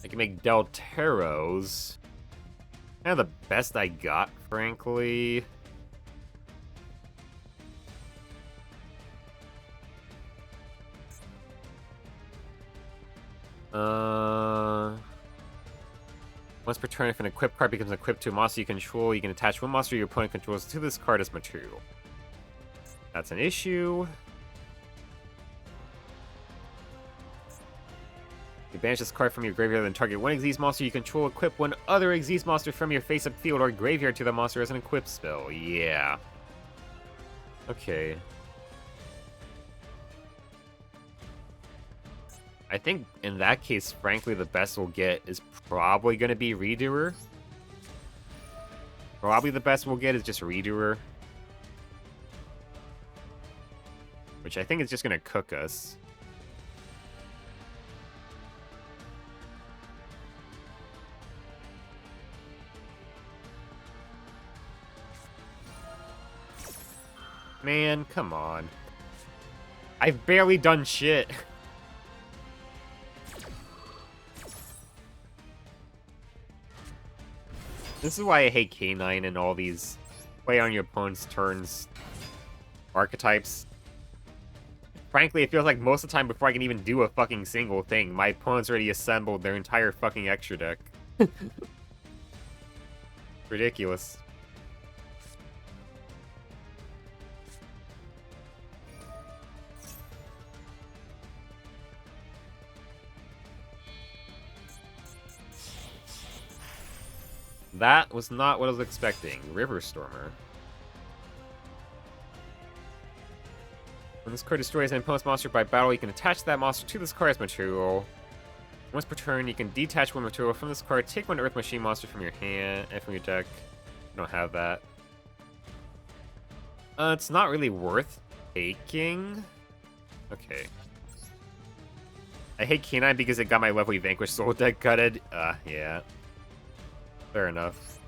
I can make Delteros. Kind of the best I got, frankly. Once per turn, if an equipped card becomes equipped to a monster you control, you can attach one monster your opponent controls to this card as material. That's an issue. You banish this card from your graveyard and target one Xyz monster you control, equip one other Xyz monster from your face-up field or graveyard to the monster as an equip spell. Yeah. Okay. I think in that case, frankly, the best we'll get is probably going to be Redoer. Probably the best we'll get is just Redoer. Which I think is just going to cook us. Man, come on. I've barely done shit. This is why I hate K9 and all these play on your opponent's turns archetypes. Frankly, it feels like most of the time before I can even do a fucking single thing, my opponent's already assembled their entire fucking extra deck. Ridiculous. That was not what I was expecting. River Stormer. When this card destroys an opponent's monster by battle, you can attach that monster to this card as material. Once per turn, you can detach one material from this card, take one Earth Machine monster from your hand and from your deck. You don't have that. It's not really worth taking. Okay. I hate K9 because it got my Lovely Vanquish Soul deck gutted. Yeah. Fair enough.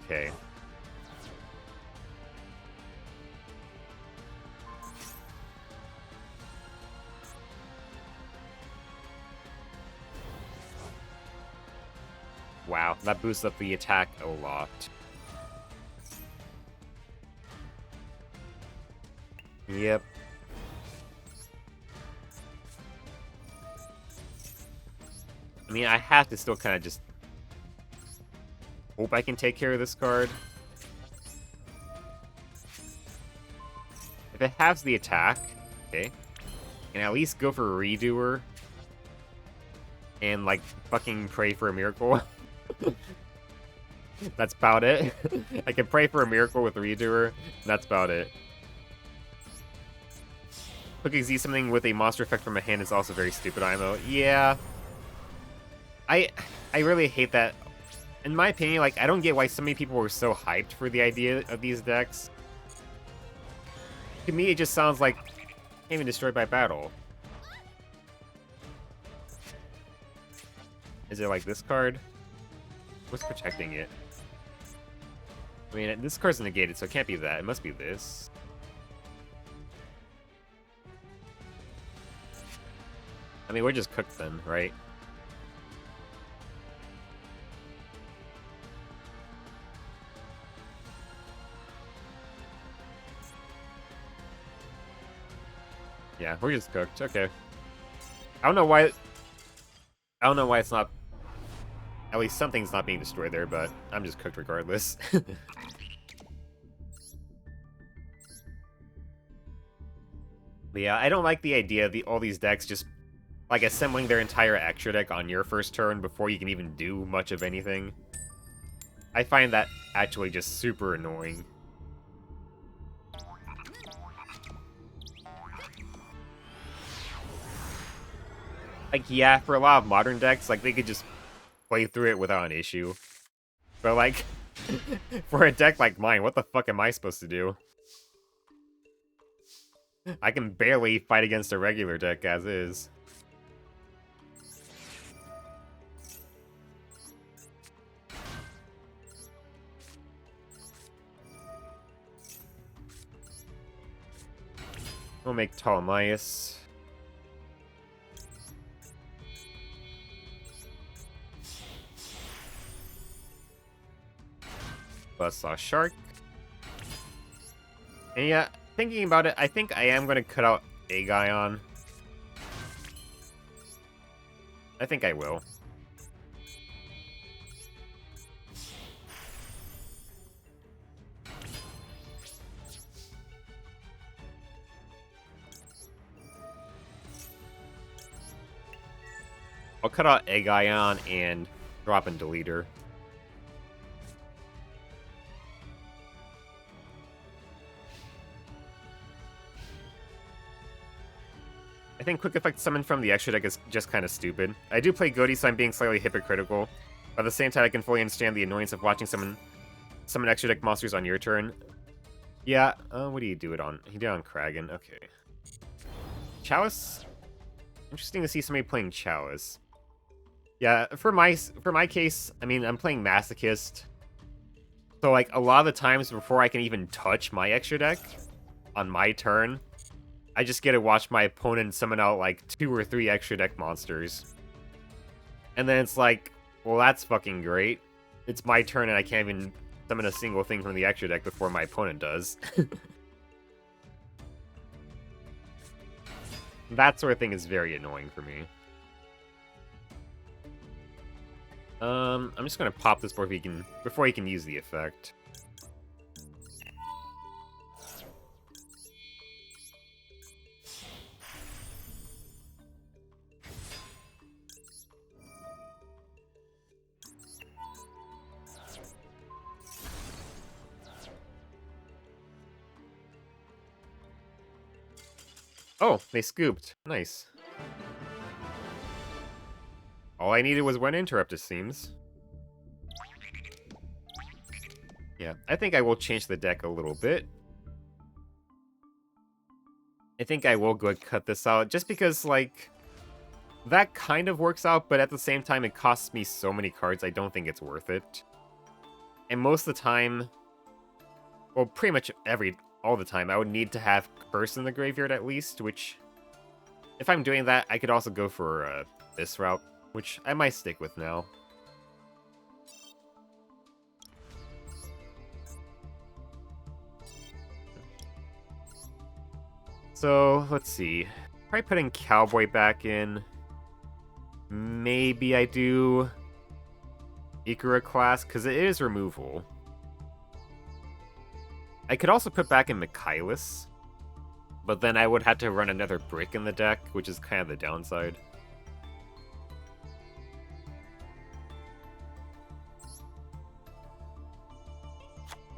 Okay. Wow, that boosts up the attack a lot. Yep. I mean, I have to still kind of just hope I can take care of this card. If it halves the attack, okay, and at least go for a Redoer and, like, fucking pray for a miracle. That's about it. I can pray for a miracle with Redoer, and that's about it. Clicking Z something with a monster effect from a hand is also very stupid, IMO. Yeah. I really hate that. In my opinion, like, I don't get why so many people were so hyped for the idea of these decks. To me, it just sounds like can't even destroyed by battle. Is it like this card? What's protecting it? I mean, this card's negated, so it can't be that. It must be this. I mean, we're just cooked then, right? Yeah, we're just cooked. Okay. I don't know why it's not... At least something's not being destroyed there, but I'm just cooked regardless. But yeah, I don't like the idea of all these decks just, like, assembling their entire extra deck on your first turn before you can even do much of anything. I find that actually just super annoying. Like, yeah, for a lot of modern decks, like, they could just play through it without an issue. But, like, for a deck like mine, what the fuck am I supposed to do? I can barely fight against a regular deck as is. We'll make Ptolemaeus. Buzzsaw Shark. And yeah, thinking about it, I think I am going to cut out Aegon. I think I will. I'll cut out Aegon and drop in Deleter. I think Quick Effect Summon from the extra deck is just kind of stupid. I do play Goaty, so I'm being slightly hypocritical. But at the same time, I can fully understand the annoyance of watching summon extra deck monsters on your turn. Yeah, what do you do it on? He did it on Kragan, okay. Chalice? Interesting to see somebody playing Chalice. Yeah, for my case, I mean, I'm playing Masochist. So, like, a lot of the times before I can even touch my extra deck on my turn, I just get to watch my opponent summon out, like, 2 or 3 extra deck monsters. And then it's like, well, that's fucking great. It's my turn and I can't even summon a single thing from the extra deck before my opponent does. That sort of thing is very annoying for me. I'm just gonna pop this before he can use the effect. Oh, they scooped. Nice. All I needed was one interrupt, it seems. Yeah, I think I will change the deck a little bit. I think I will go ahead and cut this out, just because, like, that kind of works out, but at the same time, it costs me so many cards, I don't think it's worth it. And most of the time, well, pretty much all the time, I would need to have Curse in the graveyard at least, which, if I'm doing that, I could also go for this route, which I might stick with now. So, let's see. Probably putting Cowboy back in. Maybe I do Ikura class, because it is removal. I could also put back in Michaelis, but then I would have to run another brick in the deck, which is kind of the downside.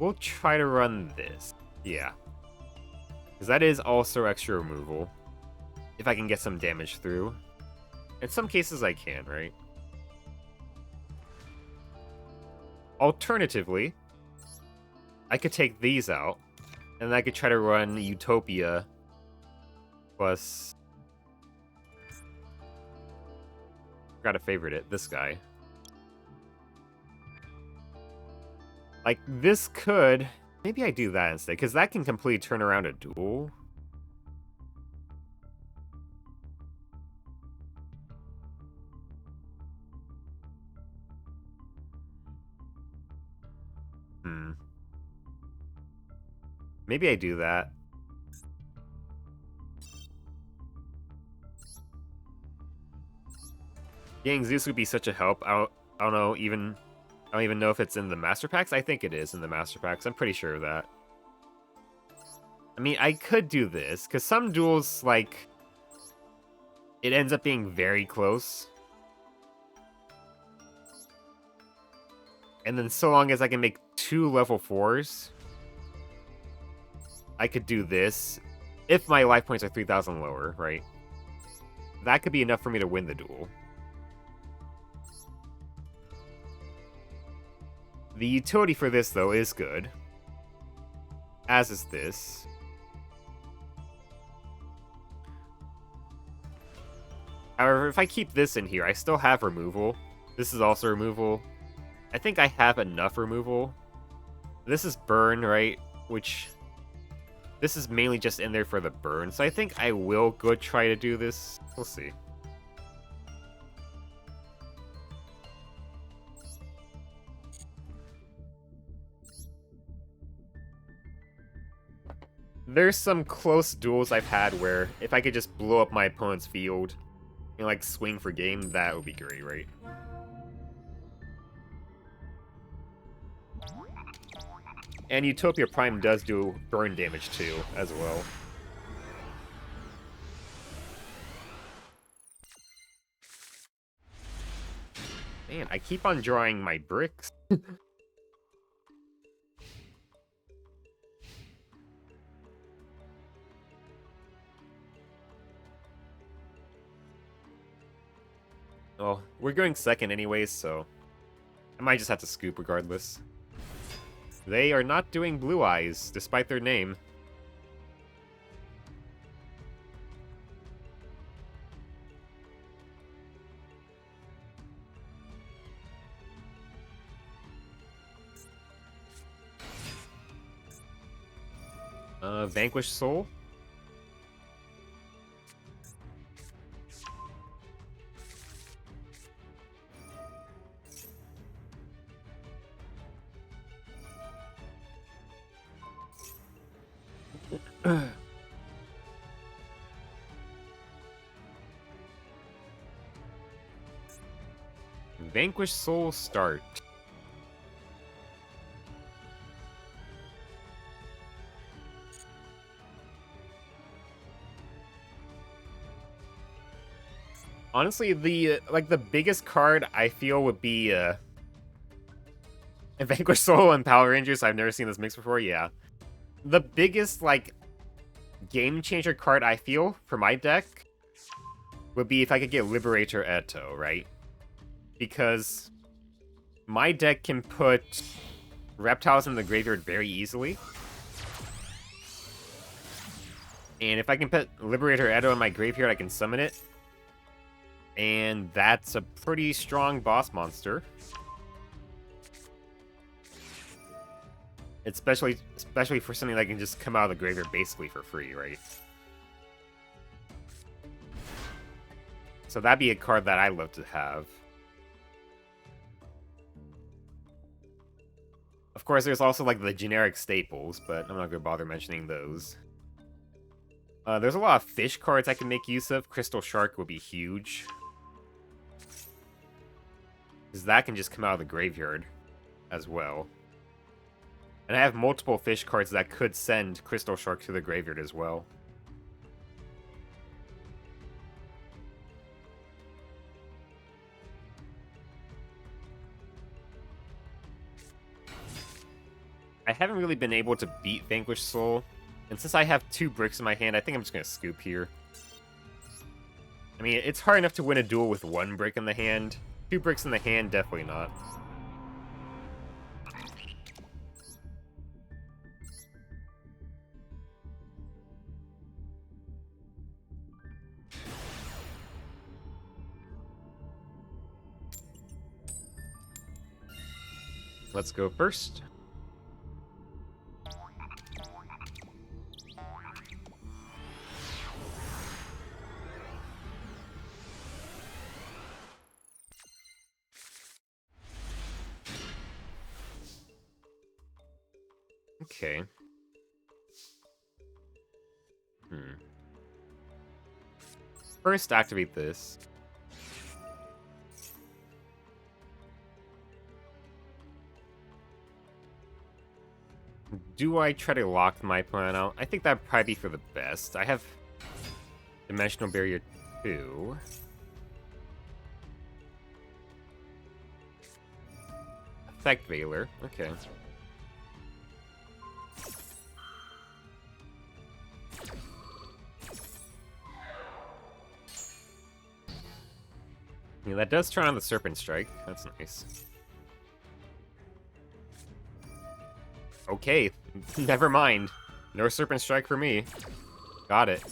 We'll try to run this. Yeah. Because that is also extra removal. If I can get some damage through. In some cases I can, right? Alternatively, I could take these out, and then I could try to run Utopia plus... Gotta favorite it. This guy. Like, this could... Maybe I do that instead, because that can completely turn around a duel. Maybe I do that. Getting Zeus would be such a help. I don't know even... I don't even know if it's in the Master Packs. I think it is in the Master Packs. I'm pretty sure of that. I mean, I could do this, because some duels, like... It ends up being very close. And then so long as I can make 2 level 4s, I could do this. If my life points are 3,000 lower, right? That could be enough for me to win the duel. The utility for this, though, is good. As is this. However, if I keep this in here, I still have removal. This is also removal. I think I have enough removal. This is burn, right? Which... This is mainly just in there for the burn, so I think I will go try to do this. We'll see. There's some close duels I've had where if I could just blow up my opponent's field and like swing for game, that would be great, right? And Utopia Prime does do burn damage too, as well. Man, I keep on drawing my bricks. Well, we're going second anyways, so I might just have to scoop regardless. They are not doing Blue Eyes, despite their name. Vanquish Soul. Vanquish Soul start. Honestly, the the biggest card I feel would be Vanquish Soul and Power Rangers. I've never seen this mix before. Yeah, the biggest game changer card I feel for my deck would be if I could get Liberator Eto, right? Because my deck can put reptiles in the graveyard very easily. And if I can put Liberator Eto in my graveyard, I can summon it. And that's a pretty strong boss monster. Especially for something that can just come out of the graveyard basically for free, right? So that'd be a card that I love to have. Of course, there's also the generic staples, but I'm not going to bother mentioning those. There's a lot of fish cards I can make use of. Crystal Shark would be huge. Because that can just come out of the graveyard as well. And I have multiple fish cards that could send Crystal Shark to the graveyard as well. I haven't really been able to beat Vanquish Soul. And since I have 2 bricks in my hand, I think I'm just going to scoop here. I mean, it's hard enough to win a duel with 1 brick in the hand. 2 bricks in the hand, definitely not. let's go first. Okay. First, activate this. Do I try to lock my plan out? I think that'd probably be for the best. I have Dimensional Barrier 2. Effect Veiler. Okay. Yeah, that does turn on the Serpent Strike. That's nice. Okay, never mind. No Serpent Strike for me. Got it.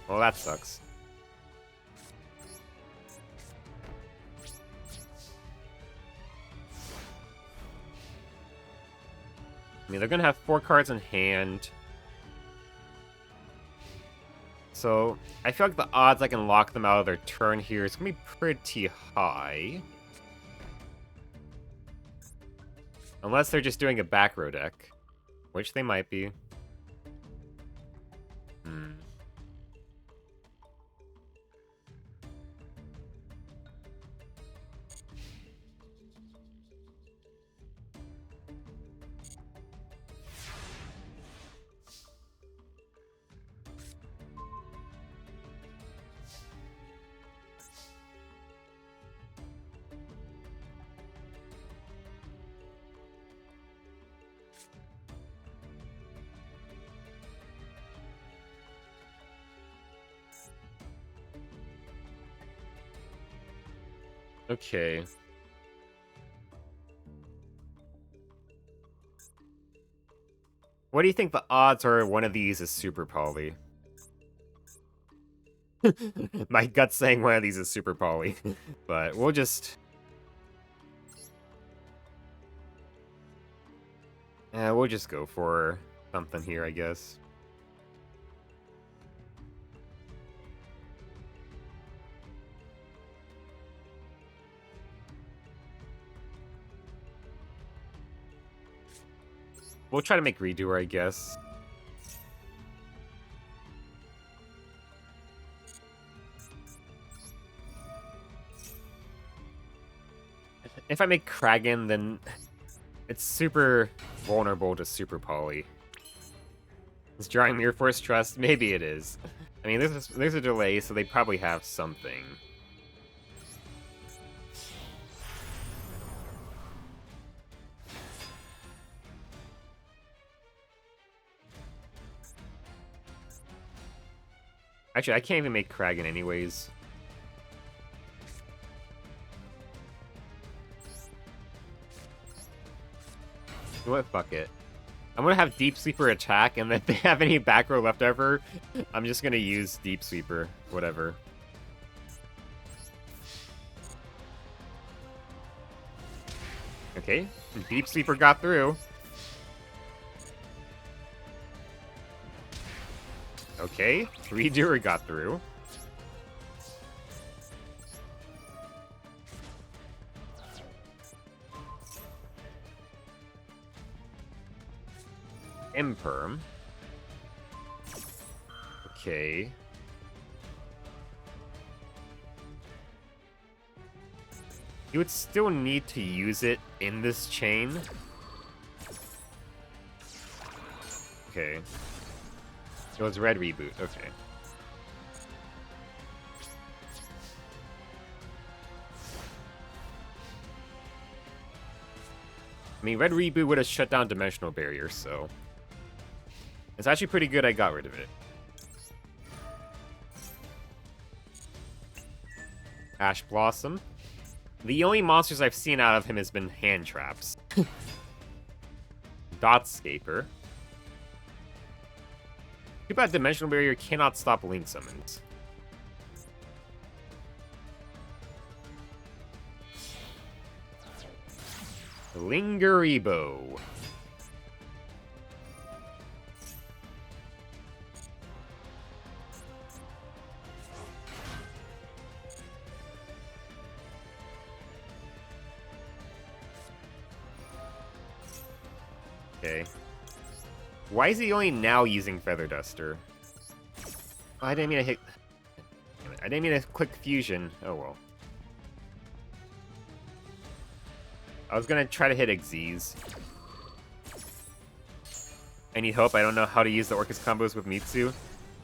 Well, that sucks. I mean, they're gonna have 4 cards in hand. So, I feel like the odds I can lock them out of their turn here is gonna be pretty high. Unless they're just doing a back row deck. Which they might be. Okay. What do you think the odds are one of these is Super Poly? My gut's saying one of these is Super Poly. But we'll just... we'll just go for something here, I guess. We'll try to make Redoer, I guess. If I make Kragan, then it's super vulnerable to Super Poly. Is drawing Mirror Force Trust? Maybe it is. I mean, there's a delay, so they probably have something. Actually, I can't even make Kragan anyways. You know what? Fuck it. I'm gonna have Deep Sweeper attack, and if they have any back row left over, I'm just gonna use Deep Sweeper. Whatever. Okay, Deep Sweeper got through. Okay, Redoer got through. Imperm. Okay. You would still need to use it in this chain. Okay. It was red reboot, okay. I mean, red reboot would have shut down Dimensional Barrier, so... It's actually pretty good I got rid of it. Ash Blossom. The only monsters I've seen out of him has been hand traps. Dotscaper. Too bad Dimensional Barrier cannot stop Link summons. Lingeribo. Okay. Why is he only now using Feather Duster? Oh, I didn't mean to hit... Damn it. I didn't mean to click Fusion. Oh well. I was gonna try to hit Xyz. I need help. I don't know how to use the Orcus combos with Mitsu.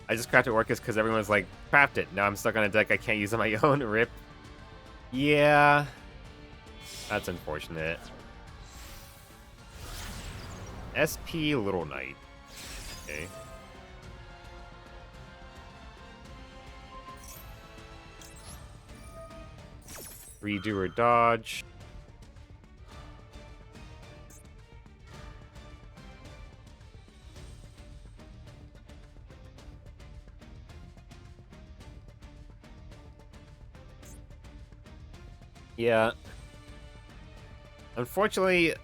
I just crafted Orcus because everyone's like, craft it. Now I'm stuck on a deck I can't use on my own. Rip. Yeah. That's unfortunate. SP Little Knight. Okay. Redo or dodge. Yeah. Unfortunately,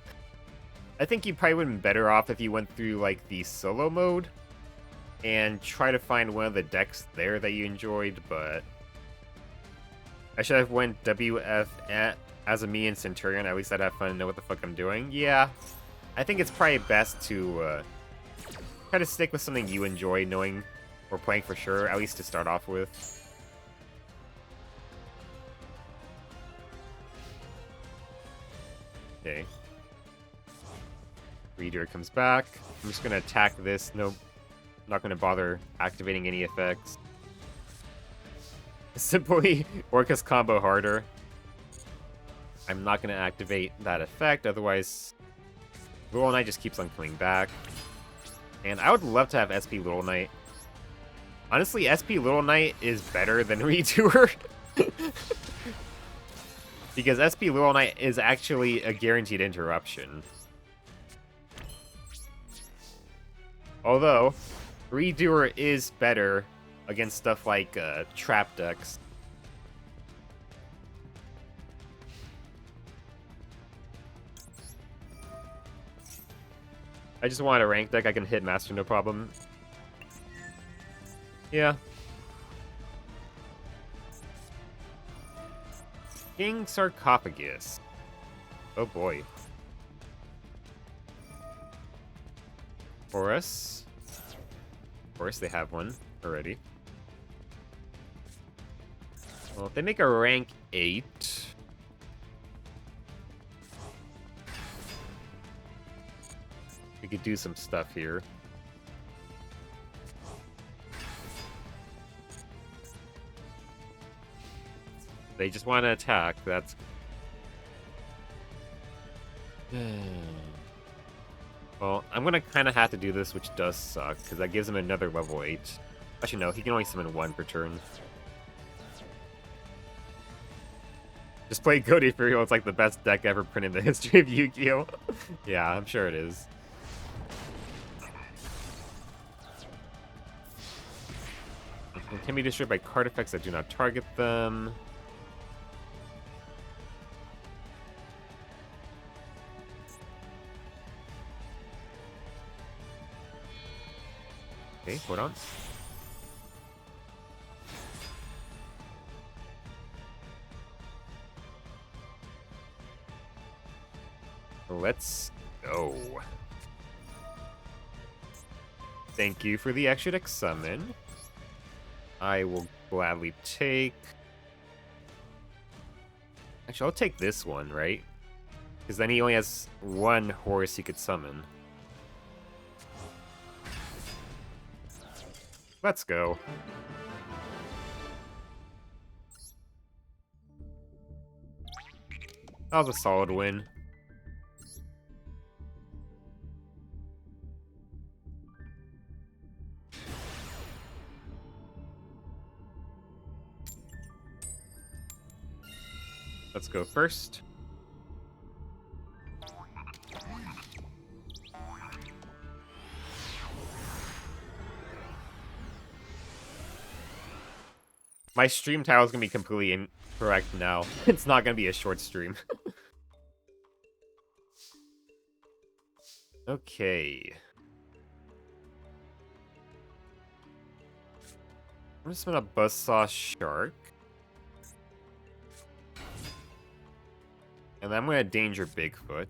I think you probably would have been better off if you went through, like, the solo mode and try to find one of the decks there that you enjoyed, but I should have went WF at Azami and Centurion. At least I'd have fun and know what the fuck I'm doing. Yeah, I think it's probably best to try to stick with something you enjoy knowing or playing for sure, at least to start off with. Okay. Reader comes back. I'm just gonna attack this. Nope. Not gonna bother activating any effects. Simply Orcus combo harder. I'm not gonna activate that effect, otherwise Little Knight just keeps on coming back. And I would love to have SP Little Knight. Honestly, SP Little Knight is better than Redoer. Because SP Little Knight is actually a guaranteed interruption. Although, Redoer is better against stuff like trap decks. I just want a rank deck I can hit Master no problem. Yeah. King Sarcophagus. Oh boy. Horus. Of course, they have one already. Well, if they make a rank 8... we could do some stuff here. They just want to attack, that's... Well, I'm gonna kind of have to do this, which does suck, because that gives him another level 8. Actually, no, he can only summon 1 per turn. Just play Goated Furio, it's like the best deck ever printed in the history of Yu-Gi-Oh! Yeah, I'm sure it is. It can be destroyed by card effects that do not target them. Okay, hold on. Let's go. Thank you for the extra deck summon. I will gladly take... Actually, I'll take this one, right? Because then he only has 1 horse he could summon. Let's go. That was a solid win. Let's go first. My stream title is going to be completely incorrect now. It's not going to be a short stream. Okay. I'm just gonna Buzzsaw Shark. And I'm gonna Danger Bigfoot.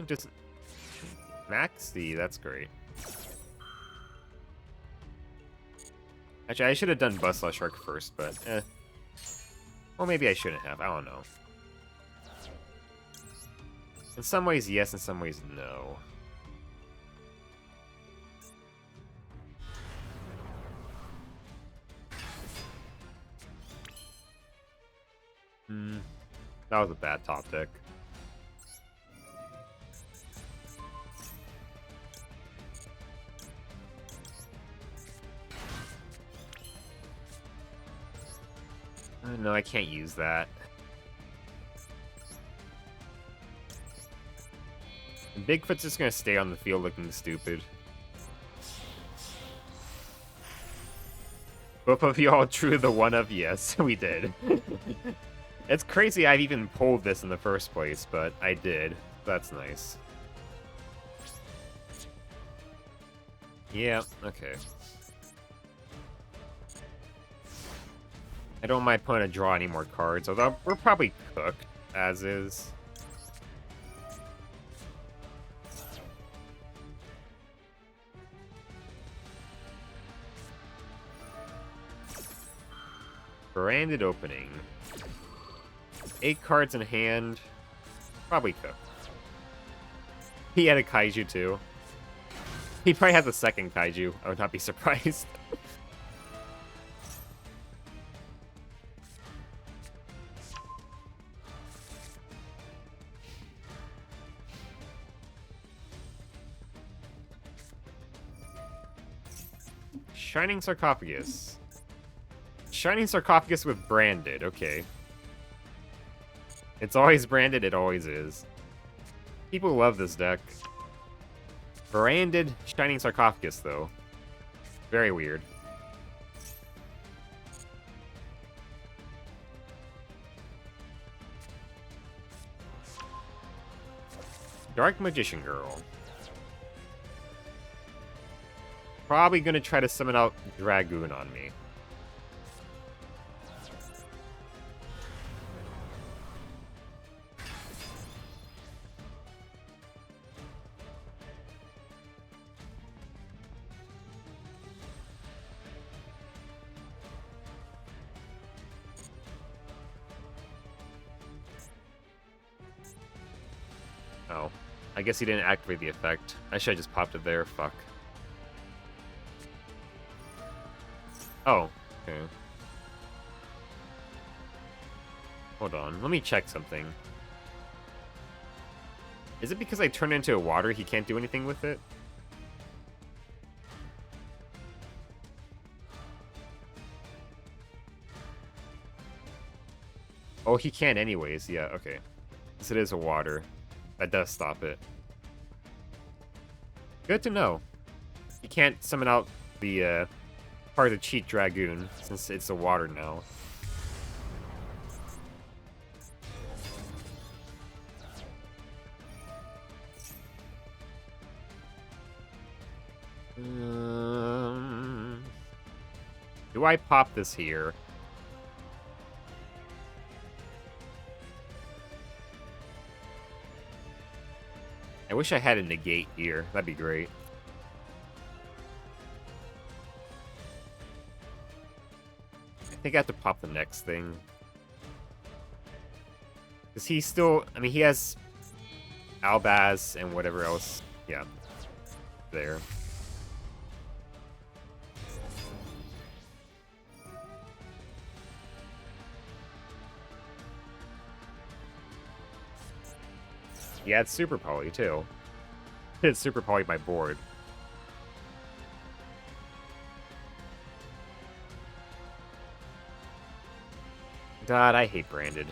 Just Maxi, that's great. Actually, I should have done Buzzsaw Shark first, but well, maybe I shouldn't have. I don't know. In some ways, yes. In some ways, no. That was a bad top deck. No, I can't use that. And Bigfoot's just gonna stay on the field looking stupid. Both of y'all drew the one of yes, we did. It's crazy I've even pulled this in the first place, but I did. That's nice. Yeah, okay. I don't mind putting to draw any more cards, although we're probably cooked, as is. Branded opening. 8 cards in hand. Probably cooked. He had a kaiju too. He probably has a second kaiju. I would not be surprised. Shining Sarcophagus. Shining Sarcophagus with Branded, okay. It's always branded, it always is. People love this deck. Branded Shining Sarcophagus, though. Very weird. Dark Magician Girl. Probably gonna try to summon out Dragoon on me. Oh. I guess he didn't activate the effect. I should have just popped it there. Fuck. Oh. Okay. Hold on. Let me check something. Is it because I turned into a water he can't do anything with it? Oh, he can anyways. Yeah, okay. Because it is a water. That does stop it. Good to know. You can't summon out the part of the cheat Dragoon, since it's a water now. Do I pop this here? I wish I had a negate here. That'd be great. I think I have to pop the next thing. Because he's still... I mean, he has Albaz and whatever else. Yeah. There. Yeah, it's Super Poly, too. It's Super Poly my board. God, I hate Branded.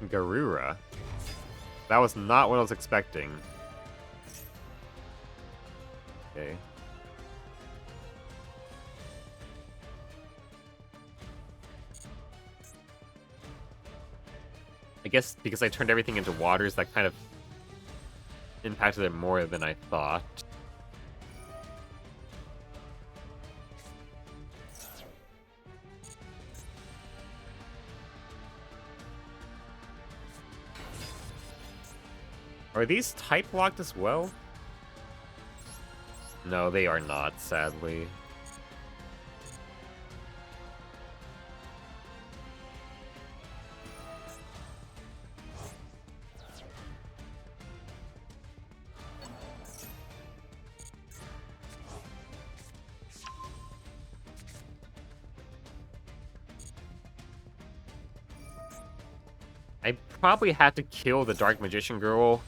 Garura. That was not what I was expecting. Okay. I guess because I turned everything into waters, that kind of impacted it more than I thought. Are these type locked as well? No, they are not, sadly. I probably have to kill the Dark Magician Girl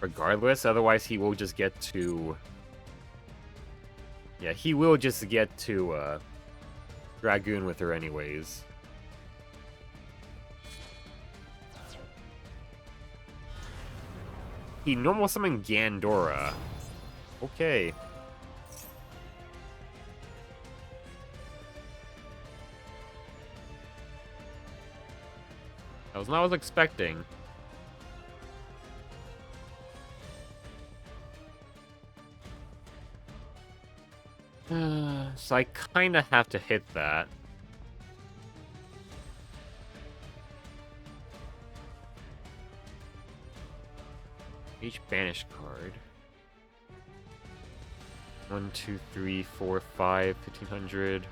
regardless, otherwise he will just get to... Yeah, he will just get to, Dragoon with her anyways. He normal summoned Gandora. Okay. That was not what I was expecting. So I kind of have to hit that. Each banish card. 1, 2, 3, 4, 5, 1500.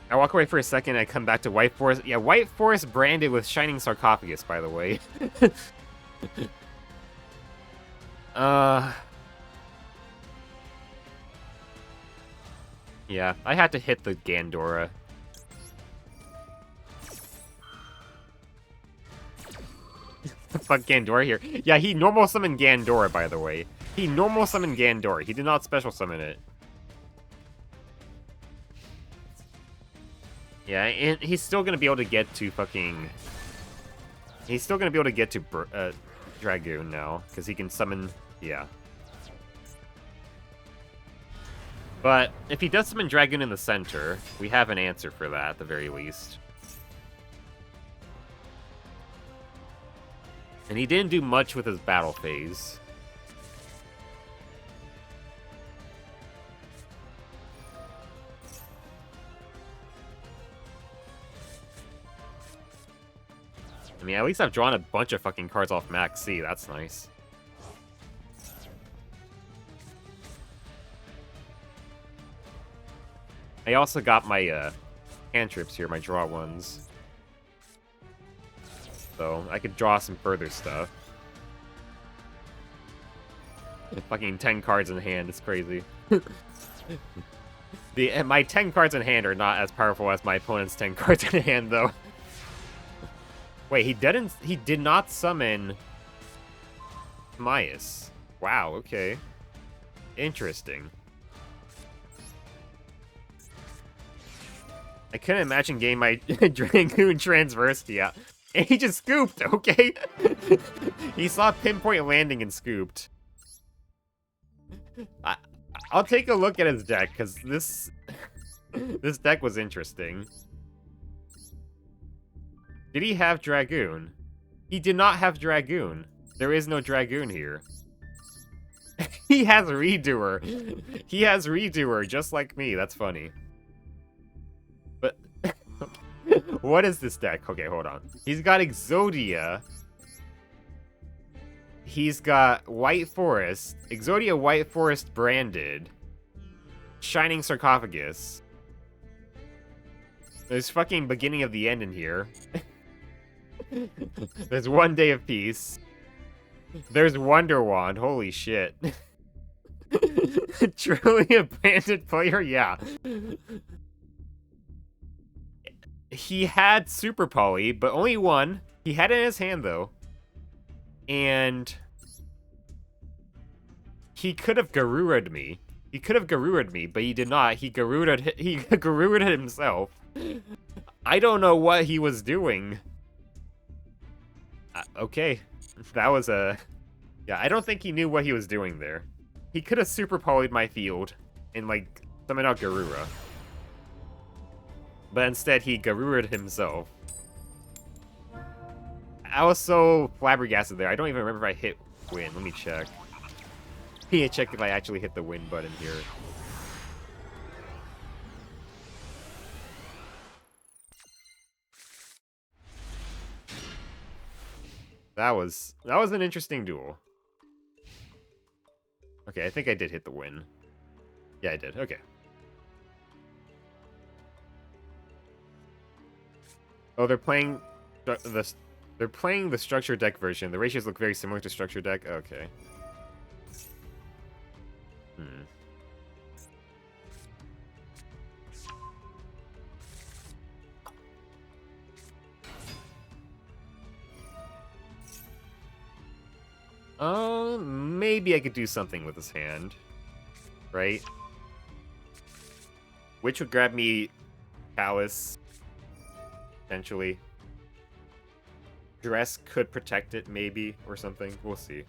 I walk away for a second, I come back to White Forest. Yeah, White Forest branded with Shining Sarcophagus, by the way. Yeah, I had to hit the Gandora. Fuck Gandora here. Yeah, he normal summoned Gandora, by the way. He normal summoned Gandora. He did not special summon it. Yeah, and he's still gonna be able to get to fucking... He's still gonna be able to get to Dragoon now, because he can summon... Yeah. But if he does summon Dragoon in the center, we have an answer for that, at the very least. And he didn't do much with his battle phase. I mean, at least I've drawn a bunch of fucking cards off Max C. That's nice. I also got my cantrips here, my draw ones. So I could draw some further stuff. Fucking 10 cards in hand, it's crazy. My 10 cards in hand are not as powerful as my opponent's 10 cards in hand, though. Wait, he did not summon Myas. Wow, okay. Interesting. I couldn't imagine getting my Dragoon Transverse, yeah. And he just scooped, okay? He saw Pinpoint Landing and scooped. I'll take a look at his deck, because this deck was interesting. Did he have Dragoon? He did not have Dragoon. There is no Dragoon here. He has Redoer. He has Redoer, just like me. That's funny. But what is this deck? Okay, hold on. He's got Exodia. He's got White Forest. Exodia White Forest Branded. Shining Sarcophagus. There's fucking Beginning of the End in here. There's One Day of Peace. There's Wonder Wand. Holy shit. Truly a branded player? Yeah. He had Super Poly, but only one. He had it in his hand, though. And he could have Garua'd me. He could have Garua'd me, but he did not. He Garua'd himself. I don't know what he was doing. Okay. That was a... Yeah, I don't think he knew what he was doing there. He could have super polyed my field and, like, summoned out Garura. But instead, he Garura'd himself. I was so flabbergasted there. I don't even remember if I hit win. Let me check. Let me check if I actually hit the win button here. That was an interesting duel. Okay, I think I did hit the win. Yeah, I did. Okay. Oh, they're playing the structure deck version. The ratios look very similar to structure deck. Okay. Hmm. Maybe I could do something with his hand. Right? Which would grab me Callus, potentially. Dress could protect it, maybe, or something. We'll see.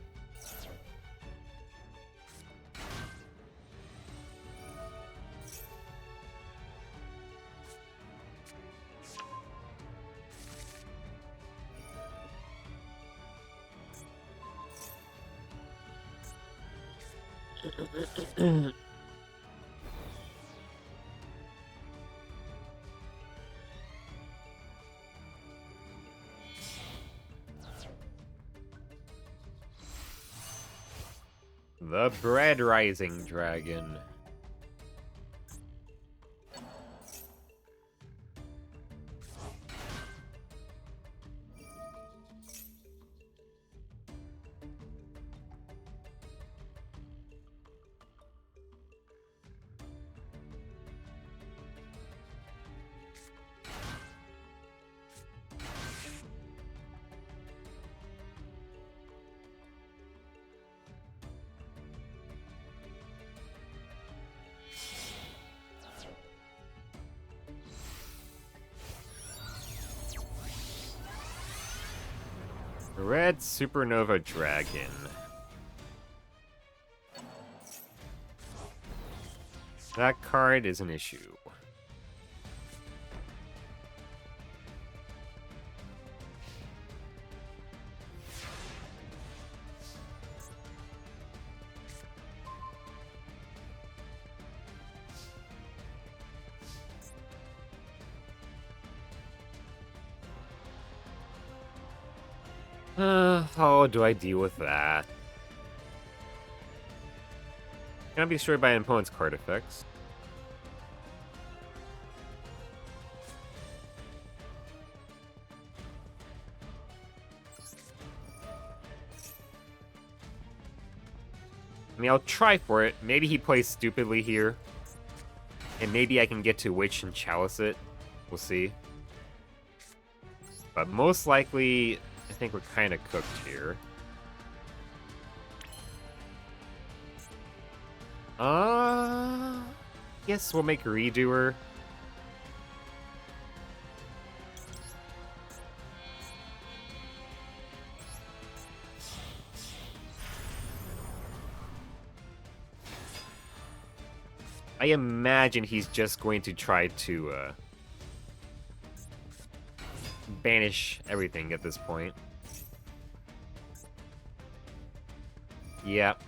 The Bread Rising Dragon. Red Supernova Dragon. That card is an issue. How do I deal with that? Can I be destroyed by an opponent's card effects? I mean, I'll try for it. Maybe he plays stupidly here. And maybe I can get to Witch and Chalice it. We'll see. But most likely, I think we're kind of cooked here. Guess we'll make Redoer. I imagine he's just going to try to banish everything at this point. Yep.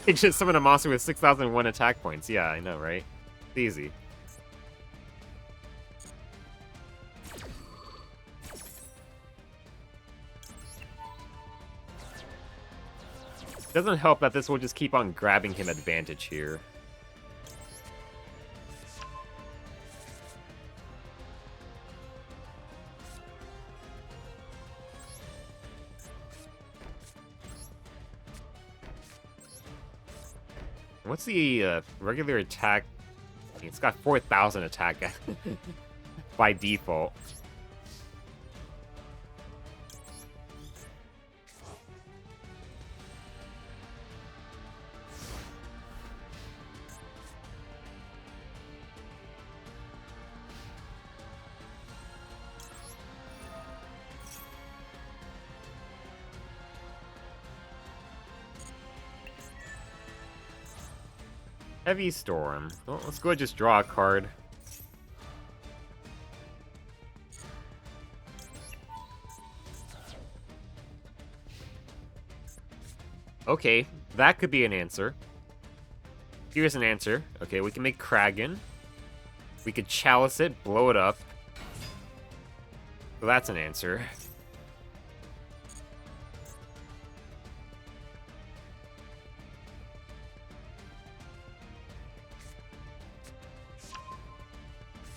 He just summoned a monster with 6,001 attack points. Yeah, I know, right? It's easy. Doesn't help that this will just keep on grabbing him advantage here. What's the regular attack? It's got 4,000 attack by default. Heavy Storm. Well, let's go ahead and just draw a card. Okay, that could be an answer. Here's an answer. Okay, we can make Kragan. We could Chalice it, blow it up. So that's an answer.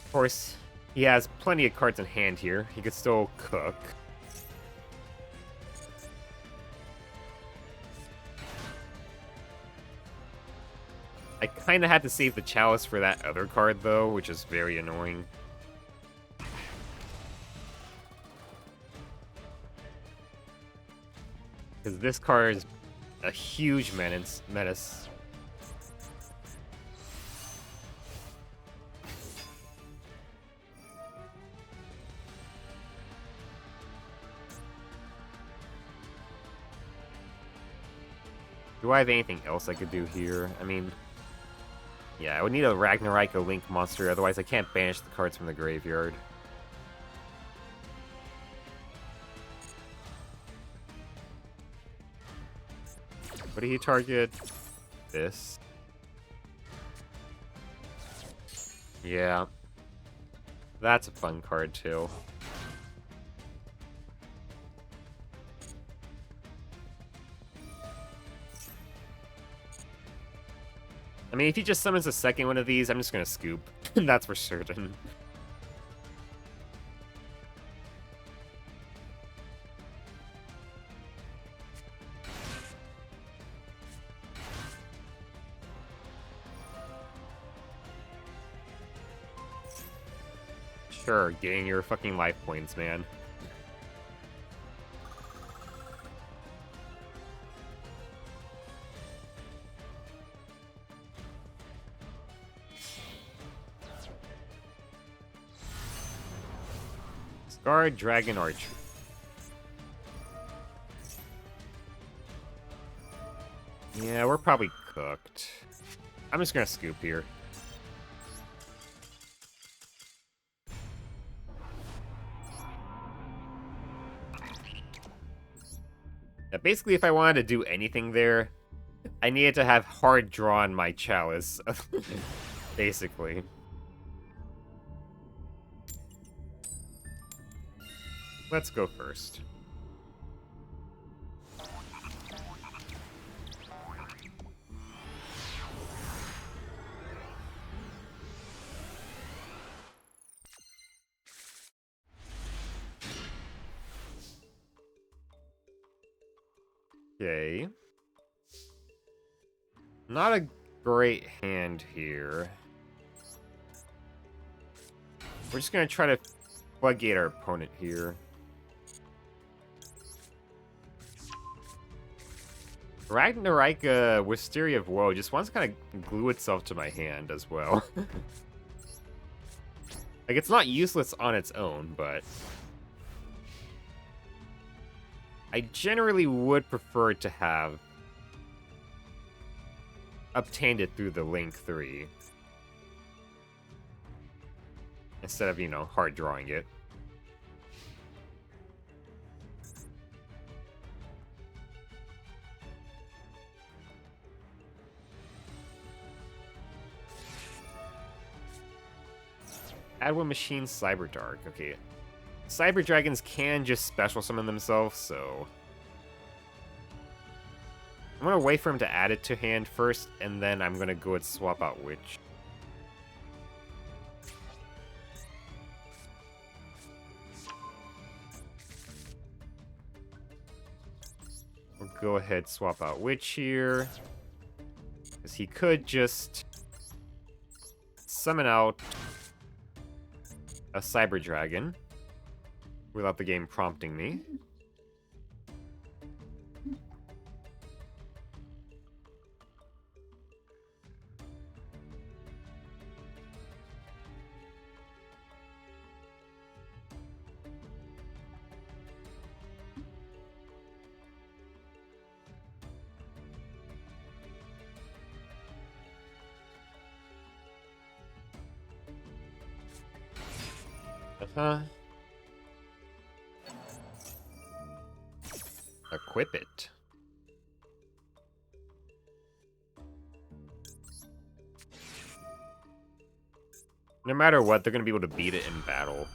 Of course, he has plenty of cards in hand here. He could still cook. I kind of had to save the Chalice for that other card, though, which is very annoying. Because this card is a huge menace. Do I have anything else I could do here? I mean, yeah, I would need a Ragnaraika Link monster, otherwise I can't banish the cards from the graveyard. What did he target? This. Yeah. That's a fun card, too. I mean, if he just summons a second one of these, I'm just gonna scoop. That's for certain. Sure, getting your fucking life points, man. Guard Dragon Archer. Yeah, we're probably cooked. I'm just gonna scoop here. Yeah, basically, if I wanted to do anything there, I needed to have hard drawn my Chalice. Basically. Let's go first. Okay. Not a great hand here. We're just gonna try to floodgate our opponent here. Ragnaraika Wisteria of Woe just wants to kind of glue itself to my hand as well. Like, it's not useless on its own, but I generally would prefer to have obtained it through the Link 3. Instead of, you know, hard drawing it. Adwin Machine Cyber Dark. Okay. Cyber Dragons can just special summon themselves, so I'm gonna wait for him to add it to hand first, and then I'm gonna go and swap out Witch. We'll go ahead, swap out Witch here, because he could just summon out a Cyber Dragon without the game prompting me. Uh-huh. Equip it. No matter what, they're going to be able to beat it in battle.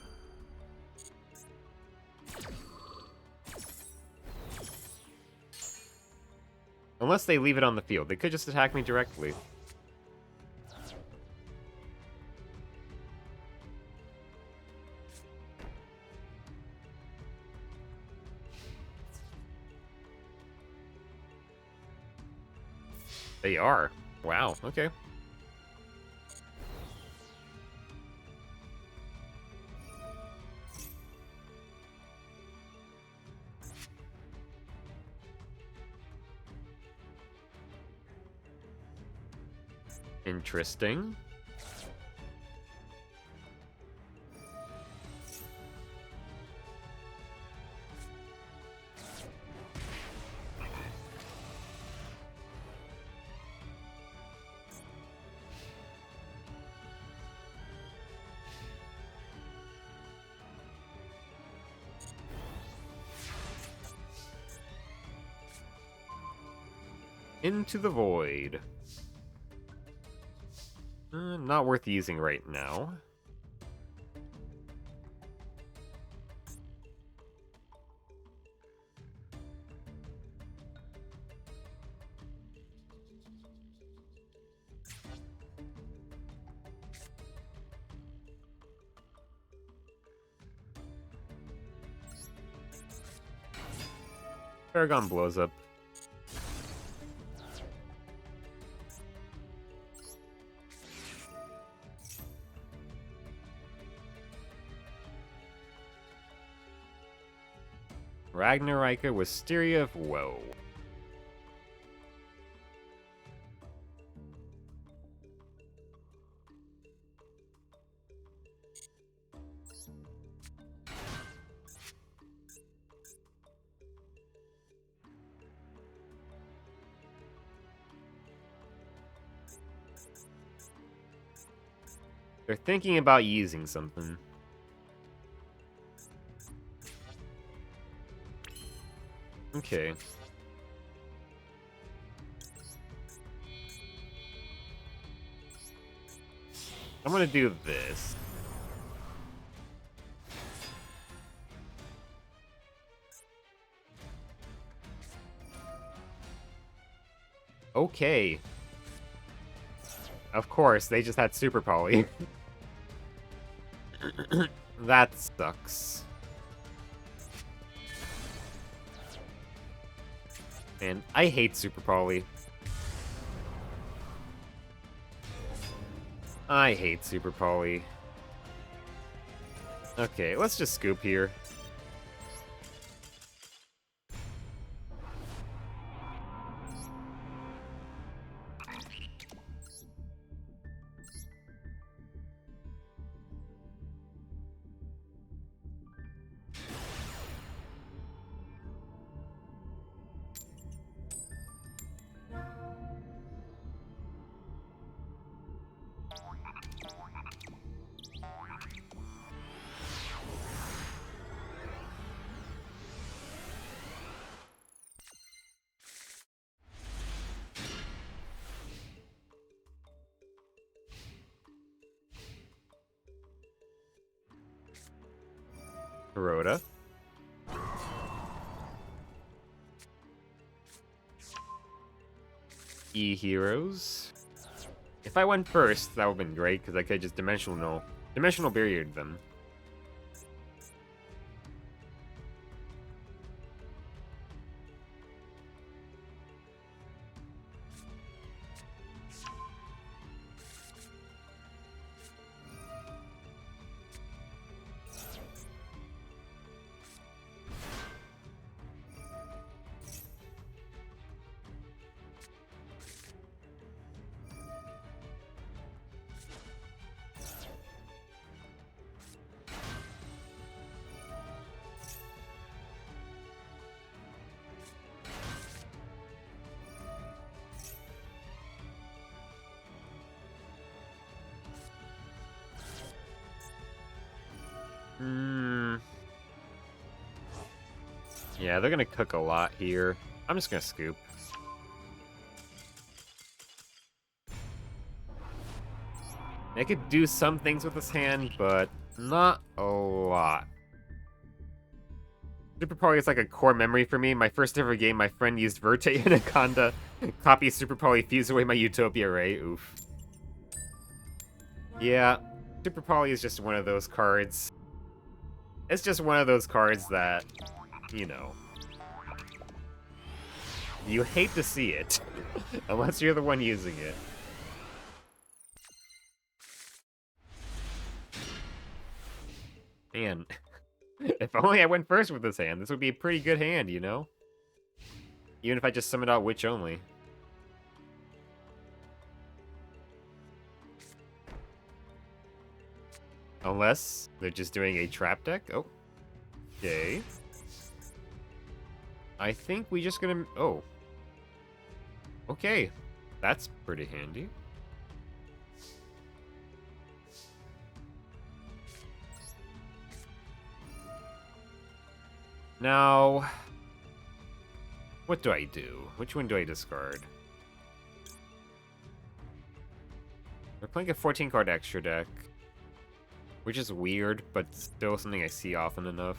Unless they leave it on the field. They could just attack me directly. They are. Wow, okay. Interesting. Into the void. Not worth using right now. Paragon blows up. Ragnaraika, Wisteria of Woe. They're thinking about using something. Okay. I'm gonna do this. Okay. Of course, they just had Super Poly. That sucks. Man, I hate Super Poly. I hate Super Poly. Okay, let's just scoop here. Rhoda. E-Heroes. If I went first, that would have been great, because I could just dimensional barriered them. Yeah, they're gonna cook a lot here. I'm just gonna scoop. I could do some things with this hand, but not a lot. Super Poly is like a core memory for me. My first ever game, my friend used Verte Anaconda, copy Super Poly, fuse away my Utopia Ray. Oof. Yeah, Super Poly is just one of those cards. It's just one of those cards that, you know, you hate to see it, unless you're the one using it. Man, if only I went first with this hand, this would be a pretty good hand, you know? Even if I just summoned out Witch only. Unless they're just doing a trap deck. Oh. Okay. I think we just gonna... Oh. Okay. That's pretty handy. Now... What do I do? Which one do I discard? We're playing a 14-card extra deck. Which is weird, but still something I see often enough.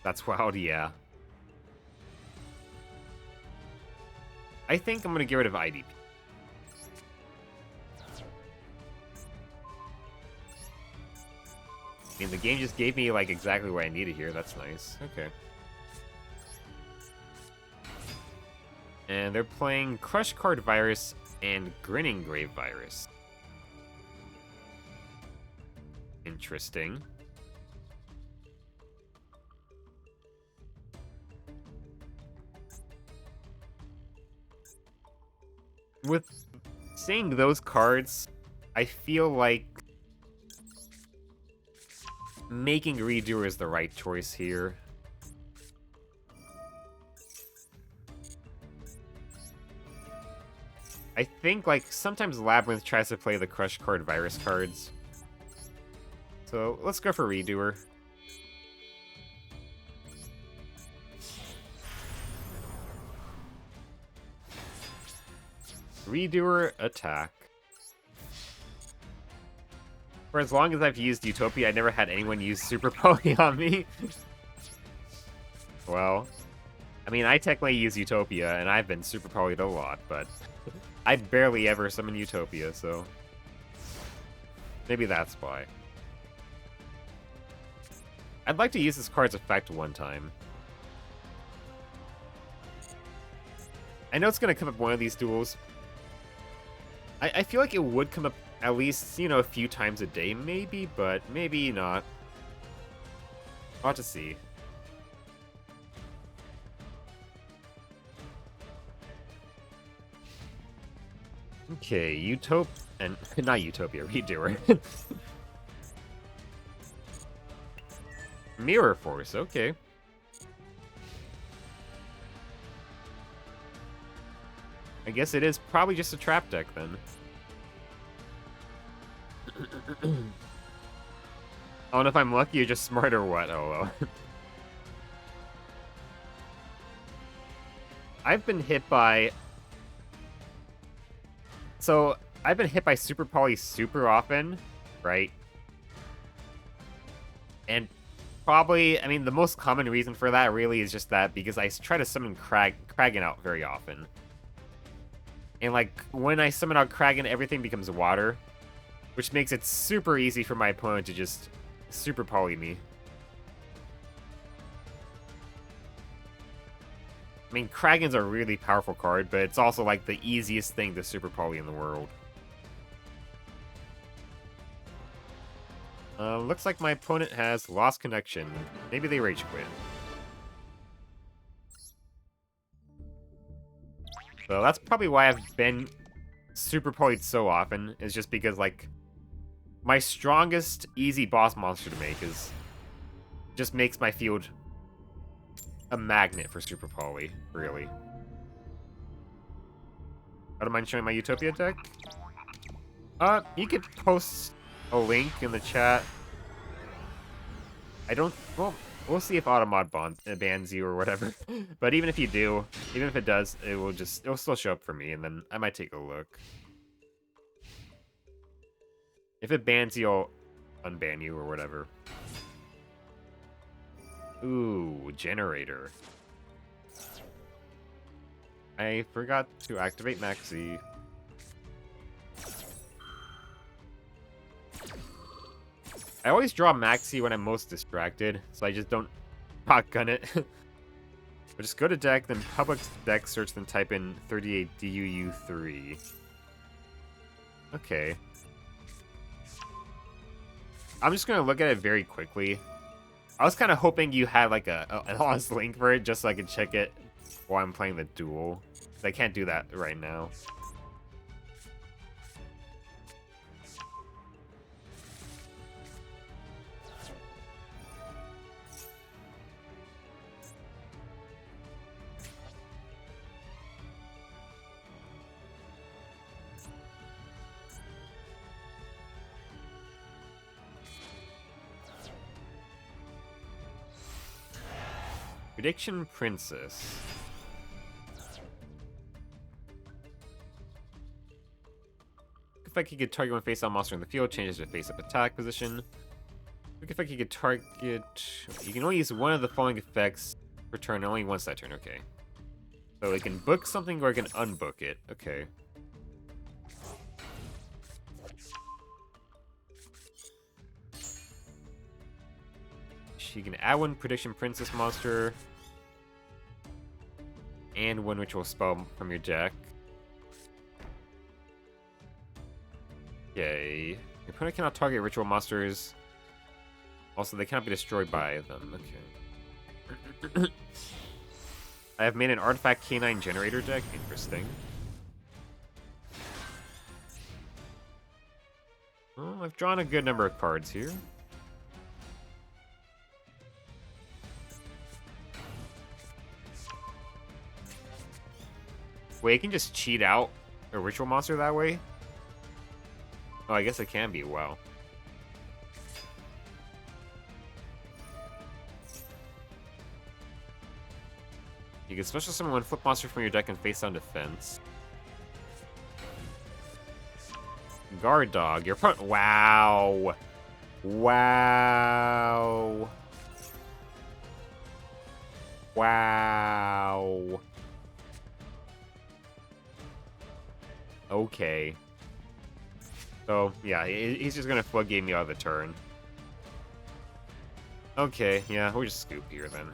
That's wild, yeah. I think I'm gonna get rid of IDP. I mean, the game just gave me, like, exactly what I needed here. That's nice. Okay. And they're playing Crush Card Virus and Grinning Grave Virus. Interesting. With seeing those cards, I feel like making Redoer is the right choice here. I think, like, sometimes Labyrinth tries to play the Crush Card Virus cards. So, let's go for Redoer. Redoer, attack. For as long as I've used Utopia, I never had anyone use Super Poly on me. Well, I mean, I technically use Utopia, and I've been Super Poly'd a lot, but I barely ever summon Utopia, so maybe that's why. I'd like to use this card's effect one time. I know it's going to come up one of these duels. I feel like it would come up at least, you know, a few times a day, maybe, but maybe not. I'll have to see. Okay, not Utopia, Redoer. Mirror Force, okay. I guess it is probably just a trap deck then. I don't know if I'm lucky or just smart or what. Oh well. I've been hit by... So, I've been hit by Super Poly super often, right? And probably, I mean, the most common reason for that really is just that because I try to summon Kragan out very often. And, like, when I summon out Kragan, everything becomes water, which makes it super easy for my opponent to just Super Poly me. I mean, Kragan's a really powerful card, but it's also, like, the easiest thing to Super Poly in the world. Looks like my opponent has lost connection. Maybe they rage quit. So that's probably why I've been Super Poly'd so often, is just because, like, my strongest easy boss monster to make is just makes my field a magnet for Super Poly, really. I don't mind showing my Utopia deck. You could post a link in the chat. Well, We'll see if Automod bans you or whatever. But even if you do, even if it does, it'll still show up for me, and then I might take a look. If it bans you, I'll unban you or whatever. Ooh, generator. I forgot to activate Maxi. I always draw Maxi when I'm most distracted, so I just don't shotgun it. But just go to deck, then public deck search, then type in 38 DUU3. Okay. I'm just gonna look at it very quickly. I was kind of hoping you had like an honest link for it, just so I could check it while I'm playing the duel. I can't do that right now. Prediction Princess. Effect you could target one face-on monster in the field, changes to face-up attack position. Quick effect you could target... You can only use one of the following effects per turn, only once that turn, okay. So it can book something or it can unbook it, okay. You can add one Prediction Princess monster and one ritual spell from your deck. Okay. Your opponent cannot target ritual monsters. Also, they cannot be destroyed by them. Okay. I have made an artifact canine generator deck. Interesting. Well, I've drawn a good number of cards here. Wait, you can just cheat out a ritual monster that way? Oh, I guess it can be, wow. You can special summon one flip monster from your deck and face down defense. Guard dog, your opponent. Wow. Wow. Wow. Okay. So, yeah, he's just gonna floodgate me out of the turn. Okay, yeah, we'll just scoop here then.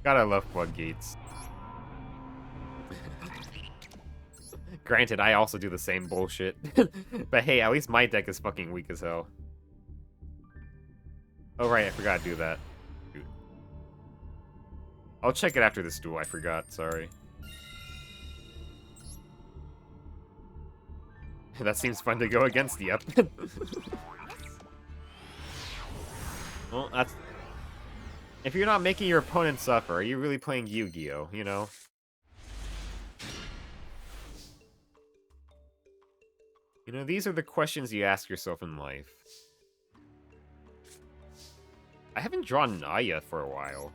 Gotta love floodgates. Granted, I also do the same bullshit. But hey, at least my deck is fucking weak as hell. Oh right, I forgot to do that. Dude. I'll check it after this duel, I forgot, sorry. That seems fun to go against, yep. Well, that's... If you're not making your opponent suffer, are you really playing Yu-Gi-Oh, you know? You know, these are the questions you ask yourself in life. I haven't drawn Naya for a while.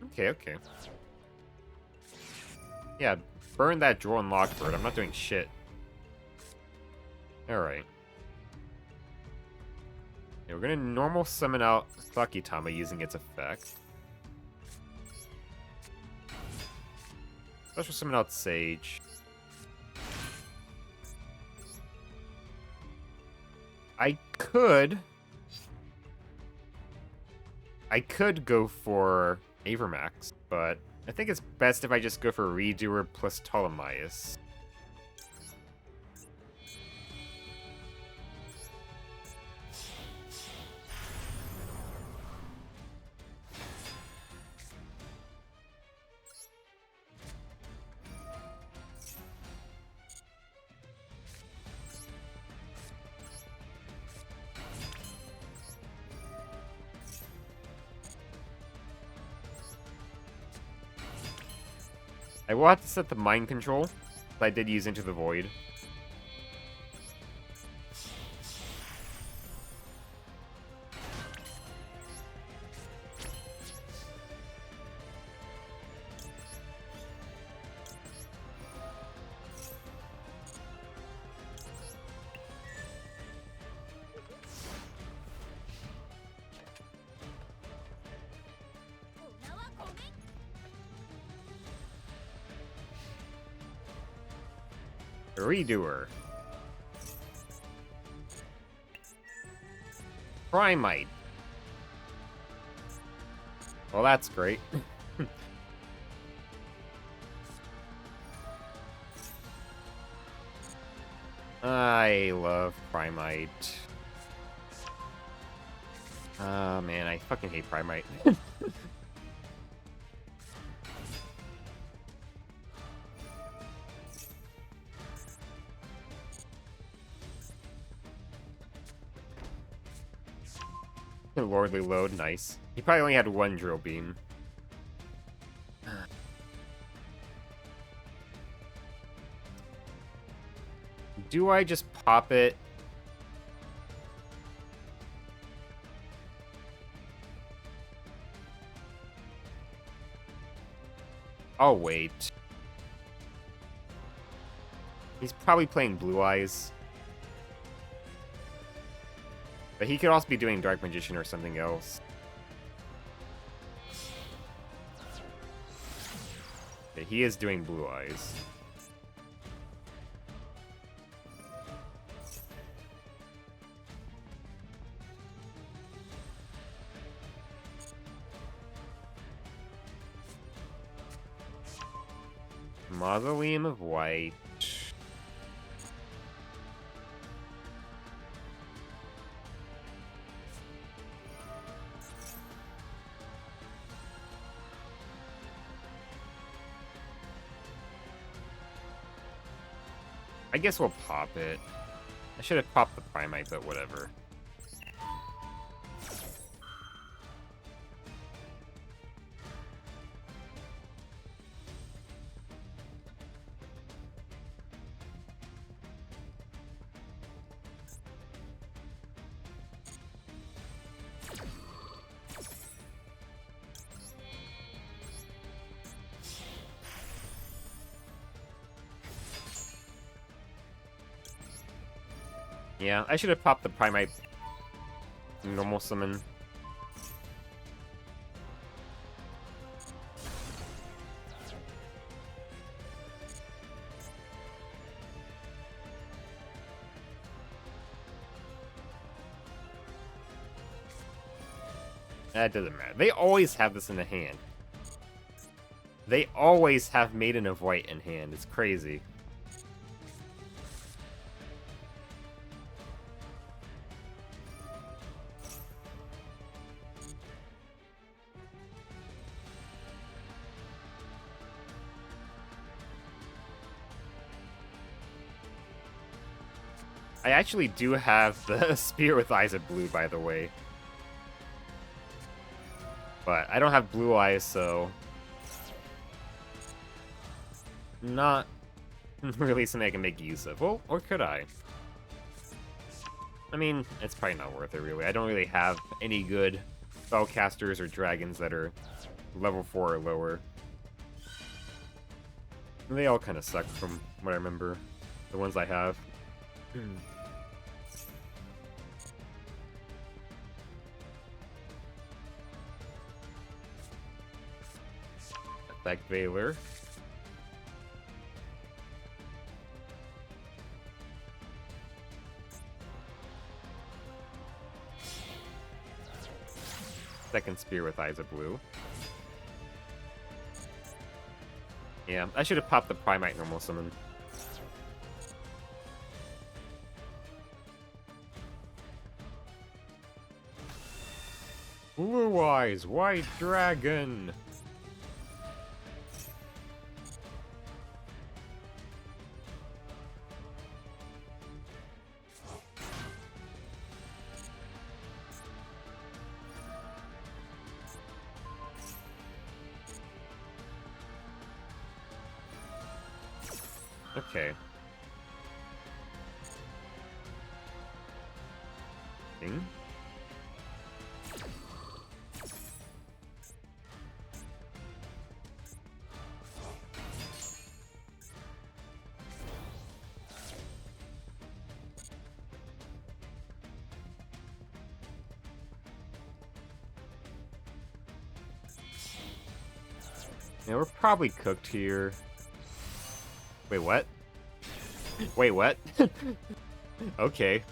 Okay, okay. Yeah, burn that draw and lock bird. I'm not doing shit. Alright. Yeah, we're gonna normal summon out Sakitama using its effect. Special summon out Sage. I could go for Avermax, but I think it's best if I just go for Redoer plus Ptolemaeus. I will have to set the mind control, but I did use Into the Void. Redoer. Primite. Well, that's great. I love Primite. Oh man, I fucking hate Primite. Lordly load, nice. He probably only had one drill beam. Do I just pop it? I'll wait. He's probably playing Blue Eyes. But he could also be doing Dark Magician or something else. Okay, he is doing Blue Eyes. Mausoleum of White. I guess we'll pop it. I should have popped the Primite, but whatever. Yeah, I should have popped the Primite normal summon. That doesn't matter. They always have this in the hand. They always have Maiden of White in hand. It's crazy. I actually do have the Spear with Eyes of Blue, by the way. But I don't have Blue Eyes, so... not really something I can make use of. Well, or could I? I mean, it's probably not worth it, really. I don't really have any good spellcasters or dragons that are level 4 or lower. They all kind of suck from what I remember. The ones I have. Effect Veiler. Second Spear with Eyes of Blue. Yeah, I should have popped the Primite normal summon. Blue Eyes, White Dragon! Okay. Thing. Yeah, we're probably cooked here. Wait, what? Wait, what? Okay.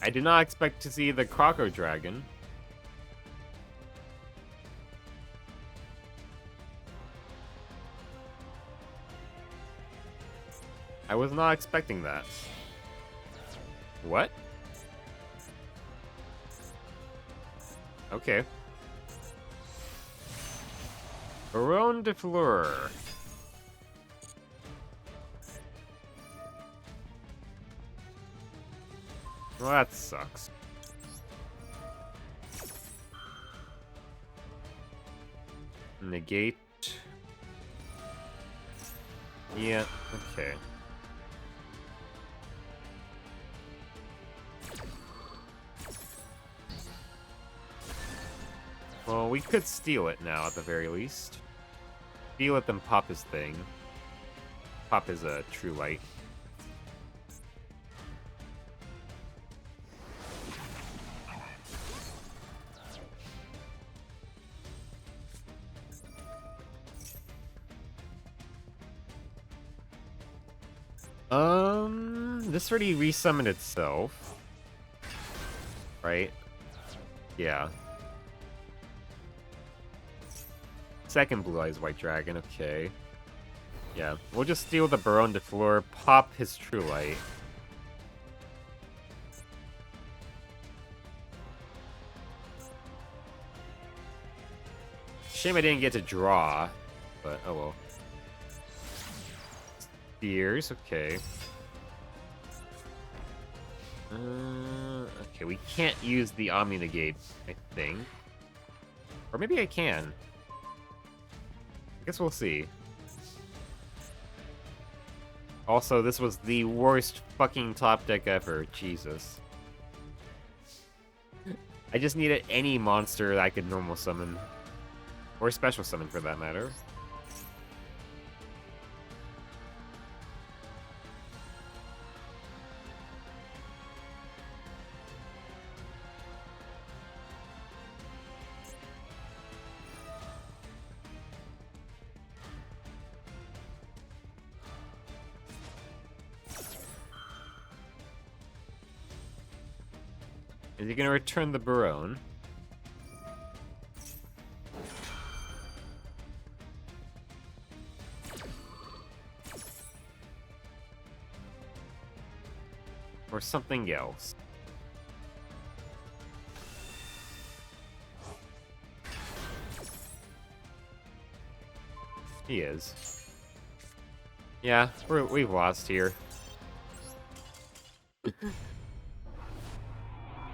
I did not expect to see the Croco Dragon. I was not expecting that. What? Okay. Baron de Fleur. Well, that sucks. Negate. Yeah, okay. Well, we could steal it now, at the very least. Steal it, then pop his thing. Pop his, True Light. This already resummoned itself. Right? Yeah. Second Blue Eyes White Dragon, okay. Yeah, we'll just steal the Baron de Fleur, pop his True Light. Shame I didn't get to draw, but oh well. Spears, okay. Okay, we can't use the Omni Negate, I think. Or maybe I can. I guess we'll see. Also, this was the worst fucking top deck ever. Jesus. I just needed any monster that I could normal summon. Or special summon, for that matter. Is he gonna return the Baron? Or something else? He is. Yeah, we've lost here.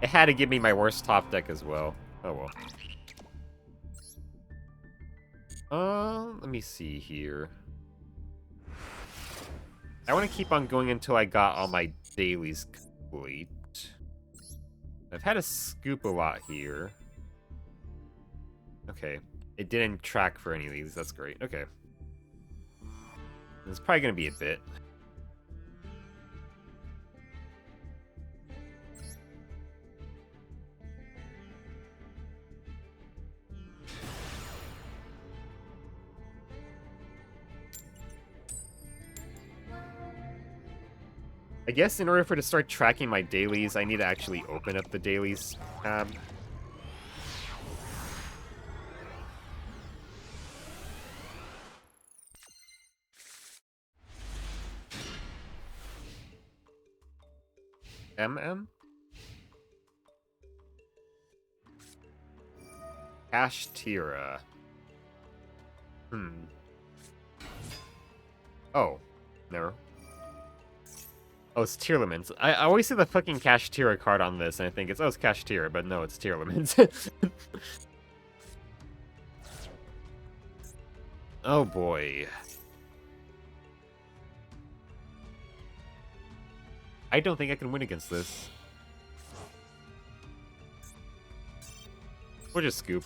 It had to give me my worst top deck as well. Oh well. Let me see here. I want to keep on going until I got all my dailies complete. I've had to scoop a lot here. Okay. It didn't track for any of these. That's great. Okay. It's probably going to be a bit. I guess in order for it to start tracking my dailies, I need to actually open up the dailies tab. Kashtira. Oh. Never. Oh, it's Tearlaments. I always see the fucking Kashtira card on this, and I think it's Kashtira, but no, it's Tearlaments. Oh boy. I don't think I can win against this. We'll just scoop.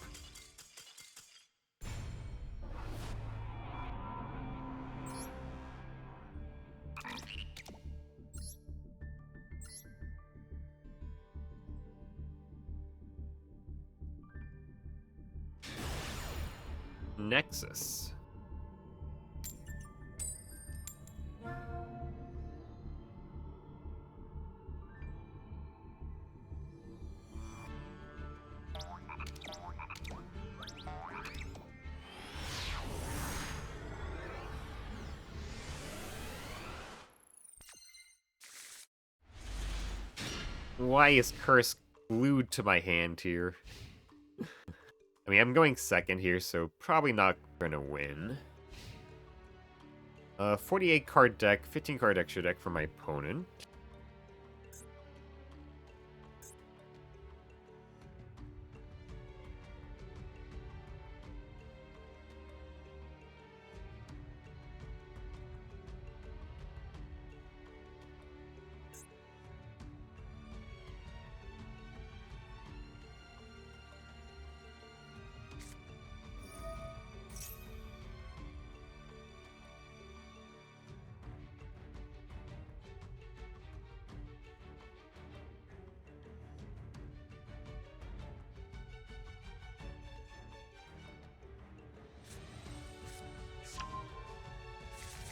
Nexus. Why is Curse glued to my hand here? I mean, I'm going second here, so probably not gonna win. 48 card deck, 15 card extra deck for my opponent.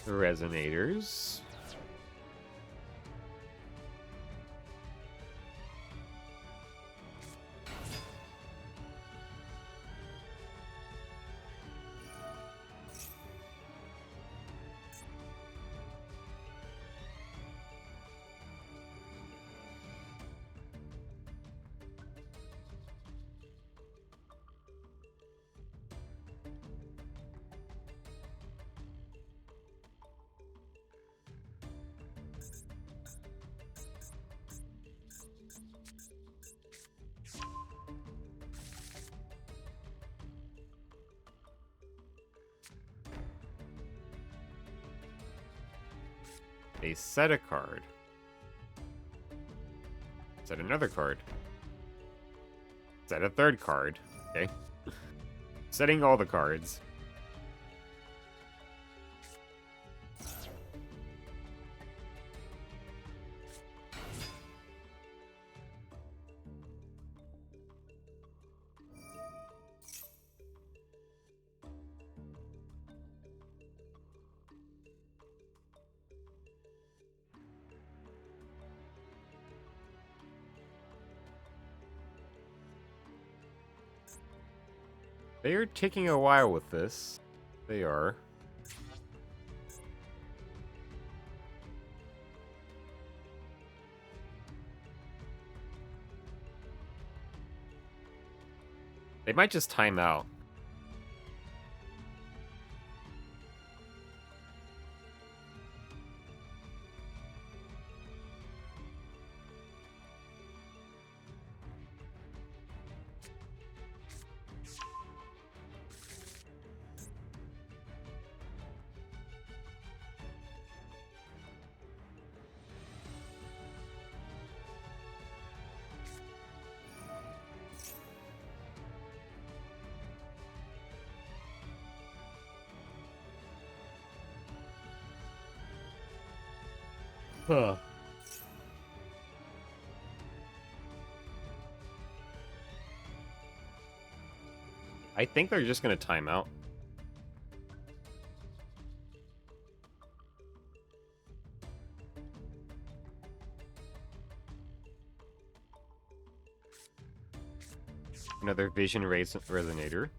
Resonators. They set a card. Set another card. Set a third card. Okay. Setting all the cards. They are taking a while with this. They are. They might just time out. Huh. I think they're just gonna time out. Another Vision Resonator.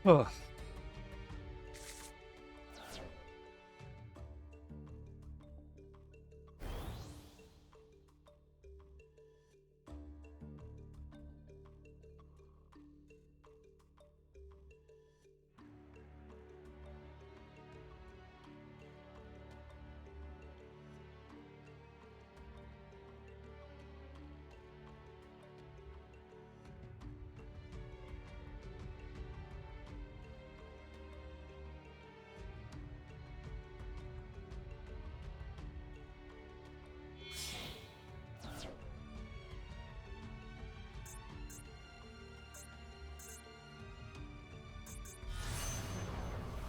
Ugh.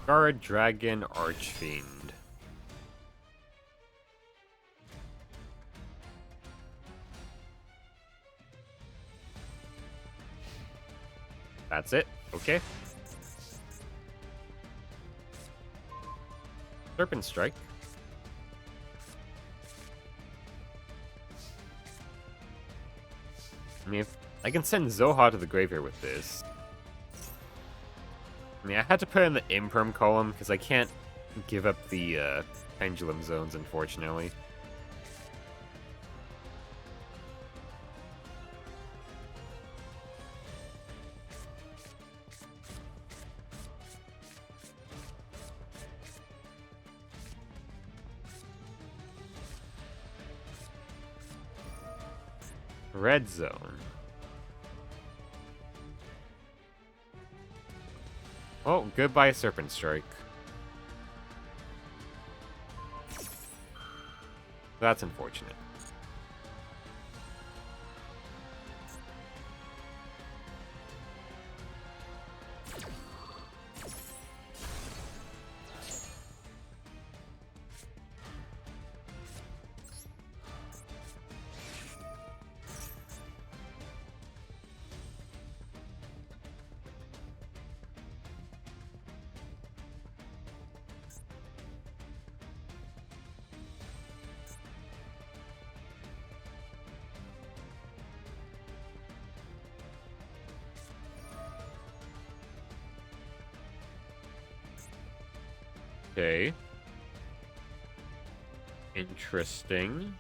Guard Dragon Archfiend. That's it. Okay. Serpent Strike. I mean, if I can send Zoha to the graveyard with this. I mean, I had to put in the Imperm column because I can't give up the Pendulum Zones, unfortunately. Red Zone. Oh, goodbye, Serpent Strike. That's unfortunate. Okay. Interesting.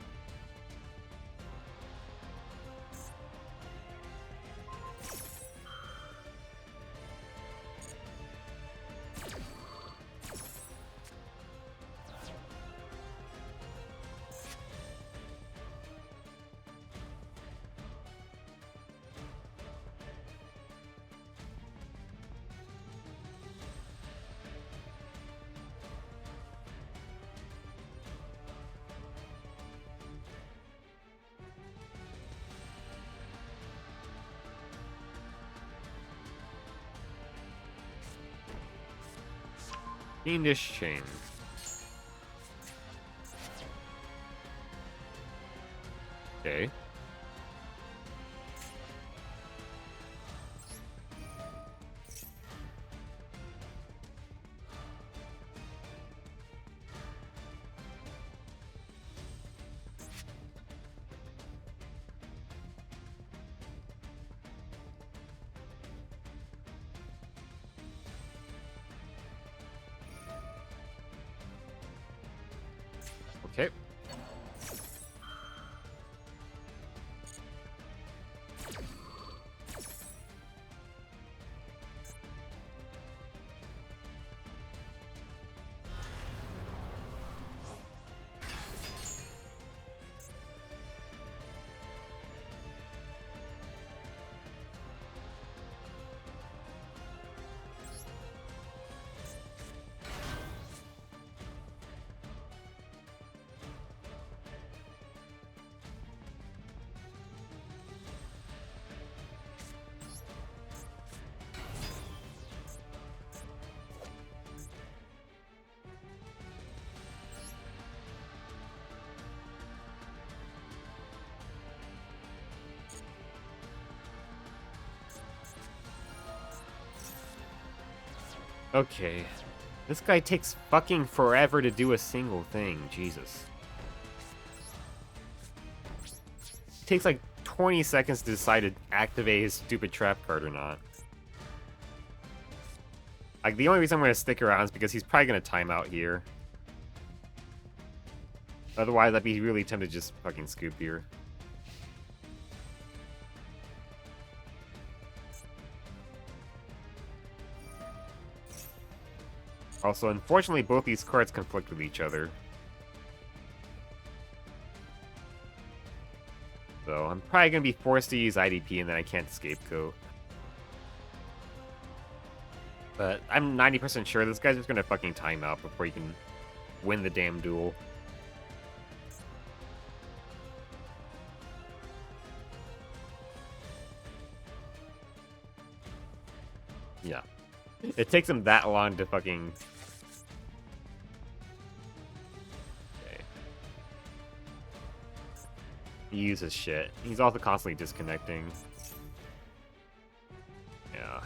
Fiendish Chain. Okay. Okay. Okay. This guy takes fucking forever to do a single thing. Jesus. It takes like 20 seconds to decide to activate his stupid trap card or not. Like, the only reason I'm going to stick around is because he's probably going to time out here. Otherwise, I'd be really tempted to just fucking scoop here. Also, unfortunately, both these cards conflict with each other. So, I'm probably going to be forced to use IDP and then I can't scapegoat. But I'm 90% sure this guy's just going to fucking time out before he can win the damn duel. Yeah. It takes him that long to fucking... Okay. He uses shit. He's also constantly disconnecting. Yeah.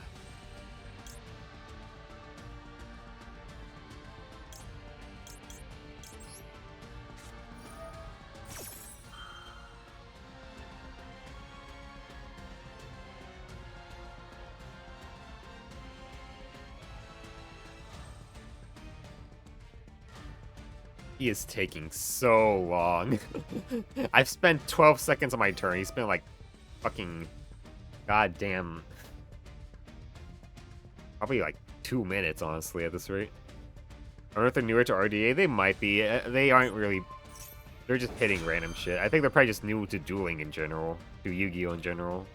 He is taking so long. I've spent 12 seconds on my turn. He spent like fucking goddamn probably like 2 minutes, honestly, at this rate. I don't know if they're newer to RDA. They might be. They aren't really. They're just hitting random shit. I think they're probably just new to dueling in general, to Yu-Gi-Oh in general.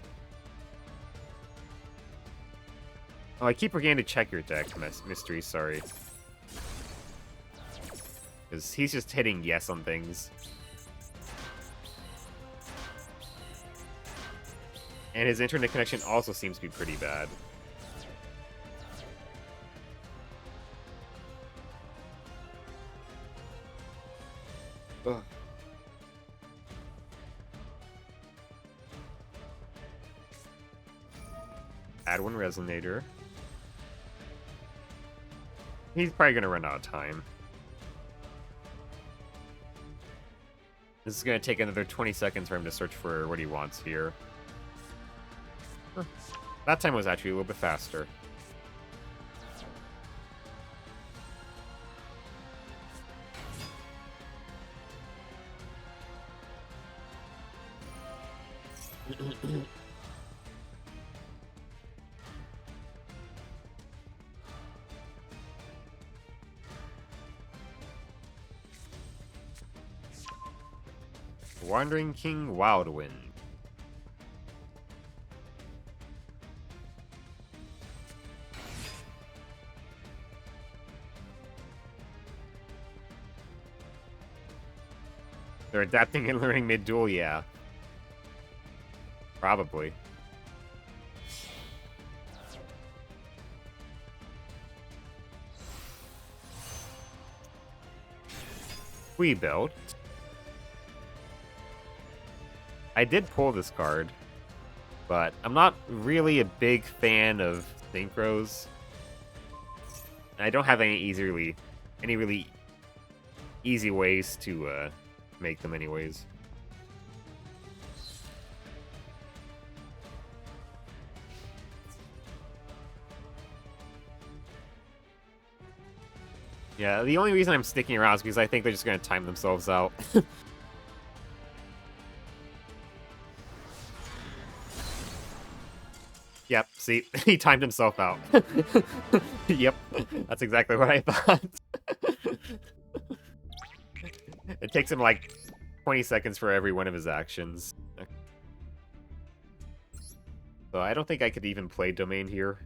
Oh, I keep forgetting to check your deck, Mystery. Sorry. Because he's just hitting yes on things. And his internet connection also seems to be pretty bad. Ugh. Add one Resonator. He's probably gonna run out of time. This is gonna take another 20 seconds for him to search for what he wants here. Huh. That time was actually a little bit faster. Wandering King Wildwind. They're adapting and learning mid-duel, yeah. Probably. We built. I did pull this card, but I'm not really a big fan of synchros. I don't have any really easy ways to make them anyways. Yeah, the only reason I'm sticking around is because I think they're just going to time themselves out. Yep, see, he timed himself out. Yep, that's exactly what I thought. It takes him like 20 seconds for every one of his actions. So I don't think I could even play Domain here.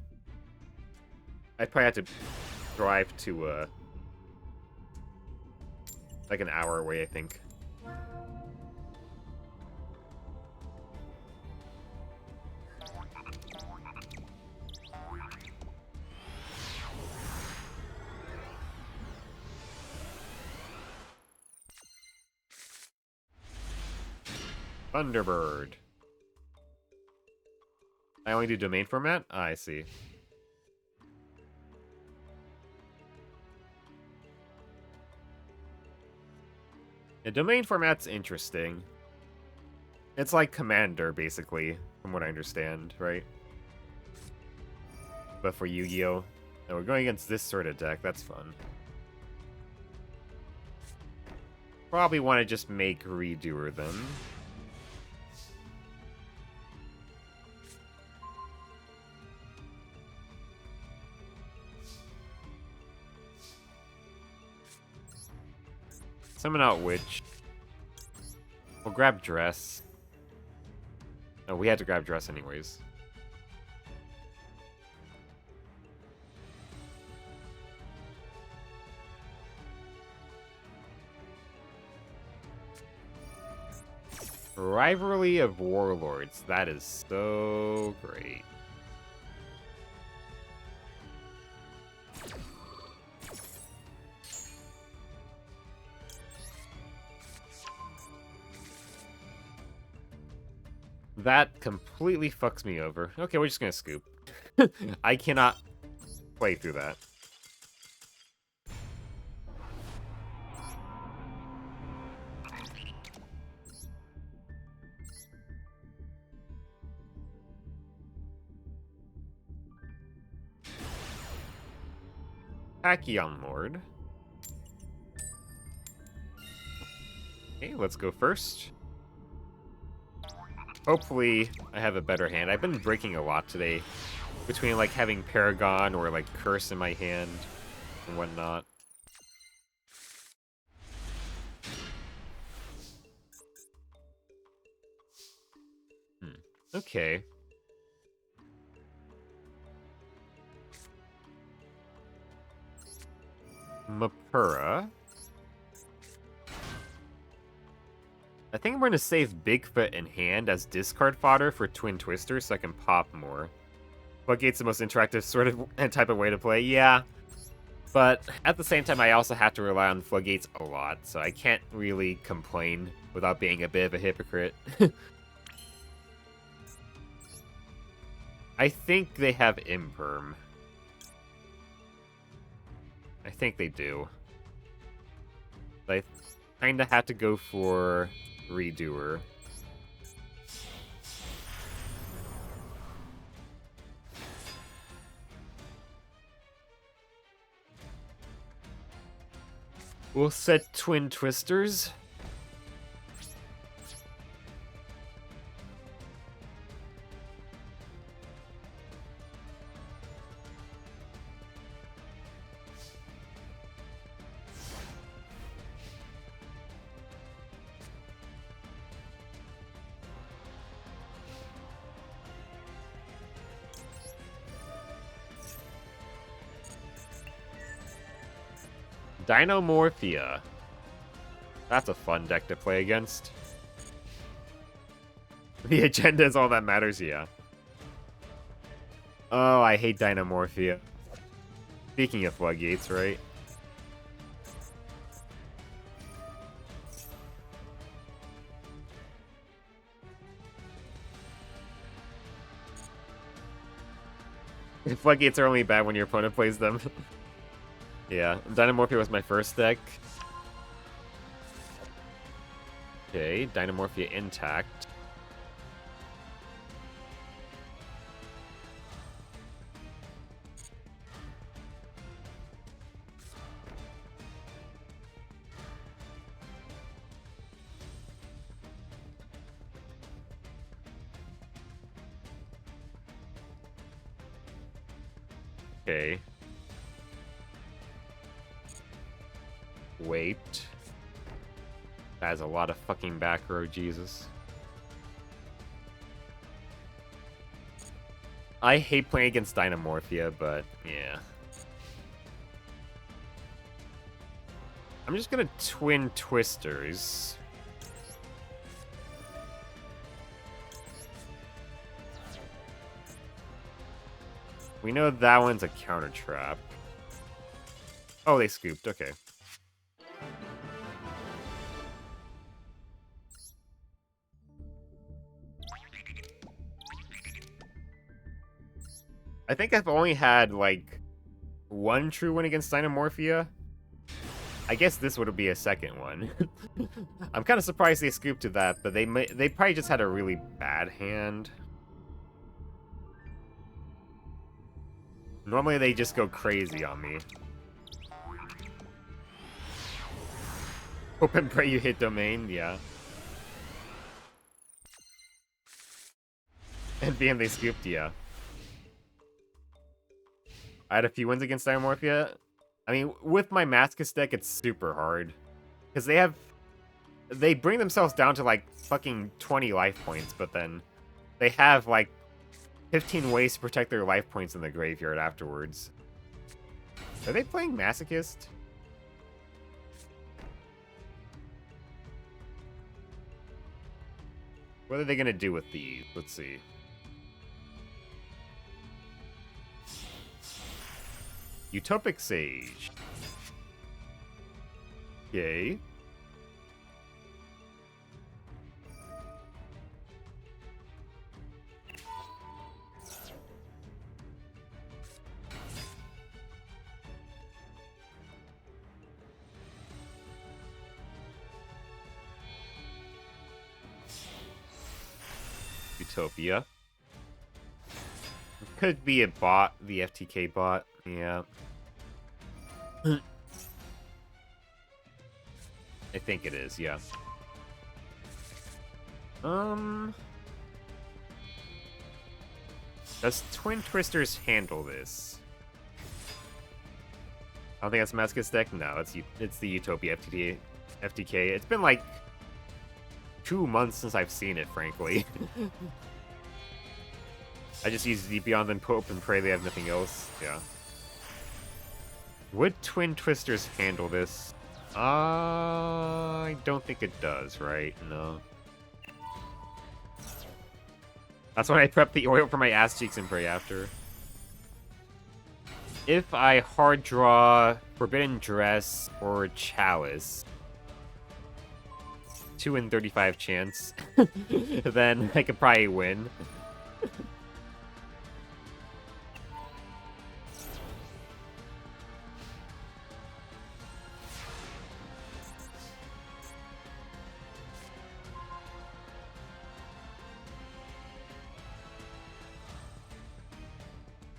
I'd probably have to drive to, like an hour away, I think. Thunderbird. I only do domain format? Ah, I see. The domain format's interesting. It's like Commander, basically, from what I understand, right? But for Yu-Gi-Oh! And we're going against this sort of deck, that's fun. Probably want to just make Redoer then. Summon out Witch. We'll grab Dress. Oh, we had to grab Dress anyways. Rivalry of Warlords. That is so great. That completely fucks me over. Okay, we're just gonna scoop. I cannot play through that. Tachyon Lord. Okay, let's go first. Hopefully, I have a better hand. I've been breaking a lot today. Between, like, having Paragon or, like, Curse in my hand and whatnot. Okay. Mapura. I think I'm going to save Bigfoot in hand as discard fodder for Twin Twister so I can pop more. Floodgate's the most interactive sort of type of way to play, yeah. But at the same time, I also have to rely on Floodgates a lot, so I can't really complain without being a bit of a hypocrite. I think they have Imperm. I think they do. But I kinda have to go for Redoer. We'll set Twin Twisters. Dinomorphia. That's a fun deck to play against. The agenda is all that matters, yeah. Oh, I hate Dinomorphia. Speaking of Floodgates, right? Floodgates are only bad when your opponent plays them. Yeah, Dinomorphia was my first deck. Okay, Dinomorphia intact. Okay. Wait. That is a lot of fucking back row, Jesus. I hate playing against Dinomorphia, but yeah. I'm just gonna Twin Twisters. We know that one's a counter trap. Oh, they scooped. Okay. I think I've only had, like, one true win against Dinomorphia. I guess this would be a second one. I'm kind of surprised they scooped to that, but they probably just had a really bad hand. Normally they just go crazy on me. Hope and pray you hit domain, yeah. And BM they scooped, yeah. I had a few wins against Dinomorphia. I mean, with my Masochist deck, it's super hard. Because they bring themselves down to, like, fucking 20 life points, but then they have, like, 15 ways to protect their life points in the graveyard afterwards. Are they playing Masochist? What are they gonna do with these? Let's see. Utopic Sage. Yay. Utopia. Could be a bot, the FTK bot. Yeah. I think it is, yeah. Does Twin Twisters handle this? I don't think that's Masochist deck. No, it's the Utopia FTK. It's been like 2 months since I've seen it, frankly. I just use the Beyond and hope and pray they have nothing else. Yeah. Would Twin Twisters handle this? I don't think it does, right? No. That's when I prep the oil for my ass cheeks and pray after. If I hard draw Forbidden Dress or Chalice, 2 in 35 chance, then I could probably win.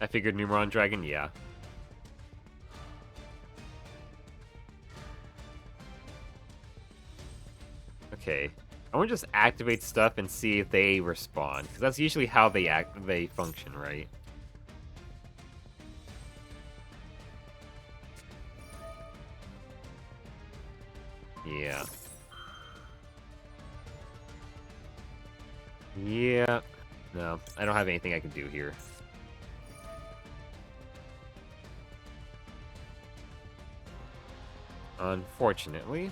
I figured Numeron Dragon, yeah. Okay. I want to just activate stuff and see if they respond, because that's usually how they function, right? Yeah. Yeah. No, I don't have anything I can do here. Unfortunately.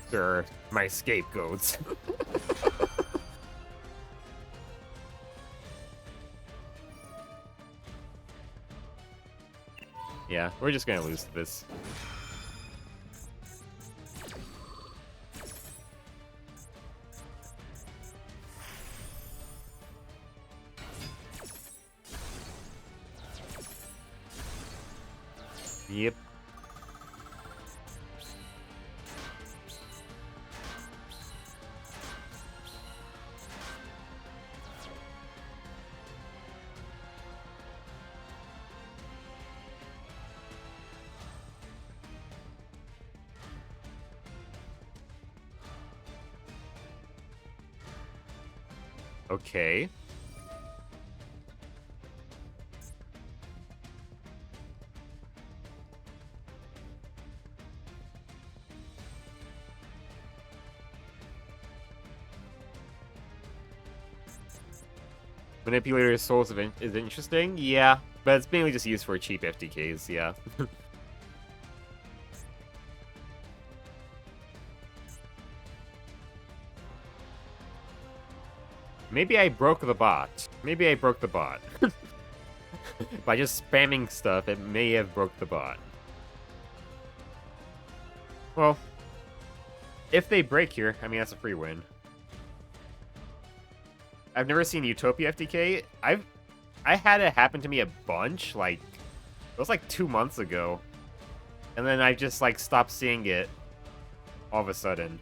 They're my scapegoats. Yeah, we're just gonna lose to this. Yep. Okay. Manipulator Souls is interesting, yeah, but it's mainly just used for cheap FTKs, yeah. Maybe I broke the bot. Maybe I broke the bot. By just spamming stuff, it may have broke the bot. Well, if they break here, I mean, that's a free win. I've never seen Utopia FTK. I had it happen to me a bunch, like, it was like 2 months ago. And then I just, like, stopped seeing it all of a sudden.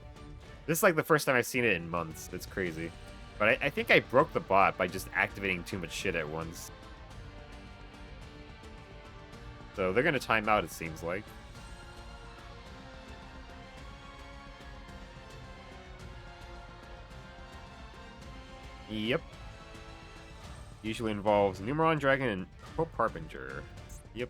This is, like, the first time I've seen it in months. It's crazy. But I think I broke the bot by just activating too much shit at once. So they're gonna time out, it seems like. Yep. Usually involves Numeron Dragon and Hope Harbinger. Yep.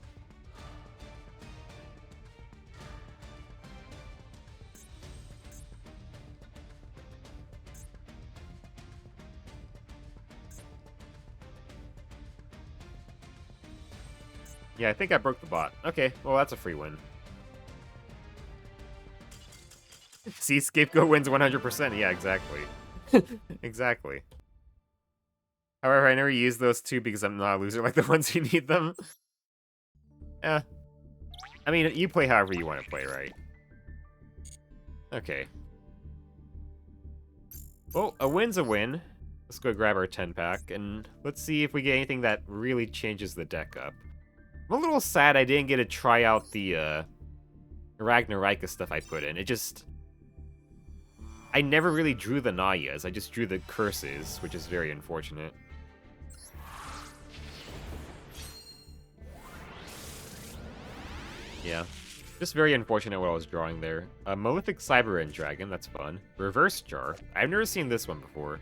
Yeah, I think I broke the bot. Okay, well, that's a free win. See, Scapegoat wins 100%. Yeah, exactly. Exactly. However, I never use those two because I'm not a loser like the ones who need them. I mean, you play however you want to play, right? Okay. Well, a win's a win. Let's go grab our 10-pack, and let's see if we get anything that really changes the deck up. I'm a little sad I didn't get to try out the Ragnaraika stuff I put in. It just... I never really drew the Nayas, I just drew the curses, which is very unfortunate. Yeah. Just very unfortunate what I was drawing there. A Malefic Cyber End Dragon, that's fun. Reverse Jar. I've never seen this one before.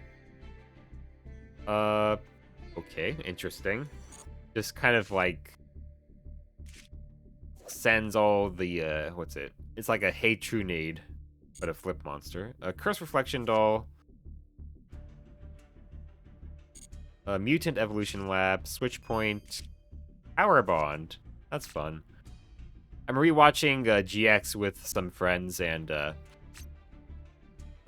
Okay, interesting. Just kind of like sends all the what's it? It's like a Hey Trunade, but a flip monster. A Curse Reflection Doll. A Mutant Evolution Lab, Switch Point, Power Bond. That's fun. I'm rewatching GX with some friends, and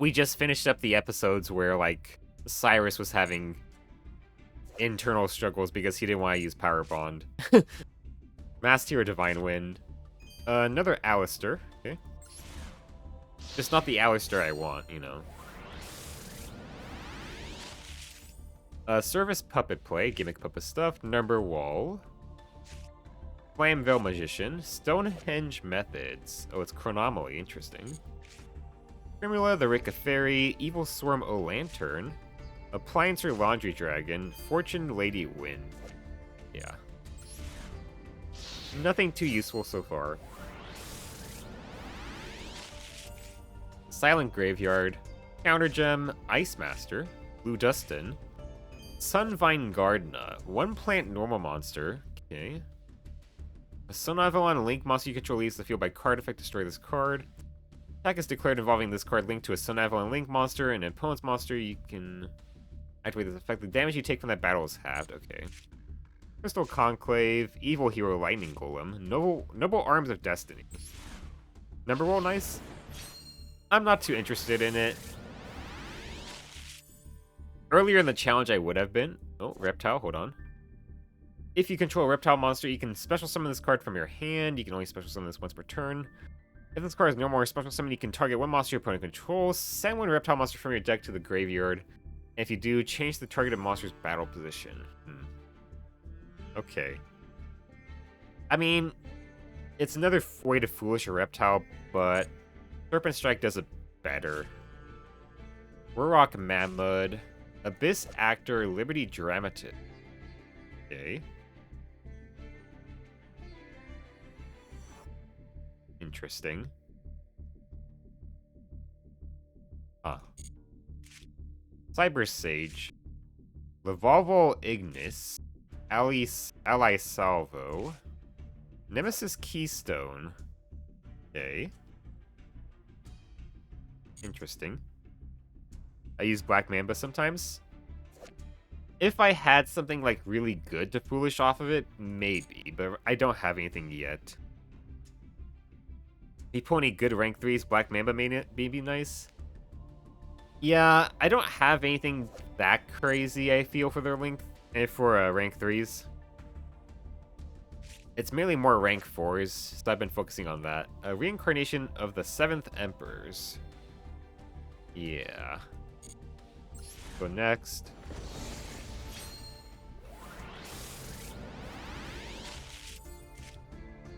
we just finished up the episodes where like Cyrus was having internal struggles because he didn't want to use Power Bond. Mass Tier Divine Wind. Another Alistair. Okay. Just not the Alistair I want, you know. Service Puppet Play, Gimmick Puppet Stuff, Number Wall. Flamvale Magician, Stonehenge Methods. Oh, it's Chronomaly, interesting. Primula, the Rika Fairy, Evil Swarm O Lantern, Appliancer Laundry Dragon, Fortune Lady Wind. Yeah. Nothing too useful so far. Silent Graveyard, Counter Gem, Ice Master, Blue Dustin, Sunvine Gardena, one plant normal monster. Okay. A Sun Avalon Link monster you control leaves the field by card effect, destroy this card. Attack is declared involving this card linked to a Sun Avalon Link monster and an opponent's monster. You can activate this effect. The damage you take from that battle is halved. Okay. Crystal Conclave, Evil Hero Lightning Golem, Noble Arms of Destiny. Number roll, nice. I'm not too interested in it. Earlier in the challenge, I would have been. Oh, Reptile, hold on. If you control a reptile monster, you can special summon this card from your hand. You can only special summon this once per turn. If this card is no more special summon, you can target one monster your opponent controls. Send one reptile monster from your deck to the graveyard. And if you do, change the targeted monster's battle position. Okay. I mean, it's another way to foolish a reptile, but Serpent Strike does it better. Rurok Mammoth, Abyss Actor, Liberty Dramatist. Okay. Interesting. Huh. Cyber Sage. Lavalval Ignis. Ally Salvo. Nemesis Keystone. Okay. Interesting. I use Black Mamba sometimes. If I had something like really good to foolish off of it, maybe, but I don't have anything yet. If you pull any good rank 3s, Black Mamba may be nice. Yeah, I don't have anything that crazy, I feel, for their length, for rank 3s. It's mainly more rank 4s, so I've been focusing on that. A Reincarnation of the 7th Emperors. Yeah. Go next.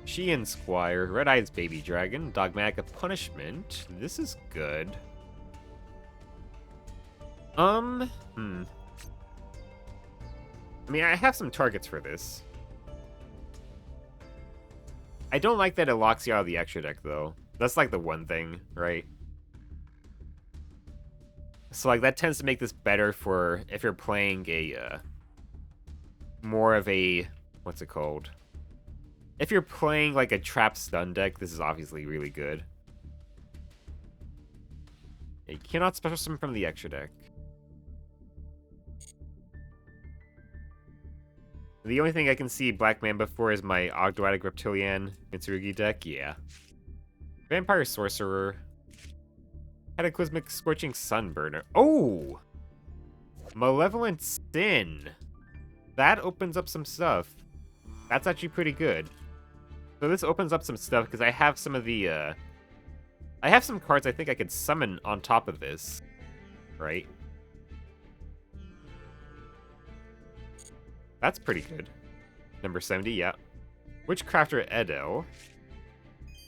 Sheehan Squire, Red Eyes Baby Dragon, Dogmatic Punishment. This is good. I mean, I have some targets for this. I don't like that it locks you out of the extra deck, though. That's like the one thing, right? So, like, that tends to make this better for if you're playing a, more of a, what's it called? If you're playing, like, a trap stun deck, this is obviously really good. You cannot special summon from the extra deck. The only thing I can see Black Mamba for is my Ogdoadic Reptilian Mitsurugi deck, yeah. Vampire Sorcerer. Cataclysmic Scorching Sunburner. Oh! Malevolent Sin. That opens up some stuff. That's actually pretty good. So this opens up some stuff, because I have some of the, I have some cards I think I could summon on top of this. Right? That's pretty good. Number 70, yeah. Witchcrafter Edel.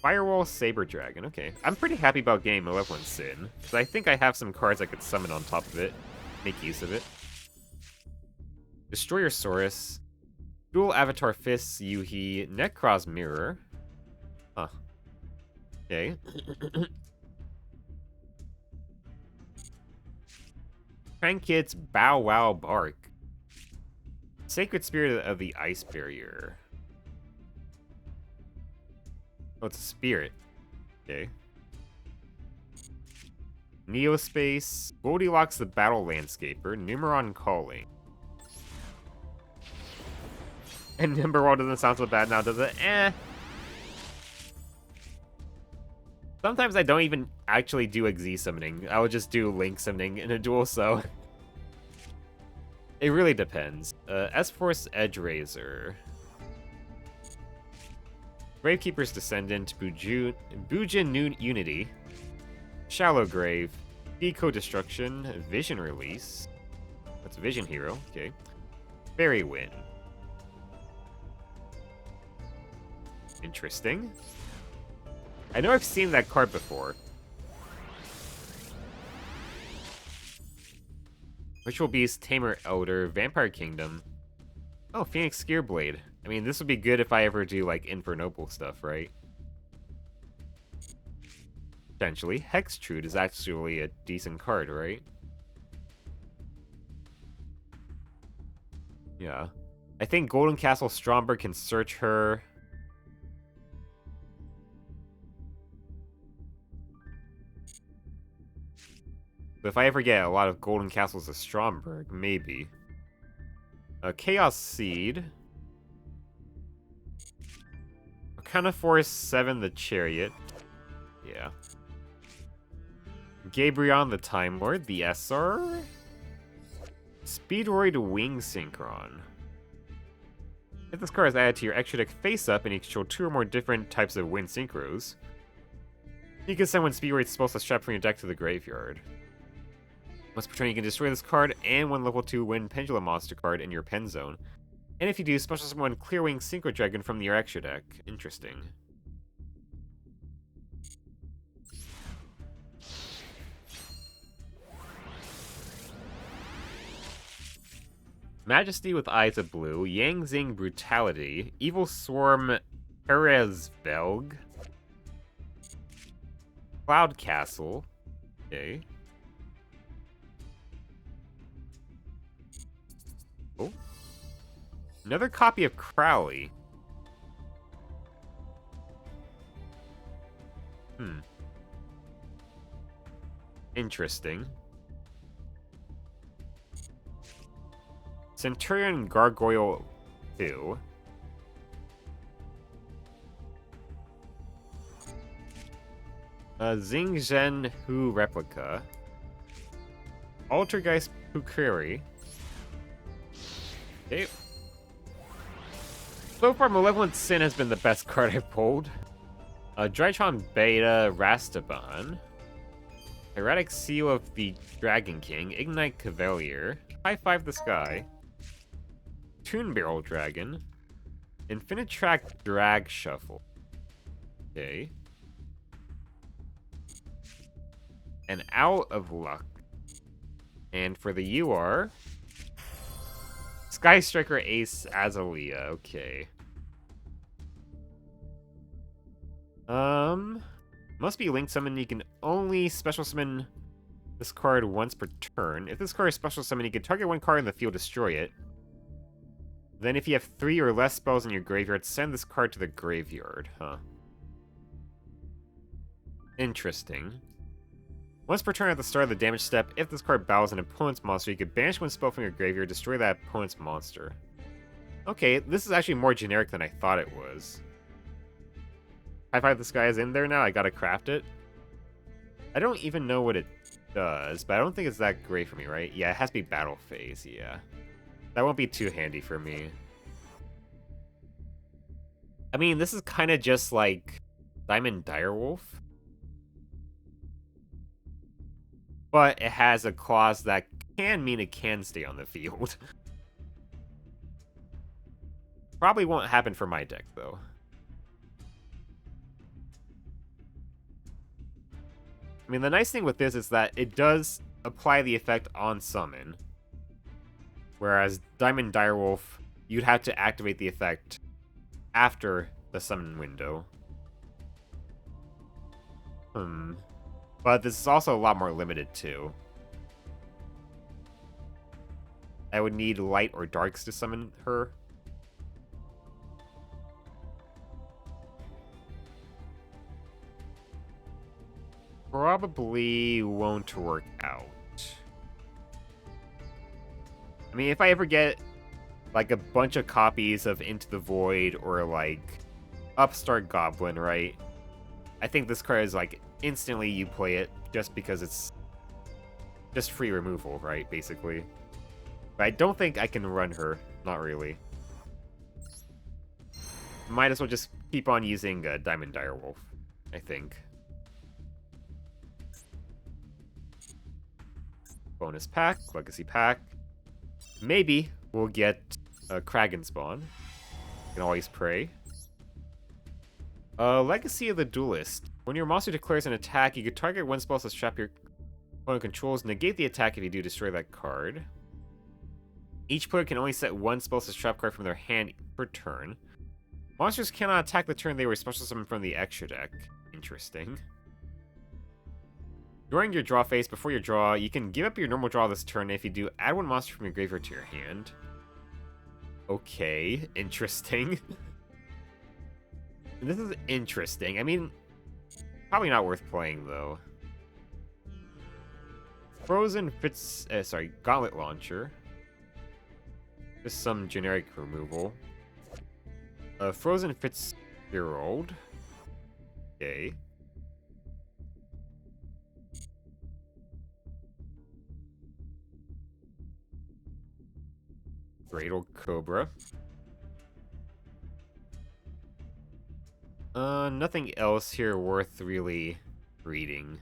Firewall Saber Dragon, okay. I'm pretty happy about getting Malevolent Sin, because I think I have some cards I could summon on top of it. Make use of it. Destroyer Saurus. Dual Avatar Fists, Yuhi, Necros Mirror. Huh. Okay. Trankit's Bow Wow Bark. Sacred Spirit of the Ice Barrier. Oh, it's a spirit. Okay. Neospace. Goldilocks the Battle Landscaper. Numeron Calling. And Nimberwall doesn't sound so bad now, does it? Eh. Sometimes I don't even actually do Xe summoning. I would just do Link summoning in a duel, so... It really depends. S-Force Edge Razor. Gravekeeper's Descendant, Bujin Unity. Shallow Grave. Deco Destruction. Vision Release. That's Vision Hero, okay. Fairy Wind. Interesting. I know I've seen that card before. Ritual Beast, Tamer Elder, Vampire Kingdom. Oh, Phoenix Gearblade. I mean, this would be good if I ever do, like, Infernoble stuff, right? Potentially. Hextrude is actually a decent card, right? Yeah. I think Golden Castle Stromberg can search her. But if I ever get a lot of Golden Castles of Stromberg, maybe. Chaos Seed. Arcana Force 7, the Chariot. Yeah. Gabrion, the Time Lord, the SR. Speedroid Wing Synchron. If this card is added to your extra deck face up and you control 2 or more different types of Wind Synchros, you can send one Speedroid spell strap from your deck to the graveyard. Once per turn, you can destroy this card and one level 2 Wind Pendulum monster card in your pen zone. And if you do, special summon one Clearwing Synchro Dragon from your extra deck. Interesting. Majesty with Eyes of Blue, Yangzing Brutality, Evil Swarm Perezvelg, Cloud Castle, okay. Oh. Another copy of Crowley. Interesting. Centurion Gargoyle 2. Xingzhen Hu Replica. Altergeist Pukiri. Okay. So far, Malevolent Sin has been the best card I've pulled. Drytron Beta Rastaban. Erratic Seal of the Dragon King. Ignite Cavalier. High Five the Sky. Toon Barrel Dragon. Infinitrack Drag Shuffle. Okay. And Out of Luck. And for the UR, Sky Striker Ace Azalea. Okay. Must be Link Summon. You can only special summon this card once per turn. If this card is special summon, you can target one card in the field, destroy it. Then if you have 3 or less spells in your graveyard, send this card to the graveyard. Huh. Interesting. Once per turn at the start of the damage step, if this card battles an opponent's monster, you can banish one spell from your graveyard, destroy that opponent's monster. Okay, this is actually more generic than I thought it was. High Five the Sky is in there now, I gotta craft it. I don't even know what it does, but I don't think it's that great for me, right? Yeah, it has to be battle phase, yeah. That won't be too handy for me. I mean, this is kind of just like Diamond Direwolf. But it has a clause that can mean it can stay on the field. Probably won't happen for my deck, though. I mean, the nice thing with this is that it does apply the effect on summon. Whereas Diamond Direwolf, you'd have to activate the effect after the summon window. But this is also a lot more limited, too. I would need light or darks to summon her. Probably won't work out. I mean, if I ever get, like, a bunch of copies of Into the Void or, like, Upstart Goblin, right? I think this card is, like, instantly you play it just because it's just free removal, right, basically. But I don't think I can run her. Not really. Might as well just keep on using Diamond Direwolf, I think. Bonus pack, Legacy pack. Maybe we'll get a Kraken spawn. Can always pray. Legacy of the Duelist. When your monster declares an attack, you can target one spell to trap your opponent controls. Negate the attack if you do destroy that card. Each player can only set one spell to trap card from their hand per turn. Monsters cannot attack the turn they were special summoned from the extra deck. Interesting. During your draw phase, before your draw, you can give up your normal draw this turn. If you do, add one monster from your graveyard to your hand. Okay, interesting. This is interesting. I mean, probably not worth playing, though. Gauntlet Launcher. Just some generic removal. Frozen Fitzgerald. Okay. Dreidel Cobra. Nothing else here worth really reading.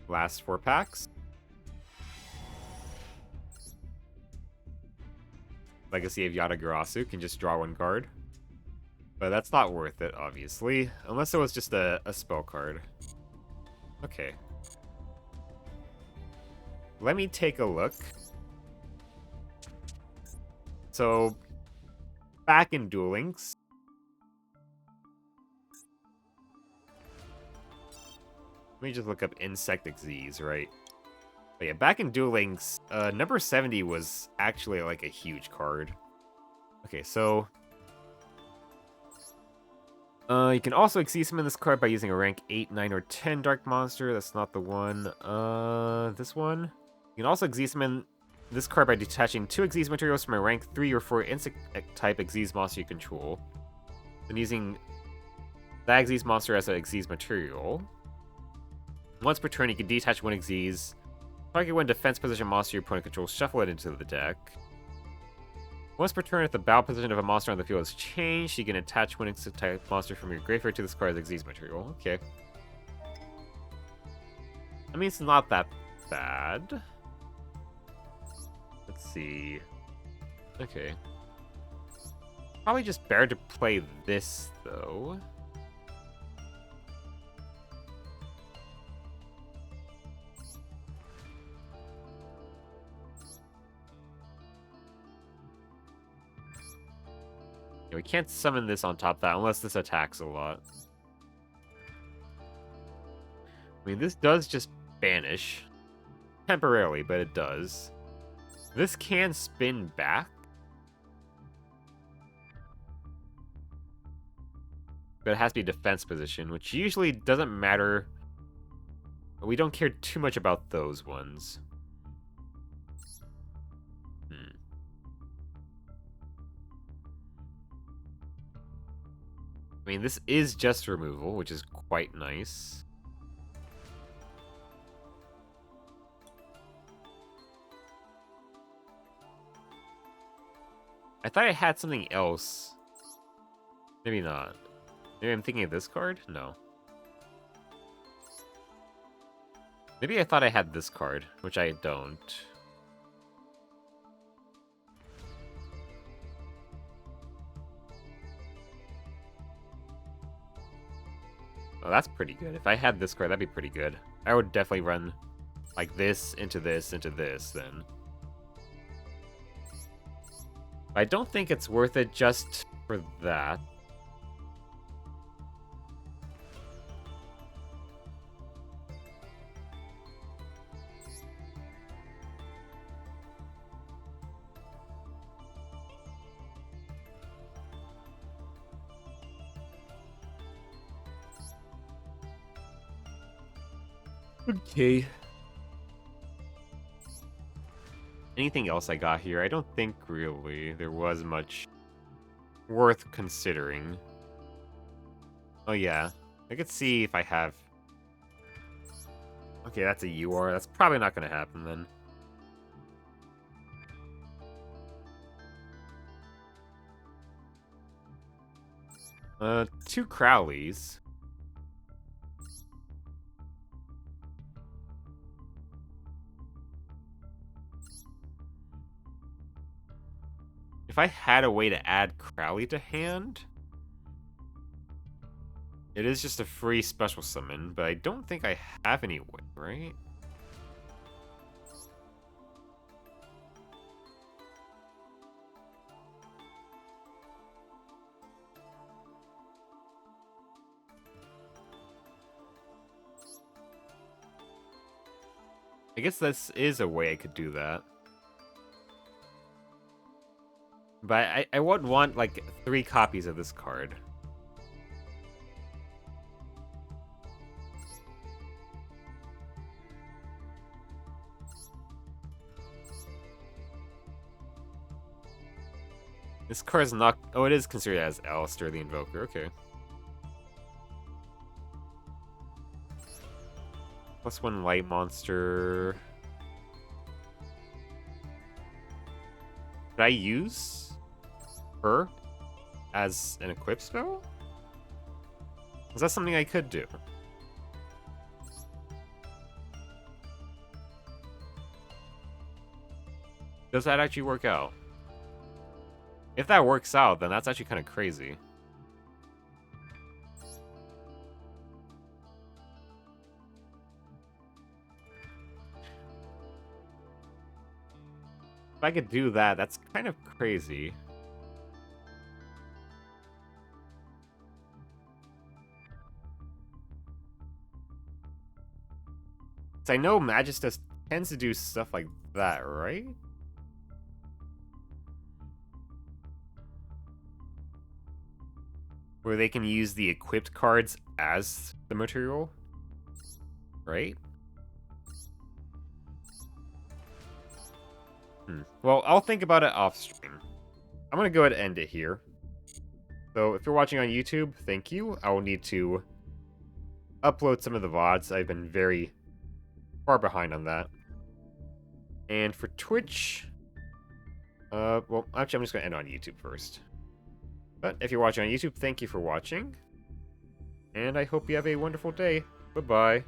Last 4 packs. Legacy of Yatagarasu can just draw 1 card. But that's not worth it, obviously. Unless it was just a spell card. Okay. Let me take a look. So, back in Duel Links. Let me just look up Insect Xyz, right? But yeah, back in Duel Links, number 70 was actually like a huge card. Okay, so you can also Xyz summon this card by using a rank 8, 9, or 10 Dark Monster. That's not the one. This one. You can also Xyz summon this card by detaching 2 Xyz materials from a rank 3 or 4 insect-type Xyz monster you control. Then using that Xyz monster as a Xyz material. Once per turn, you can detach 1 Xyz. Target one defense position monster your opponent controls, shuffle it into the deck. Once per turn, if the battle position of a monster on the field has changed, you can attach one insect-type monster from your graveyard to this card as Xyz material. Okay. I mean, it's not that bad. Let's see. Okay. Probably just better to play this, though. Yeah, we can't summon this on top of that unless this attacks a lot. I mean, this does just banish. Temporarily, but it does. This can spin back. But it has to be defense position, which usually doesn't matter. But we don't care too much about those ones. I mean, this is just removal, which is quite nice. I thought I had something else. Maybe not. Maybe I'm thinking of this card? No. Maybe I thought I had this card, which I don't. Oh, that's pretty good. If I had this card, that'd be pretty good. I would definitely run like this, into this, into this, then. I don't think it's worth it just for that. Okay. Anything else I got here? I don't think really there was much worth considering. Oh yeah, I could see if I have... Okay, that's a UR. That's probably not going to happen then. Two Crowleys. If I had a way to add Crowley to hand... It is just a free special summon, but I don't think I have any way, right? I guess this is a way I could do that. But I would want, like, 3 copies of this card. This card is not... Oh, it is considered as Alistair the Invoker. Okay. +1 light monster. Could I use her as an equip spell? Is that something I could do? Does that actually work out? If that works out, then that's actually kind of crazy. If I could do that, that's kind of crazy. So I know Magistus tends to do stuff like that, right? Where they can use the equipped cards as the material, right? Well, I'll think about it off stream. I'm gonna go ahead and end it here. So if you're watching on YouTube, thank you. I will need to upload some of the VODs. I've been very far behind on that. And for Twitch, well, actually, I'm just gonna end on YouTube first. But if you're watching on YouTube, thank you for watching. And I hope you have a wonderful day. Bye-bye.